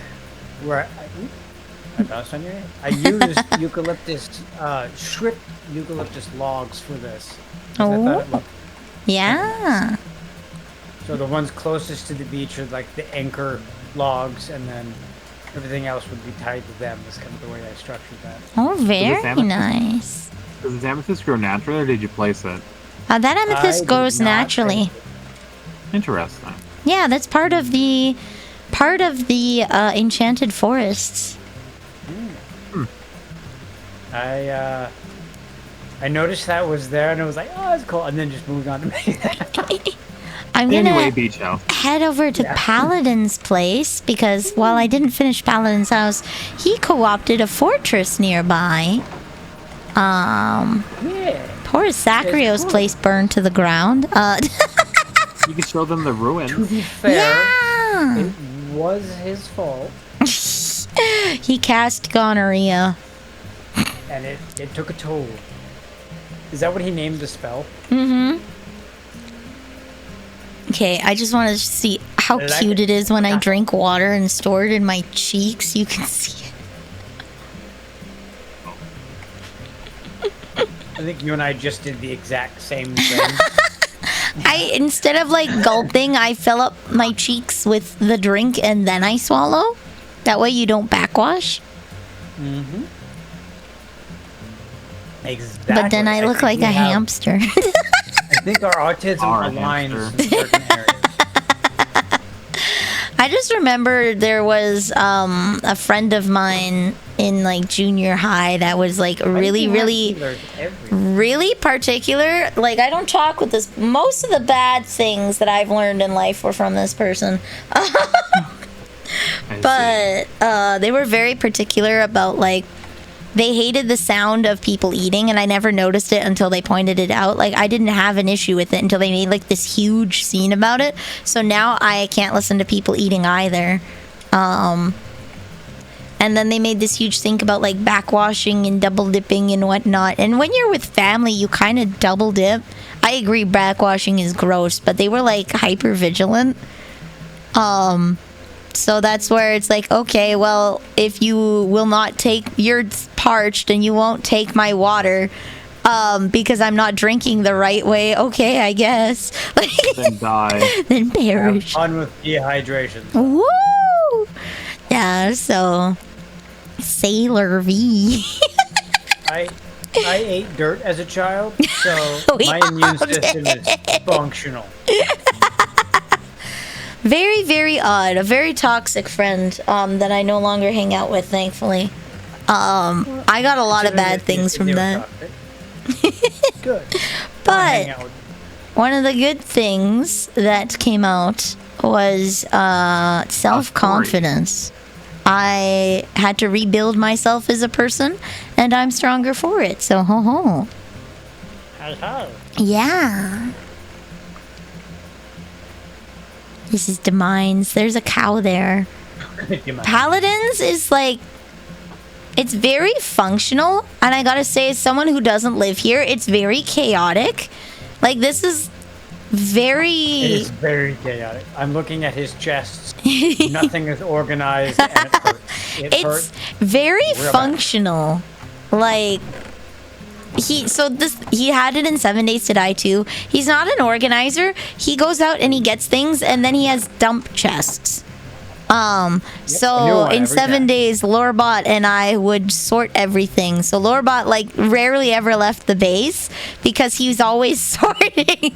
where I bounced on your head. I used eucalyptus, stripped eucalyptus logs for this. Oh. Yeah. So the ones closest to the beach are like the anchor logs, and then everything else would be tied to them. Is kind of the way I structured that. Oh, very nice. Does this amethyst grow naturally, or did you place it? That amethyst grows naturally. Interesting. Yeah, that's part of the enchanted forests. I noticed that was there, and I was like, oh, that's cool, and then just moved on to me. I'm gonna beach house. head over to Paladin's place because while I didn't finish Paladin's house, he co-opted a fortress nearby. Poor Zachary's place burned to the ground. You can show them the ruins. To be fair, it was his fault. He cast gonorrhea. And it took a toll. Is that what he named the spell? Mm-hmm. Okay, I just want to see how cute it is when I drink water and store it in my cheeks. You can see it. I think you and I just did the exact same thing. Instead of like gulping, I fill up my cheeks with the drink and then I swallow. That way you don't backwash. Mm-hmm. Exactly. But then I look like a hamster. I think our autism aligns in certain areas. I just remember there was a friend of mine in like junior high that was like really particular. Like, I don't talk with this. Most of the bad things that I've learned in life were from this person. But they were very particular about like, they hated the sound of people eating, and I never noticed it until they pointed it out. Like, I didn't have an issue with it until they made like this huge scene about it. So now I can't listen to people eating either. And then they made this huge thing about like backwashing and double dipping and whatnot. And when you're with family, you kind of double dip. I agree, backwashing is gross, but they were like hyper vigilant. So that's where it's like, okay, well, if you will not take, you're parched and you won't take my water because I'm not drinking the right way, okay, I guess. Then die. Then perish. Have fun with dehydration. Woo! Yeah, so Sailor V. I ate dirt as a child, so my immune system is functional. Very, very odd. A very toxic friend that I no longer hang out with, thankfully. I got a lot of bad things from that. good. But Hang out with- one of the good things that came out was self-confidence. I had to rebuild myself as a person, and I'm stronger for it. So, ho ho. Yeah. This is the mines. There's a cow there. Paladins is like, it's very functional, and I gotta say, as someone who doesn't live here, it's very chaotic. Like, this is very... It is very chaotic. I'm looking at his chests. Nothing is organized, and it hurts. It hurts. Very Real functional. Like, he had it in 7 Days to Die too. He's not an organizer. He goes out and he gets things, and then he has dump chests. So in 7 days, Lorebot and I would sort everything. So Lorebot like rarely ever left the base because he was always sorting.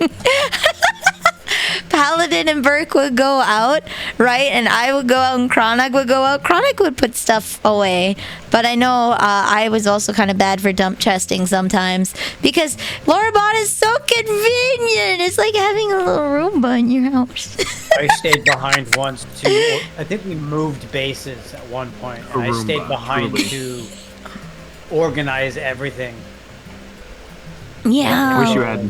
Paladin and Burke would go out, right? And I would go out and Kronag would go out. Kronag would put stuff away. But I know I was also kind of bad for dump chesting sometimes because Lorebot is so convenient. It's like having a little Roomba in your house. I stayed behind once to... I think we moved bases at one point, and I stayed behind to organize everything. Yeah. I wish you had...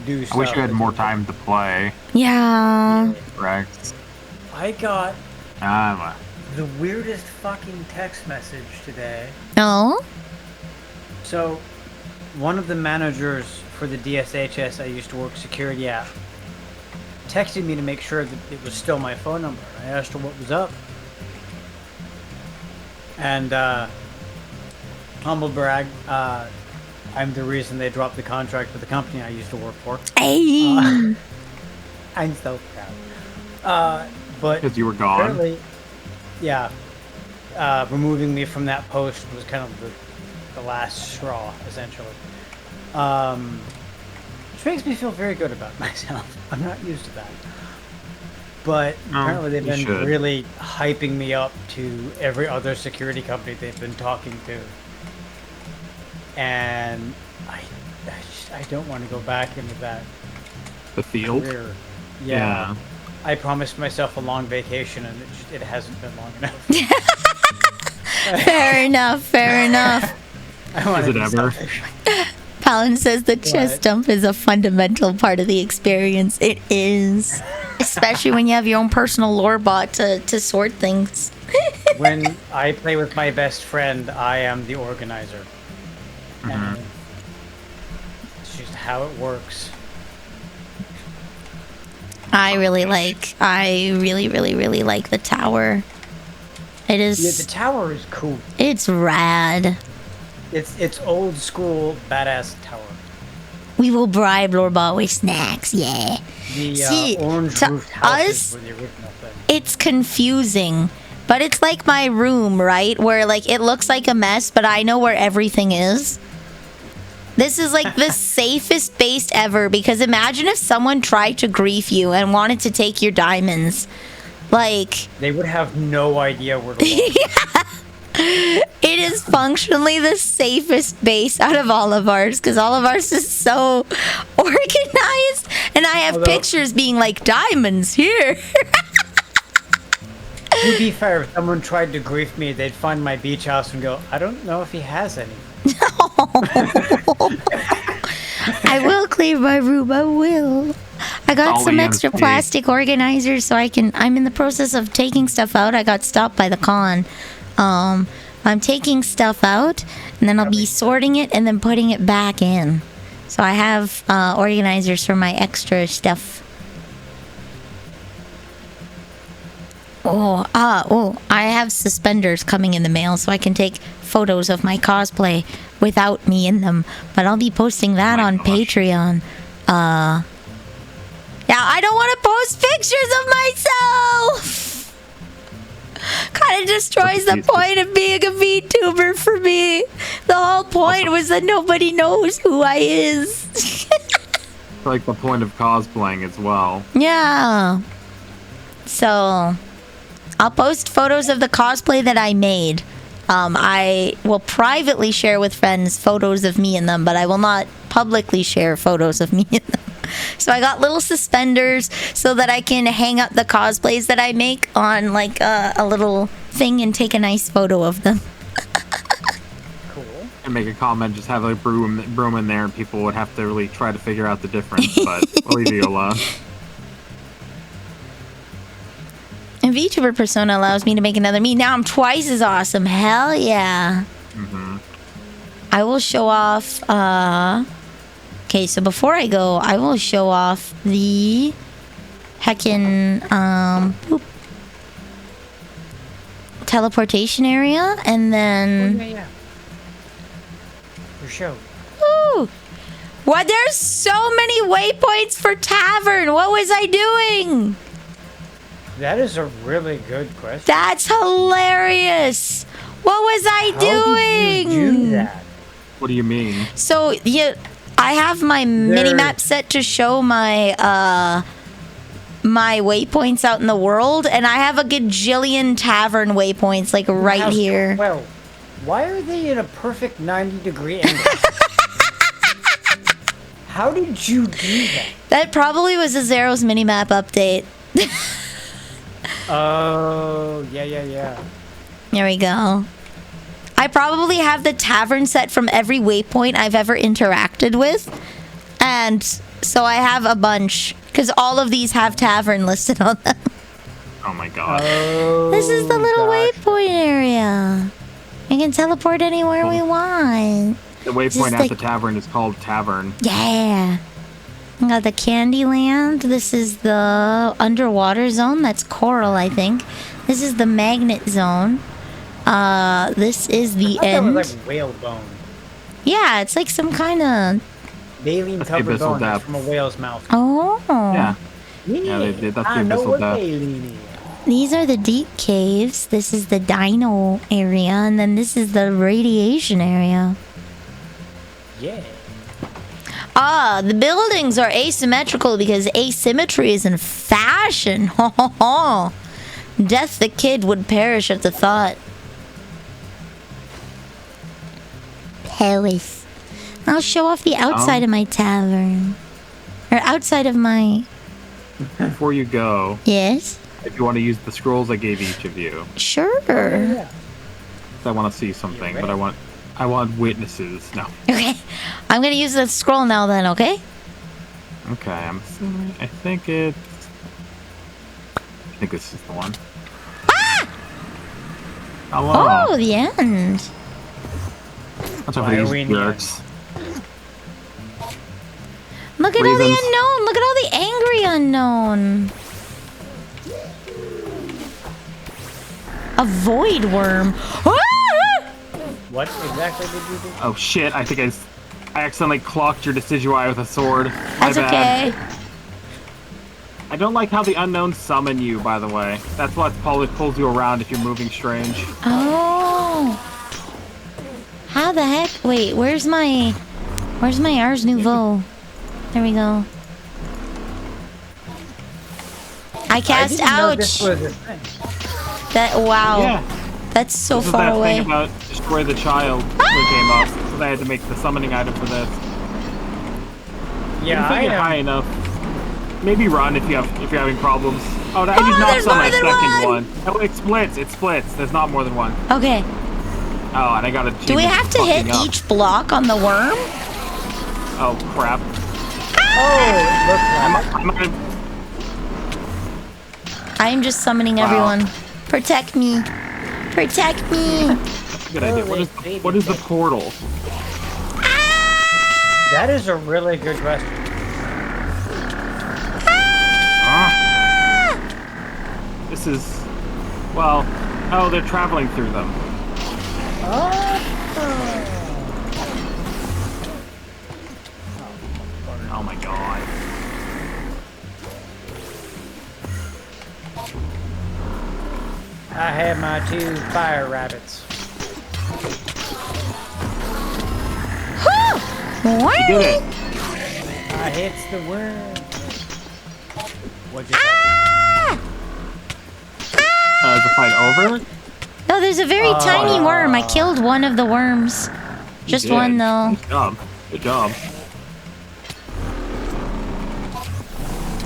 Do I stuff. wish you had more time to play. Yeah. Correct. I got Ah, the weirdest fucking text message today. No? So, one of the managers for the DSHS I used to work security at texted me to make sure that it was still my phone number. I asked her what was up. And, humble brag, I'm the reason they dropped the contract with the company I used to work for. Hey. I'm so proud. But because you were gone. apparently, yeah, removing me from that post was kind of the last straw, essentially. Which makes me feel very good about myself. I'm not used to that. But apparently they've been really hyping me up to every other security company they've been talking to. And I don't want to go back into that The field. career. Yeah. I promised myself a long vacation, and it hasn't been long enough. Fair enough. Fair enough. I want Is it ever? Palin says the chest dump is a fundamental part of the experience. It is. Especially when you have your own personal lore bot to sort things. When I play with my best friend, I am the organizer. And it's just how it works. I really, really like the tower. It is. Yeah, the tower is cool. It's rad. It's old school badass tower. We will bribe Lorebot with snacks, yeah. The orange roof houses were the original thing. It's confusing, but it's like my room, right? Where like it looks like a mess, but I know where everything is. This is like the safest base ever, because imagine if someone tried to grief you and wanted to take your diamonds. Like... They would have no idea where to look. Yeah. It is functionally the safest base out of all of ours, because all of ours is so organized. And I have pictures being like, diamonds here. To be fair, if someone tried to grief me, they'd find my beach house and go, I don't know if he has any. I will clear my room, I will. I got some extra plastic organizers so I'm in the process of taking stuff out. I got stopped by the con. I'm taking stuff out, and then I'll be sorting it and then putting it back in. So I have organizers for my extra stuff. I have suspenders coming in the mail so I can take photos of my cosplay without me in them. But I'll be posting that on Patreon. Yeah, I don't want to post pictures of myself! Kind of destroys the point of being a VTuber for me. The whole point was that nobody knows who I is. Like the point of cosplaying as well. Yeah. So, I'll post photos of the cosplay that I made. I will privately share with friends photos of me in them, but I will not publicly share photos of me in them. So I got little suspenders so that I can hang up the cosplays that I make on like a little thing and take a nice photo of them. Cool. And make a comment, just have a broom in there, and people would have to really try to figure out the difference, but we'll leave you alone. And VTuber persona allows me to make another me. Now I'm twice as awesome. Hell yeah. Mm-hmm. I will show off... Okay, so before I go, I will show off the heckin' boop, teleportation area, and then... Oh, yeah. Your show. Ooh! What? There's so many waypoints for Tavern! What was I doing? That is a really good question. That's hilarious! What was I doing? How did you do that? What do you mean? So, yeah... I have my mini-map set to show my my waypoints out in the world, and I have a gajillion tavern waypoints, like, right here. Well, why are they in a perfect 90-degree angle? How did you do that? That probably was a Zero's mini-map update. Oh, yeah. There we go. I probably have the tavern set from every waypoint I've ever interacted with. And so I have a bunch. Because all of these have tavern listed on them. Oh my god. Oh, This is the little gosh. waypoint area. We can teleport anywhere we want. The waypoint Just at like- the tavern is called Tavern. Yeah. We got the Candyland. This is the underwater zone. That's Coral, I think. This is the magnet zone. This is the I thought end. that was like whale bone. Yeah, it's like some kind of... Baleen That's covered abyssal bone that's depth. from a whale's mouth. Oh. Yeah. Yeah, they did. That's the I know abyssal what depth. baleen is. These are the deep caves. This is the dino area. And then this is the radiation area. Yeah. Ah, the buildings are asymmetrical because asymmetry is in fashion. Ho ho ho. Death the kid would perish at the thought. Paris. I'll show off the outside of my tavern. Or outside of my... Before you go, Yes? if you want to use the scrolls I gave each of you, Sure. Yeah. I want to see something, but I want witnesses. No. Okay. I'm gonna use the scroll now then, okay? Okay, I'm assuming. I think this is the one. Hello. Oh, the end. What's up Why with are we these in the jerks? Look at all the Reasons. unknown. Look at all the angry unknown. A void worm. Ah! What exactly did you do? Oh shit! I think I accidentally clocked your Decidueye with a sword. My That's bad. okay. I don't like how the unknown summon you, by the way. That's what probably pulls you around if you're moving strange. Oh. How the heck? Wait, where's my Ars Nouveau? There we go. I cast I didn't know this ouch. was a thing. That wow. Yeah. That's so This is far that away. thing about destroy the child that came up. So they had to make the summoning item for this. Yeah, If I you get know. high enough, maybe run if you're having problems. Oh, I did not there's summon more a than second one! one. Oh, it splits. It splits. There's not more than one. Okay. Oh, and I got a. Do we have to hit each block on the worm? Oh crap! Oh, it looks like I'm gonna. I'm just summoning Wow. everyone. Protect me. Protect me. Good idea. What is the portal? that is a really good question. This is. Well, oh, they're traveling through them. Oh my god. I have my 2 fire rabbits. You did it. I hits the worm. What'd you Ah! Is the fight over? No, Oh, there's a very tiny worm. I killed one of the worms. Just You did. one, though. Good job. Good job.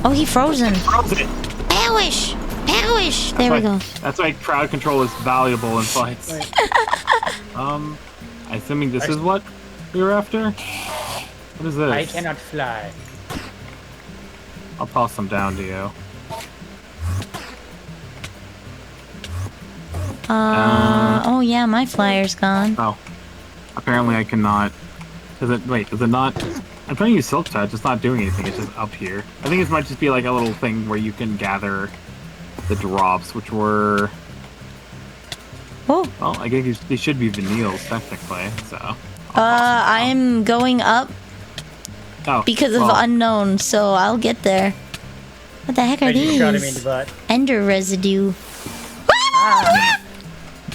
Oh, he frozen. Frozen. Powish! Powish! There we go. That's why crowd control is valuable in fights. Assuming this is what you're after? What is this? I cannot fly. I'll toss them down to you. Oh yeah, my flyer's gone. Oh. Apparently I cannot. Does it not? I'm trying to use Silk Touch, it's not doing anything, it's just up here. I think this might just be like a little thing where you can gather the drops, which were... Oh. Well, I guess these should be Vanilles, technically, so... I am going up because of unknown, so I'll get there. What the heck are these? Shot him in the butt. Ender residue.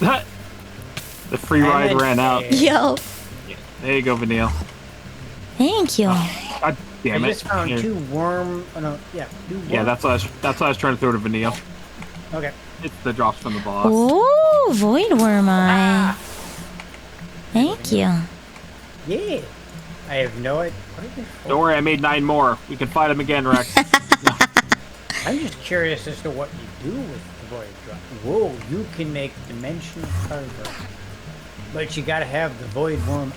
The free ride ran out. Yo. Yeah, there you go, Vanille. Thank you. God damn I it. just found Here. two worm. Oh no, yeah, two worm. Yeah, that's what I was trying to throw to Vanille. Okay. It's the drops from the boss. Oh, void worm eye. Thank you. Yeah. I have no idea. What are they for? Don't worry, I made 9 more. We can fight them again, Rex. I'm just curious as to what you do with the void drop. Whoa, you can make dimensional carver. But you gotta have the void worm.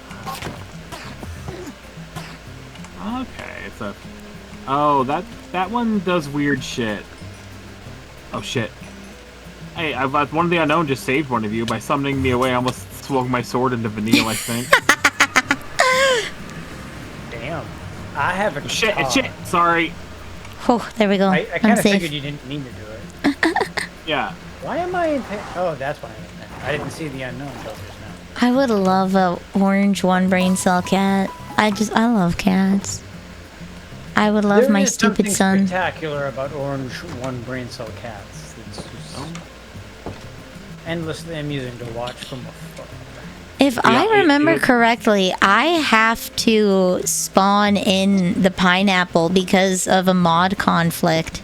Okay, it's a... Oh, that one does weird shit. Oh, shit. Hey, one of the unknown just saved one of you by summoning me away. I almost swung my sword into Vanille, I think. Damn. I have a Shit, sorry. Oh, there we go. I kind I'm of safe. figured you didn't mean to do it. Yeah. Why am I in pain? Oh, that's why I'm in pain. I didn't see the unknown until just now. I would love a orange one brain cell cat. I love cats. I would love my stupid There is son. something spectacular about orange one brain cell cats. It's just endlessly amusing to watch from afar. If I remember correctly, I have to spawn in the pineapple because of a mod conflict.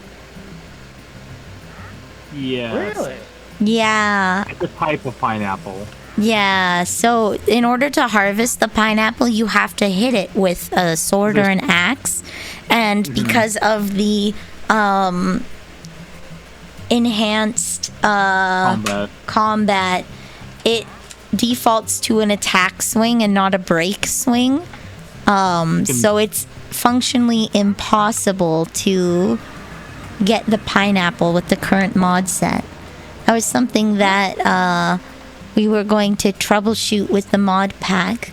Yeah. Really? Yeah. It's a type of pineapple. Yeah, so in order to harvest the pineapple, you have to hit it with a sword or an axe. And because of the enhanced combat, it defaults to an attack swing and not a break swing. So it's functionally impossible to get the pineapple with the current mod set. That was something that we were going to troubleshoot with the mod pack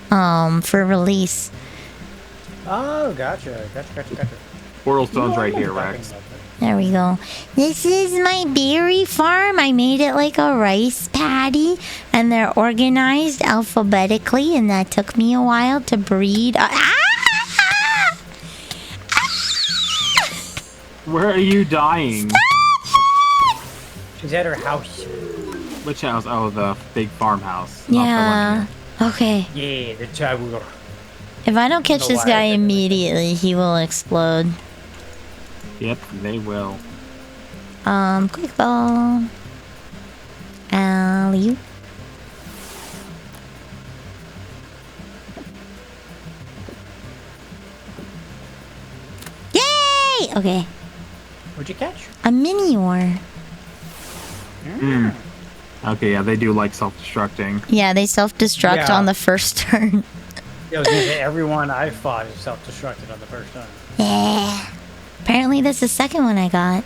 for release. Oh, gotcha. Portal Stone's right here, Rex. There we go. This is my berry farm. I made it like a rice paddy, and they're organized alphabetically, and that took me a while to breed. Where are you dying? She's at her house. Which house? Oh, the big farmhouse. not Yeah. Okay. Yeah, the tower. If I don't catch this guy immediately, he will explode. Yep, they will. Quick ball. Alley-oop. Yay! Okay. What'd you catch? A mini-ore. Okay, yeah, they do like self-destructing. Yeah, they self-destruct Yeah. on the first turn. Yeah, I was gonna say everyone I fought is self-destructed on the first time. Yeah. Apparently that's the second one I got.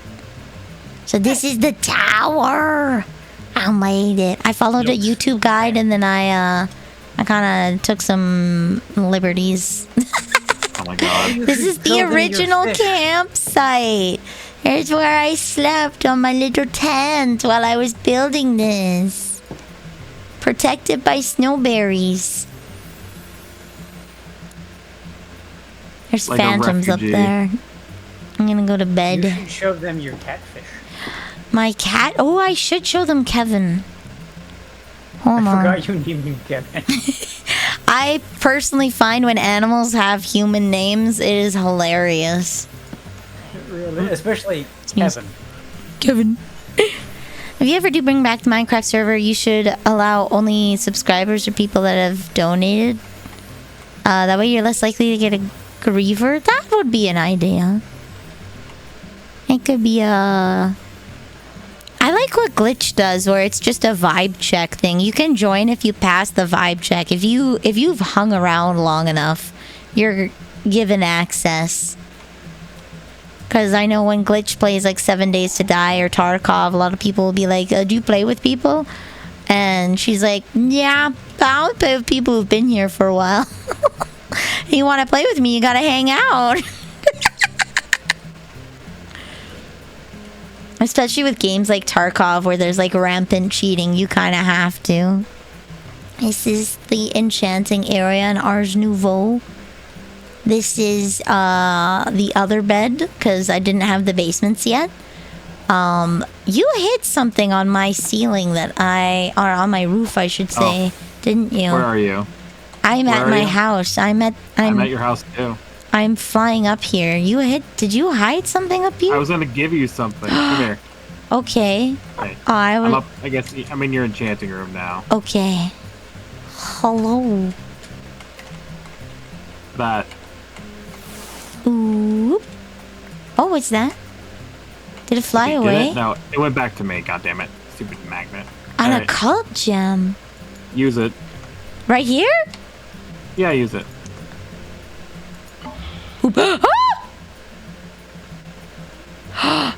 So this is the tower. I made it. I followed a YouTube guide and then I kind of took some liberties. Oh my god. This is the original campsite. Here's where I slept on my little tent while I was building this. Protected by snowberries. There's Like a phantoms up refugee. there. I'm gonna go to You bed. should show them your catfish. My cat? Oh, I should show them Kevin. Hold I on. forgot you named him Kevin. I personally find when animals have human names, it is hilarious. Really? Especially Yes. Kevin. Kevin. If you ever do bring back the Minecraft server, you should allow only subscribers or people that have donated. That way you're less likely to get a griever. That would be an idea. It could be a... I like what Glitch does, where it's just a vibe check thing. You can join if you pass the vibe check. If you've hung around long enough, you're given access. Because I know when Glitch plays like 7 Days to Die or Tarkov, a lot of people will be like, do you play with people? And she's like, yeah, I only play with people who've been here for a while. You want to play with me, you gotta hang out. Especially with games like Tarkov, where there's like rampant cheating, you kind of have to. This is the enchanting area in Ars Nouveau. This is the other bed, because I didn't have the basements yet. You hit something on my ceiling or on my roof, I should say, didn't you? Where are you? I'm at my house. I'm at your house too. I'm flying up here. Did you hide something up here? I was gonna give you something. Come here. Okay. Right. I'm up. I guess I'm in your enchanting room now. Okay. Hello. That. Ooh. Oh, what's that? Did it fly away? No, it went back to me. God damn it! Stupid magnet. An occult gem. Use it. Right here? Yeah, use it.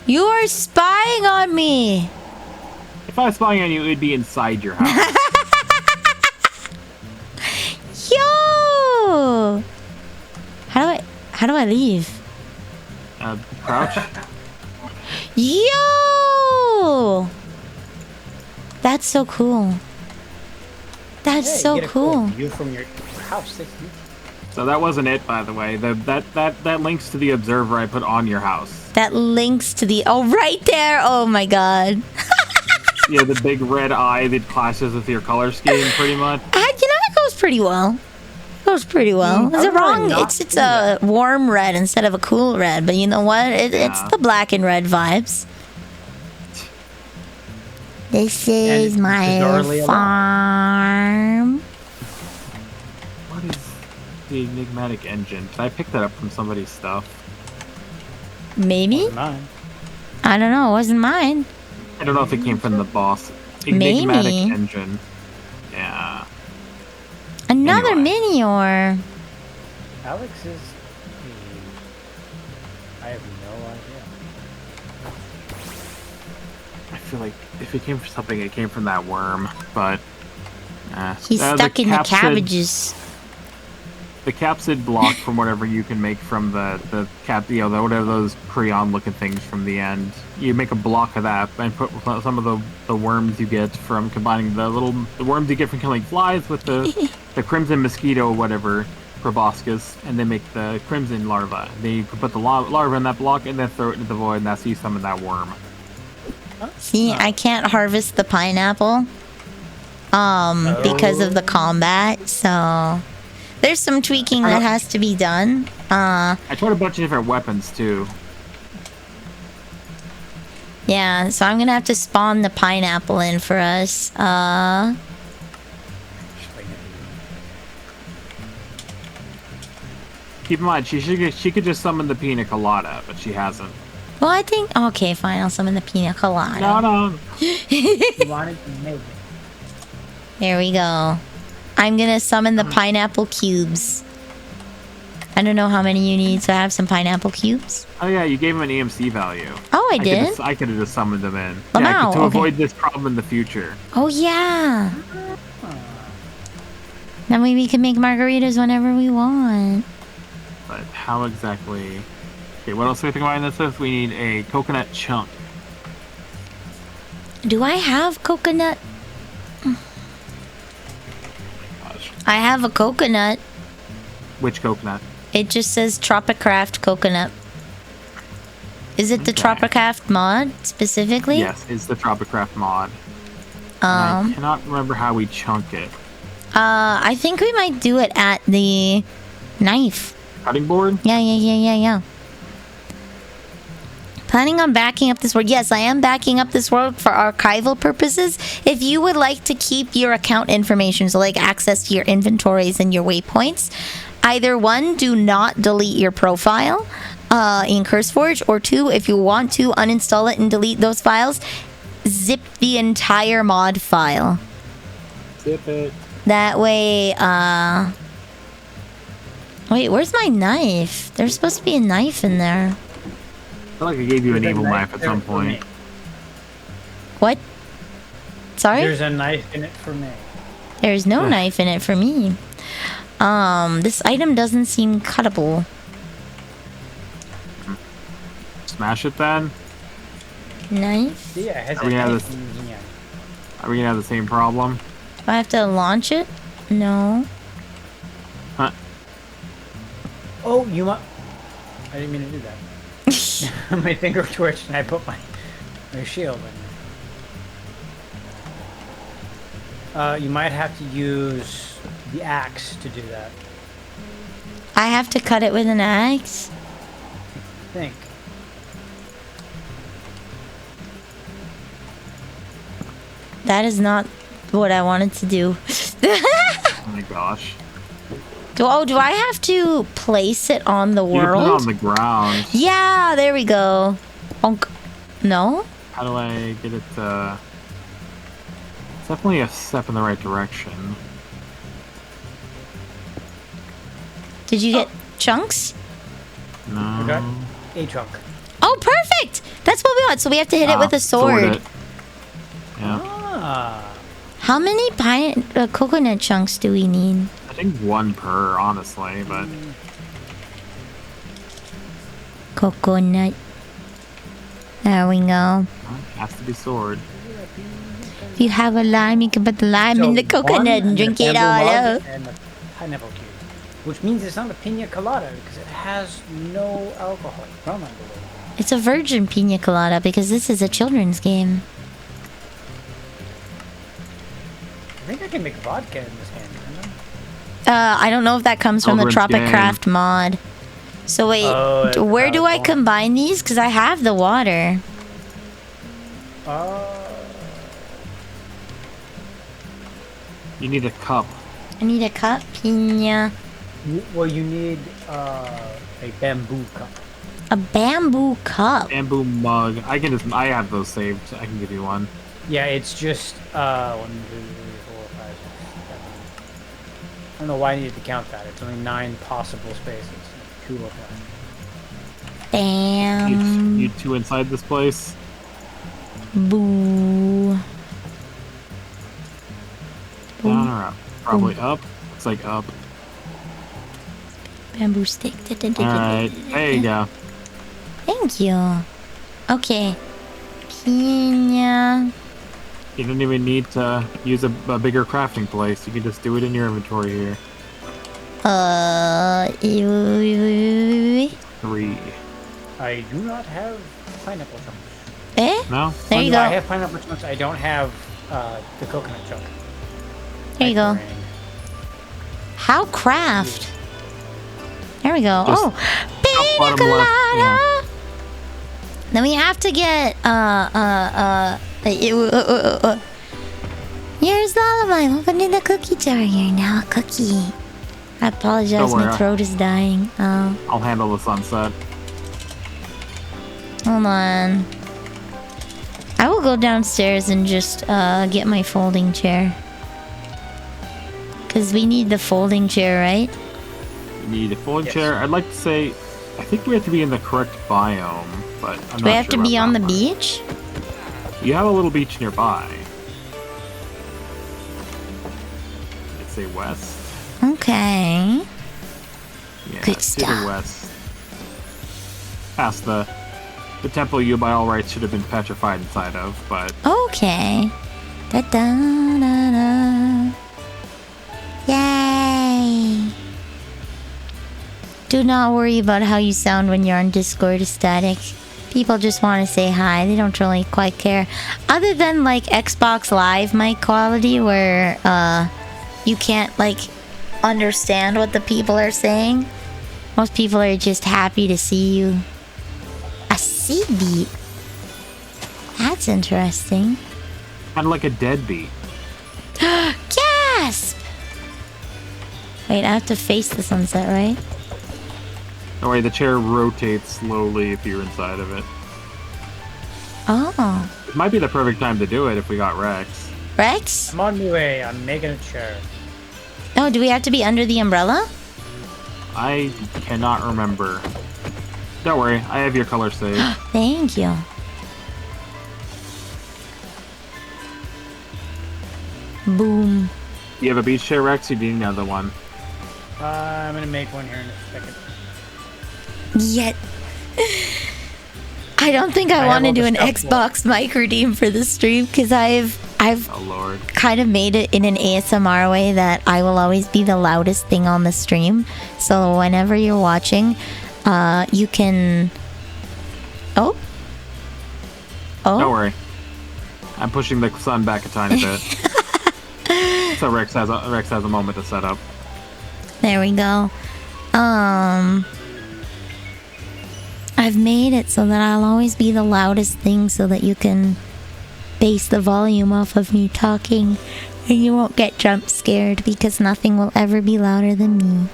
You are spying on me. If I was spying on you, it would be inside your house. Yo! How do I leave? Crouch. Yo! That's so cool. That's so cool. View from your house. So that wasn't it, by the way. That links to the observer I put on your house. That links to the... Oh, right there! Oh my god. Yeah, the big red eye that clashes with your color scheme, pretty much. That goes pretty well. Goes pretty well. Is it wrong? It's a warm red instead of a cool red, but you know what? It's the black and red vibes. This is my farm. What is the Enigmatic engine? Did I pick that up from somebody's stuff? Maybe? Mine. I don't know. It wasn't mine. I don't know if it came from the boss. Enigmatic engine. Yeah. Another Minior. Alex is... I have no idea. I feel like if it came from something, it came from that worm, but... He's stuck in the cabbages. The capsid block from whatever you can make from the whatever those prion looking things from the end. You make a block of that and put some of the worms you get from combining the worms you get from killing flies with the crimson mosquito or whatever proboscis, and then make the crimson larva. Then you can put the larva in that block and then throw it into the void, and that's you summon that worm. See, I can't harvest the pineapple because of the combat, so there's some tweaking that has to be done. I tried a bunch of different weapons too. Yeah, so I'm gonna have to spawn the pineapple in for us. Keep in mind, she could just summon the pina colada, but she hasn't. Well, I think... Okay, fine, I'll summon the pina colada. No. You wanted to make it. There we go. I'm gonna summon the pineapple cubes. I don't know how many you need, so I have some pineapple cubes. Oh yeah, you gave him an EMC value. Oh, I did? I could have just summoned them in. Oh, yeah, no, to avoid this problem in the future. Oh, yeah. Then we can make margaritas whenever we want. But how exactly... Okay, what else do we have to combine this with? We need a coconut chunk. Do I have coconut? I have a coconut. Which coconut? It just says Tropicraft coconut. Is it the Tropicraft mod specifically? Yes, it's the Tropicraft mod. I cannot remember how we chunk it. I think we might do it at the knife. Cutting board? Yeah. Planning on backing up this world? Yes, I am backing up this world for archival purposes. If you would like to keep your account information, so like access to your inventories and your waypoints, either one, do not delete your profile in CurseForge, or two, if you want to uninstall it and delete those files, zip the entire mod file. Zip it. That way, wait, where's my knife? There's supposed to be a knife in there. I feel like I gave you an evil knife at some point. What? Sorry? There's a knife in it for me. There's no knife in it for me. This item doesn't seem cuttable. Smash it then? Knife? Yeah, it has Are we gonna have Are we gonna have the same problem? Do I have to launch it? No. Huh? Oh, you might. I didn't mean to do that. My finger twitched and I put my shield in there. You might have to use the axe to do that. I have to cut it with an axe? I think. That is not what I wanted to do. Oh my gosh. Do I have to place it on the You can world? put it on the ground. Yeah, there we go. Bonk. No? How do I get it to... It's definitely a step in the right direction. Did you get chunks? No. Okay. A chunk. Oh, perfect! That's what we want. So we have to hit it with a sword. It. Yeah. Ah. How many coconut chunks do we need? I think one per, honestly, but... Coconut. There we go. It has to be sword. If you have a lime, you can put the lime in the coconut and drink it all up. And the pineapple cube. Which means it's not a pina colada because it has no alcohol. From it. It's a virgin pina colada because this is a children's game. I think I can make vodka in this game, can I don't know if that comes from the Children's Tropic game. Craft mod. So wait, where do I combine these? Because I have the water. You need a cup. I need a cup, pina. Well, you need a bamboo cup. A bamboo cup. Bamboo mug. I have those saved. I can give you one. Yeah, it's just 1, 2, 3, 4, 5, 6, 7. I don't know why I needed to count that. It's only 9 possible spaces. 2 of them. Damn. You two inside this place? Boo. Down or up? Probably up. Looks like up. Bamboo stick. Alright, there you go. Thank you. Okay. Pina. You don't even need to use a bigger crafting place. You can just do it in your inventory here. 3. I do not have pineapple chunks. Eh? No? There you I go. have pineapple chunks. I don't have the coconut chunk. There you go. How craft? There we go. Just Oh, pina bottom left, colada. Then we have to get Here's Lullaby. Welcome to the cookie jar. You're now a cookie. I apologize. Don't worry. My throat is dying. Oh, I'll handle the sunset. hold on. I will go downstairs and just get my folding chair. Because we need the folding chair, right? You need a folding chair. I'd like to say, I think we have to be in the correct biome, but I'm Do not we have sure to be about on the that part. beach? You have a little beach nearby. Let's say west. Okay. Yeah, Good to stuff. the west. Past the temple you by all rights should have been petrified inside of, but Okay. Da da da da. Yay! Do not worry about how you sound when you're on Discord static. People just want to say hi. They don't really quite care. Other than like Xbox Live mic quality where you can't like understand what the people are saying. Most people are just happy to see you. I see seed beet. That's interesting. Kind of like a deadbeat. Gasp! Wait, I have to face the sunset, right? Don't worry, the chair rotates slowly if you're inside of it. Oh. It might be the perfect time to do it if we got Rex. Rex? I'm on my way. I'm making a chair. Oh, do we have to be under the umbrella? I cannot remember. Don't worry, I have your color saved. Thank you. Boom. You have a beach chair, Rex? You need another one. I'm gonna make one here in a second. Yet. I don't think I want to do an Xbox mic redeem for the stream because I've Oh Lord. kind of made it in an ASMR way that I will always be the loudest thing on the stream. So whenever you're watching, you can. Oh. Don't worry. I'm pushing the sun back a tiny bit. So Rex has a moment to set up. There we go. I've made it so that I'll always be the loudest thing so that you can base the volume off of me talking and you won't get jump scared because nothing will ever be louder than me.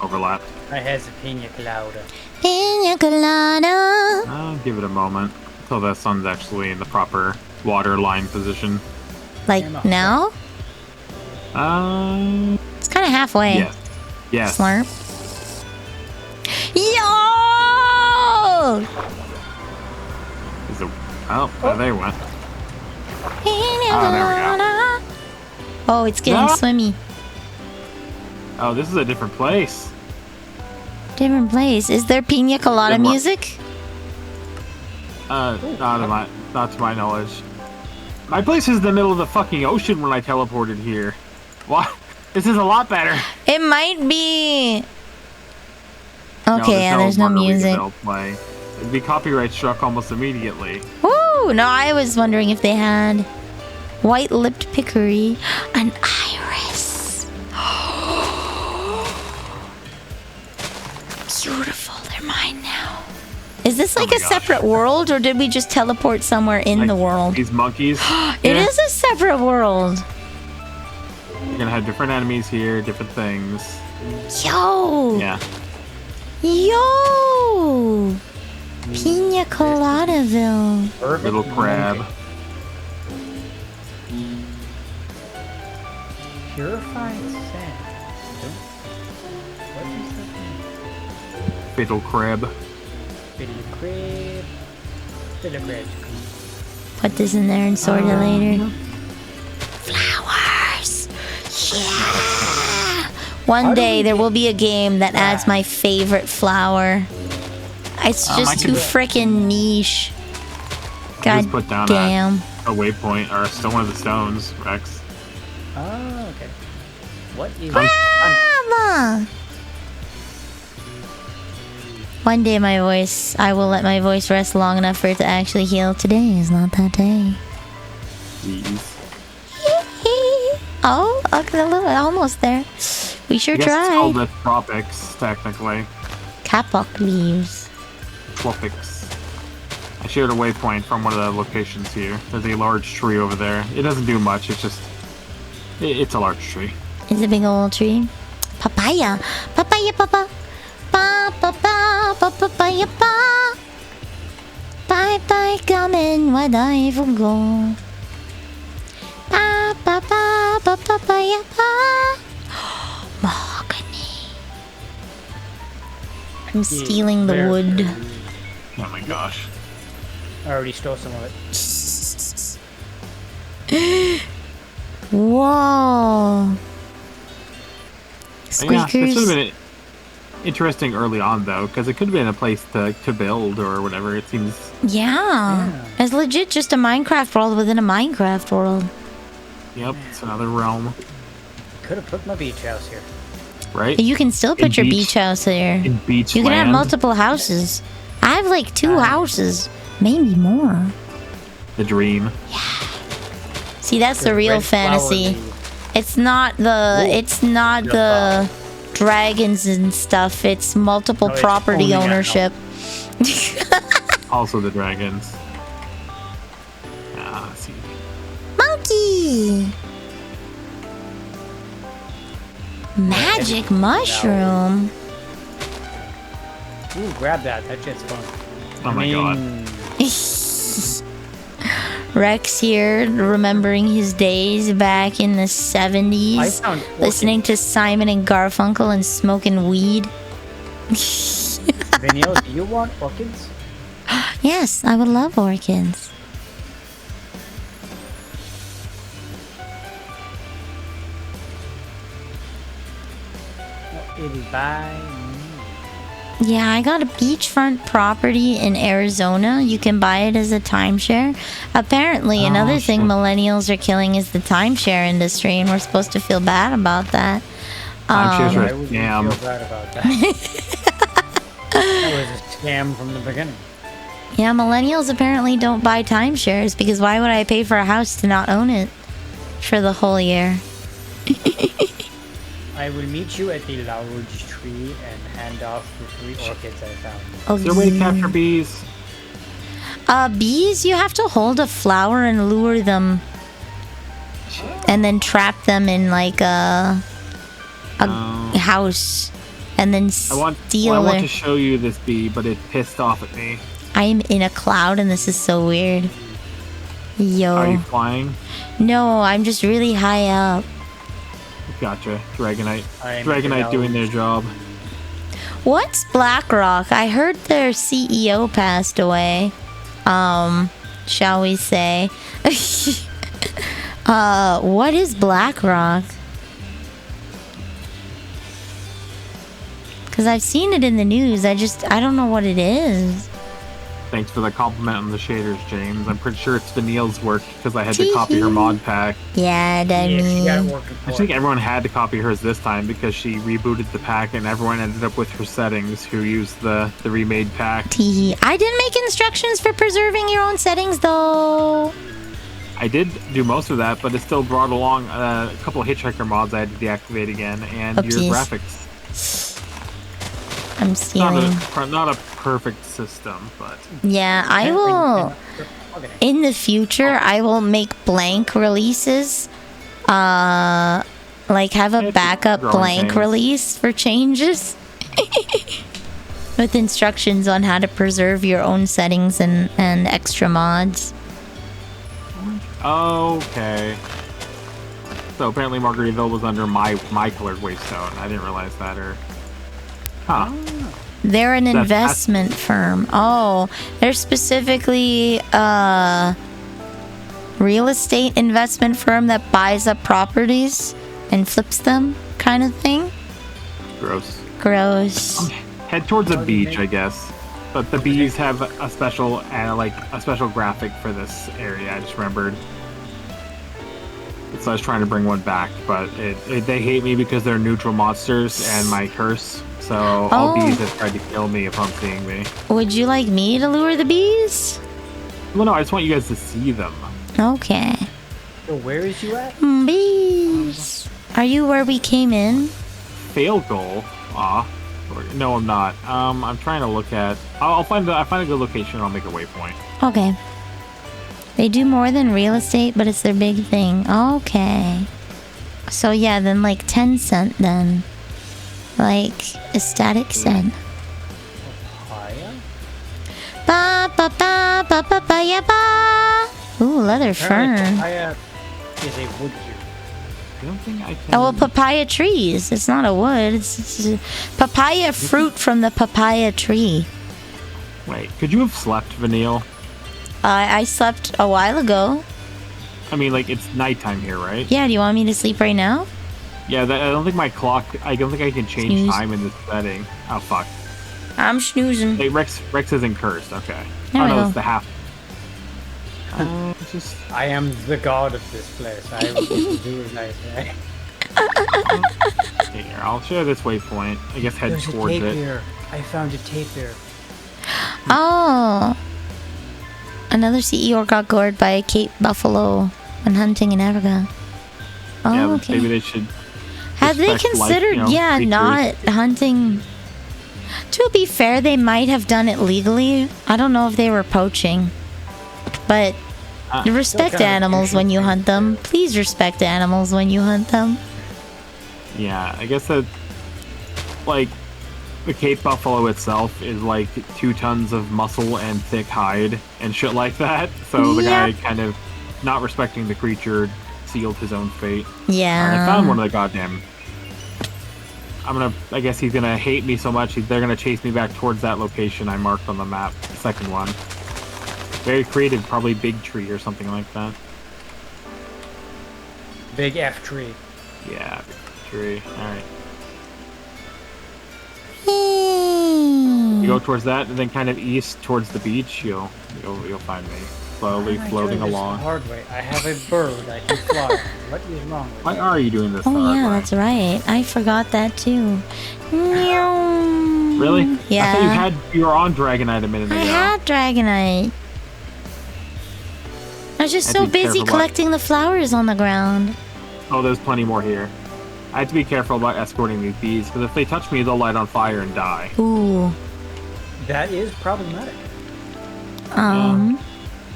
Overlap. I has a pina colada. Pina colada. I'll give it a moment until the sun's actually in the proper water line position. Like now? It's kind of halfway. Yes. Yes. Slurp. Yo! Is it, oh, there they went. Pina there we go. colada. Oh, it's getting Ah. swimmy. Oh, this is a different place. Different place. Is there pina colada Good luck. music? Not to my knowledge. My place is in the middle of the fucking ocean when I teleported here. What? This is a lot better. It might be. Okay, yeah, there's no longer we can music. still play. It'd be copyright struck almost immediately. Woo! No, I was wondering if they had white-lipped pickery, an iris. Beautiful. They're mine now. Is this like my a gosh. separate world, or did we just teleport somewhere in Like, the world? These monkeys. It Yeah. is a separate world. You're gonna have different enemies here, different things. Yo! Yeah. Yo! Pina Coladaville. Perfect Little crab. monkey. Purified sand. What is that mean? Fatal crab. Video crab. Video crab. Put this in there and sort it later. Flowers! Yeah! One day there will be a game that adds my favorite flower. It's I just can- too freaking niche. God Just put down damn. a waypoint or one of the stones, Rex. Oh, okay. What is Mama! One day I will let my voice rest long enough for it to actually heal. Today is not that day. Jeez. Oh, okay, almost there. We sure I guess it's called tried. the tropics, technically. Kapok leaves. Tropics. I shared a waypoint from one of the locations here. There's a large tree over there. It doesn't do much. It's just... It's a large tree. It's a big old tree. Papaya. Papaya papa. Pa pa pa pa papaya pa. Bye bye gamen wadai fugo. Pa pa pa pa papaya pa. Mahogany. I'm stealing the There. wood. Oh my gosh. I already stole some of it. Whoa. Yeah, this would have Squeakers. been interesting early on, though, because it could have been a place to build or whatever. It seems... Yeah. It's legit just a Minecraft world within a Minecraft world. Yep, it's another realm, Could have put my beach house here. right? You can still put In your beach- beach house there. In beach You can have land. multiple houses. I have like 2 houses, maybe more. The dream. See, that's the real Red flower fantasy. bee. It's not the dragons and stuff. It's multiple No, it's property only ownership. Also the dragons. Let's see. Monkey! Magic mushroom. Ooh, grab that. That shit's fun. Oh my god. Rex here, remembering his days back in the 70s, listening to Simon and Garfunkel and smoking weed. Vanille, do you want orchids? Yes, I would love orchids. It is by... Yeah, I got a beachfront property in Arizona. You can buy it as a timeshare. Apparently, another thing millennials are killing is the timeshare industry, and we're supposed to feel bad about that. Timeshares are I a wouldn't scam. feel bad about that. That was a scam from the beginning. Yeah, millennials apparently don't buy timeshares because why would I pay for a house to not own it for the whole year? I will meet you at the large tree and hand off the 3 orchids I found. Is there a way to capture bees? Bees, you have to hold a flower and lure them. And then trap them in like a house. And then steal I want to show you this bee, but it pissed off at me. I'm in a cloud and this is so weird. Yo. Are you flying? No, I'm just really high up. Gotcha. Dragonite. I'm Dragonite doing their job. What's BlackRock? I heard their CEO passed away. Shall we say? What is BlackRock? Because I've seen it in the news. I don't know what it is. Thanks for the compliment on the shaders, James. I'm pretty sure it's Vanille's work because I had to copy her mod pack. Yeah, She got it working I for think her. everyone had to copy hers this time because she rebooted the pack and everyone ended up with her settings who used the remade pack. Teehee. I didn't make instructions for preserving your own settings, though. I did do most of that, but it still brought along a couple of Hitchhiker mods I had to deactivate again, and your Oopsies. graphics. I'm stealing. Not a perfect system, but Yeah, I will. In the future, I will make blank releases. Like have a backup growing blank pains. release for changes. With instructions on how to preserve your own settings and extra mods. okay. So apparently Margaritaville was under my colored wavestone. I didn't realize that, or They're an That's- investment firm. Oh, they're specifically a real estate investment firm that buys up properties and flips them, kind of thing. gross. Gross. Head towards a beach, I guess. But the bees have a special graphic for this area. I just remembered. So I was trying to bring one back, but they hate me because they're neutral monsters and my curse. So all bees have tried to kill me upon seeing me. Would you like me to lure the bees? Well, no, I just want you guys to see them. Okay. So where is you at? Bees. Are you where we came in? Fail goal. No, I'm not. I'm trying to look at. I'll find a good location. And I'll make a waypoint. Okay. They do more than real estate, but it's their big thing. Okay. So yeah, then like 10 cent then. Like a static cent. Papaya? Ba ba ba ba ba ba ya ba. Ooh, leather Apparently fern. papaya is a wood cube. I don't think I can. Oh, well, papaya trees. It's not a wood. It's a papaya fruit from the papaya tree. Wait, could you have slept, Vanille? I slept a while ago. I mean, like, it's nighttime here, right? Yeah, do you want me to sleep right now? Yeah, I don't think my clock. I don't think I can change Snooze. time in this setting. Oh fuck! I'm snoozing. Hey, Rex isn't cursed. Okay. There Oh we no, go. it's the half. Just I am the god of this place. I will do it nice, right? here. I'll share this waypoint. I guess head There's a towards it. tapir. I found a tapir. Oh. Another CEO got gored by a Cape buffalo when hunting in Africa. Oh, Yeah, okay. maybe they should. Have they respect life, considered, creatures. not hunting? To be fair, they might have done it legally. I don't know if they were poaching. But respect kind of animals when you hunt them. Please respect animals when you hunt them. Yeah, I guess that, like, the Cape Buffalo itself is like 2 tons of muscle and thick hide and shit like that. So the guy kind of, not respecting the creature, sealed his own fate. Yeah. I found one of the goddamn... I guess he's gonna hate me so much, they're gonna chase me back towards that location I marked on the map. The second one. Very creative, probably big tree or something like that. Big F tree. Yeah, big tree. Alright. You go towards that, and then kind of east towards the beach, you'll find me. Slowly floating along. The hard way. I have a bird I can fly. What is wrong with Why are you doing this? Oh the hard yeah, way? that's right. I forgot that too. Really? Yeah. I thought you were on Dragonite a minute ago. I had Dragonite. I was just I'd so be busy careful collecting the flowers on the ground. Oh, there's plenty more here. I have to be careful about escorting these bees, because if they touch me, they'll light on fire and die. Ooh. That is problematic.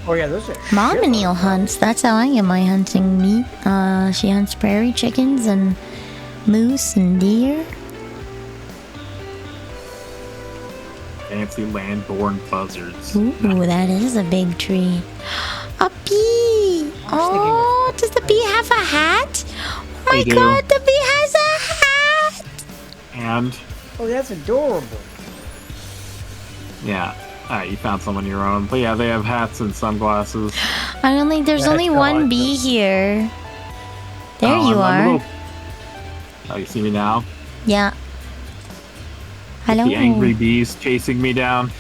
Oh yeah, those are Mom shit and Neil loads. hunts. That's how I get my hunting meat. She hunts prairie chickens and moose and deer. Fancy land-born buzzards. Ooh, that is a big tree. A bee! Oh, does the bee have a hat? Oh my They do. god, the bee has a hat! And, Oh, that's adorable. yeah. Alright, you found some on your own. But yeah, they have hats and sunglasses. There's only That's one awesome. bee here. There Oh, you I'm a are. little- Oh, you see me now? Yeah. Hello. The angry bees chasing me down.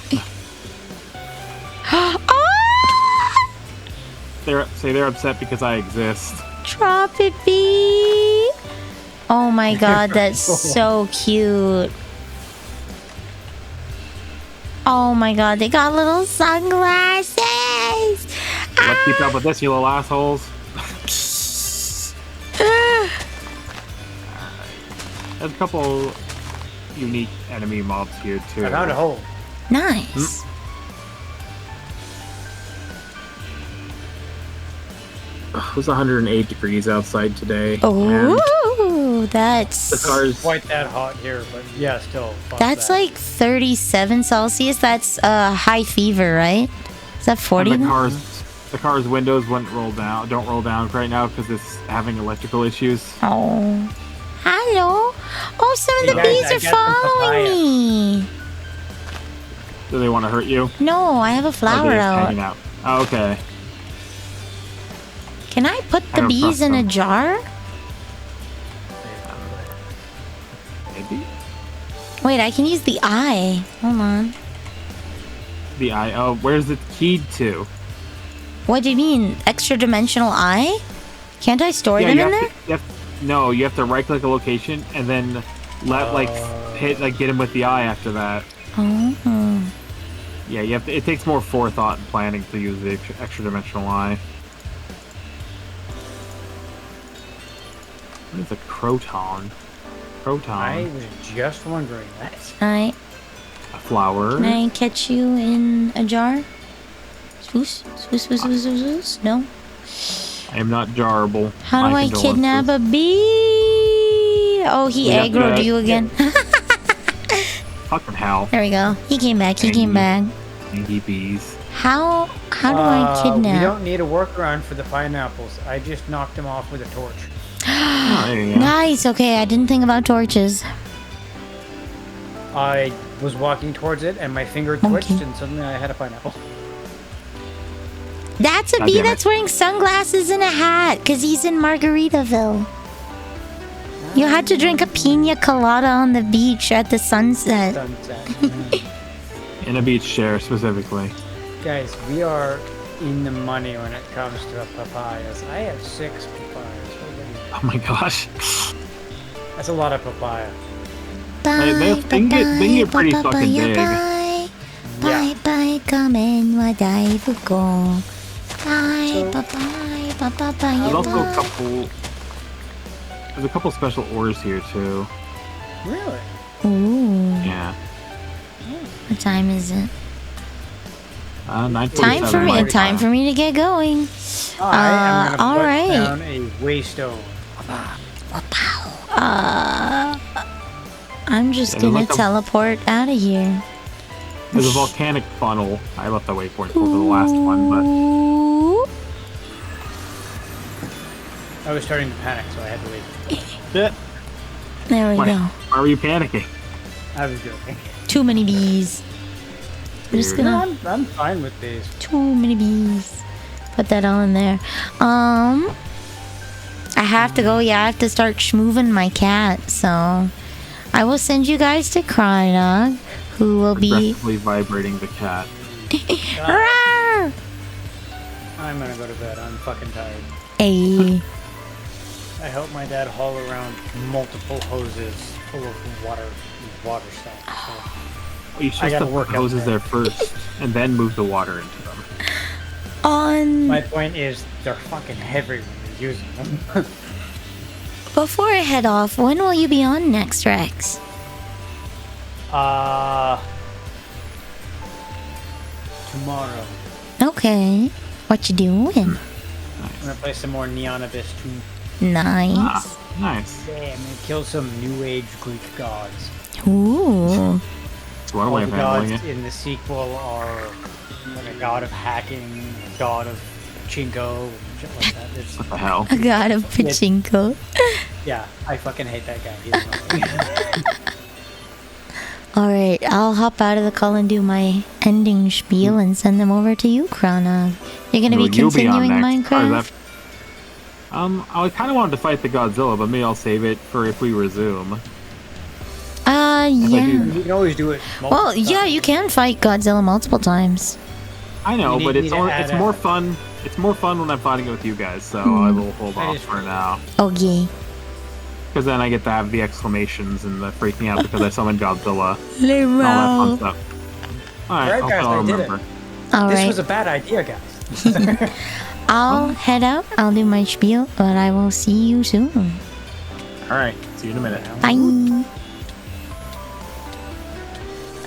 Ah! They're upset because I exist. Drop it, bee. Oh my god, that's so cute. Oh my god, they got little sunglasses. Let's keep up with this, you little assholes. There's a couple unique enemy mobs here too. I found a hole. Nice. It was 108 degrees outside today. and Oh, the that's cars. Quite that hot here, but yeah, still. fuck that's that. like 37 Celsius. That's high fever, right? Is that 40? And then? the car's windows don't roll down right now because it's having electrical issues. Oh. Hello. Oh, some of Hey, the guys, bees I are got some following papaya. me. Do they want to hurt you? No, I have a Or flower they're just out. hanging out? Oh, okay. Can I put I the don't bees trust in a them. jar? Maybe Wait, I can use the eye. Hold on. the eye. Oh, where's it keyed to? What do you mean? Extra dimensional eye? Can't I store them you in have there? to- you have to right click a location and then hit get him with the eye after that. Oh. Yeah, you have to, it takes more forethought and planning to use the extra dimensional eye. What is a croton? I was just wondering that. Alright. A flower. Can I catch you in a jar? Swoos? Swoos, swoos, swoos, swoos, swoos? No? I am not jarable. How do My I kidnap condolences. a bee? Oh, he Yeah, aggroed yeah. you again. Fucking hell. There we go. He came back. He Thank came you. back. Angry bees. How do I We kidnap? don't need a workaround for the pineapples. I just knocked them off with a torch. Oh, there you go. Nice. Okay, I didn't think about torches. I was walking towards it and my finger twitched and suddenly I had a pineapple. That's a God bee damn it. that's wearing sunglasses and a hat because he's in Margaritaville. You had to drink a pina colada on the beach at the sunset. Sunset. In a beach chair, specifically. Guys, we are in the money when it comes to papayas. I have 6 papayas. What do you- Oh my gosh. That's a lot of papaya. Bye, they get pretty bye, fucking bye, big. bye. Yeah. Bye bye, kamen wa daifu ko. Bye, So- bye, bye, bye, bye, There's bye, also a bye. couple. There's a couple special ores here too. Really? Ooh. Yeah. What time is it? 9:47 Time for me to get going. I'm gonna all put right. down a waystone. I'm just Yeah, gonna like a- teleport out of here. There's a volcanic funnel. I left the waypoint for the last one, but Ooh. I was starting to panic, so I had to leave. There we why, go. why were you panicking? I was joking. Too many bees. I'm just Weird. gonna. I'm fine with these. Too many bees. Put that all in there. I have to go. Yeah, I have to start schmooving my cat. So I will send you guys to Crynog, who will be. Aggressively vibrating the cat. Rawr! I'm gonna go to bed. I'm fucking tired. Hey. I helped my dad haul around multiple hoses full of water stuff. So. You should gotta put work the out hoses there. there first, and then move the water into them. My point is, they're fucking heavy when you're using them. Before I head off, when will you be on next, Rex? Tomorrow. Okay. What you doing? I'm gonna play some more Neon Abyss 2. Nice. Nice. Yeah, I'm gonna kill some New Age Greek gods. Ooh. It's one All way the of handling gods it. in the sequel are like a god of hacking, a god of chinko, and shit like that. It's, What the hell? A god of pachinko. yeah, I fucking hate that guy. He's annoying. Alright, I'll hop out of the call and do my ending spiel and send them over to you, Krana. You're gonna be You'll on continuing next. Or is Minecraft? I kind of wanted to fight the Godzilla, but maybe I'll save it for if we resume. Yeah. You can always do it. Well, yeah, you can fight Godzilla multiple times. I know, You but need it's me to it's add more a- fun. It's more fun when I'm fighting it with you guys, so I will hold That off is for now. Okay. Because then I get to have the exclamations and the freaking out because I summoned Godzilla and all that fun stuff. Alright, Alright, guys, I'll I did it. remember. This Alright. was a bad idea, guys. I'll head out. I'll do my spiel, but I will see you soon. Alright, see you in a minute. Bye.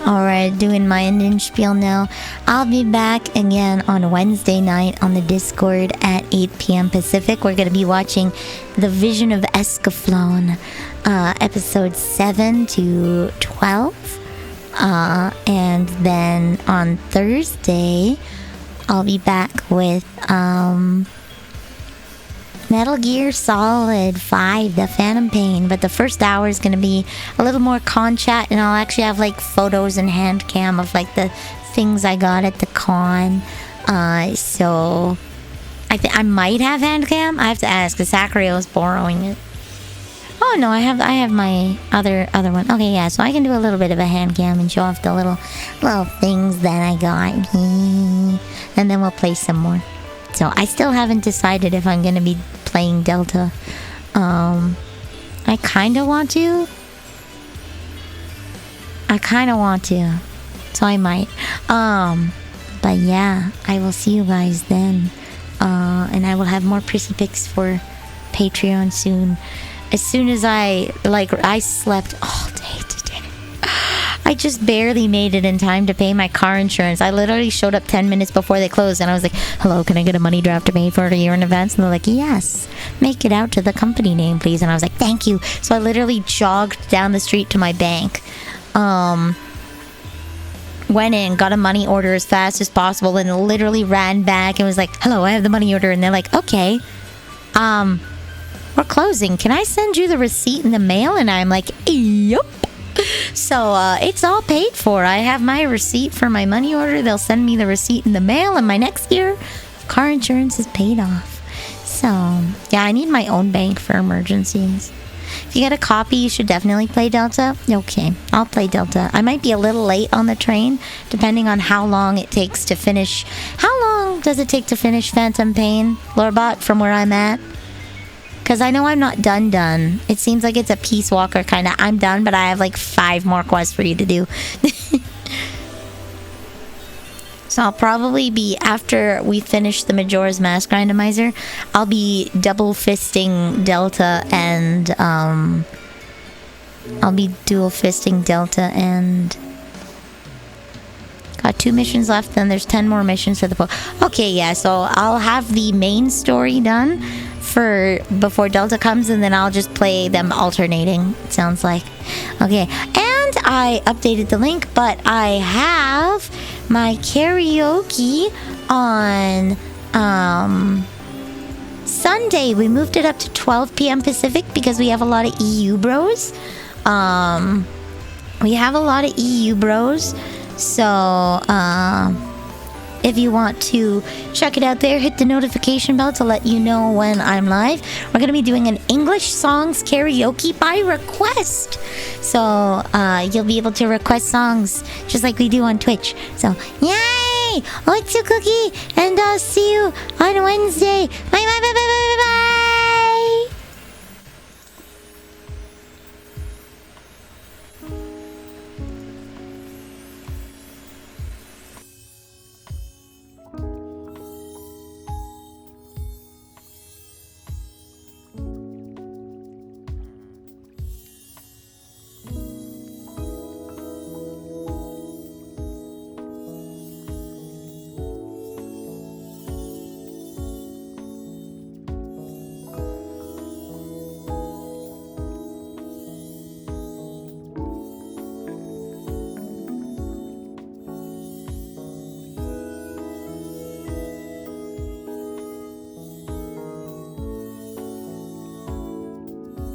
Alright, doing my ending spiel now. I'll be back again on Wednesday night on the Discord at 8 p.m. Pacific. We're going to be watching The Vision of Escaflowne, episodes 7 to 12. And then on Thursday, I'll be back with Metal Gear Solid 5, The Phantom Pain, but the first hour is going to be a little more con chat, and I'll actually have like photos and hand cam of like the things I got at the con. So I might have hand cam. I have to ask because Sakurai was borrowing it. Oh no, I have my other one. Okay, yeah, so I can do a little bit of a hand cam and show off the little things that I got, and then we'll play some more. So I still haven't decided if I'm gonna be playing Delta. I kind of want to. So I might. But yeah, I will see you guys then. And I will have more prissy pics for Patreon soon. As soon as I slept all day today. I just barely made it in time to pay my car insurance. I literally showed up 10 minutes before they closed, and I was like, hello, can I get a money draft to pay for it a year in advance? And they're like, yes, make it out to the company name, please. And I was like, thank you. So I literally jogged down the street to my bank. Went in, got a money order as fast as possible, and literally ran back and was like, hello, I have the money order. And they're like, okay, we're closing. Can I send you the receipt in the mail? And I'm like, yep. So it's all paid for. I have my receipt for my money order. They'll send me the receipt in the mail, and my next year car insurance is paid off. So yeah, I need my own bank for emergencies. If you get a copy, you should definitely play Delta. Okay, I'll play Delta. I might be a little late on the train, depending on how long it takes to finish. How long does it take to finish Phantom Pain, Lorebot, from where I'm at? Because I know I'm not done. It seems like it's a Peace Walker kind of. I'm done, but I have like 5 more quests for you to do. So I'll probably be, after we finish the Majora's Mask randomizer, I'll be double fisting Delta and I'll be dual fisting Delta and got 2 missions left, then there's 10 more missions for the okay, yeah, so I'll have the main story done for before Delta comes, and then I'll just play them alternating, it sounds like. Okay, and I updated the link, but I have my karaoke on Sunday. We moved it up to 12 p.m. Pacific because we have a lot of EU bros. So, if you want to check it out there, hit the notification bell to let you know when I'm live. We're going to be doing an English songs karaoke by request. So, you'll be able to request songs just like we do on Twitch. So, yay! Otsu Cookie, and I'll see you on Wednesday. Bye, bye, bye, bye, bye, bye.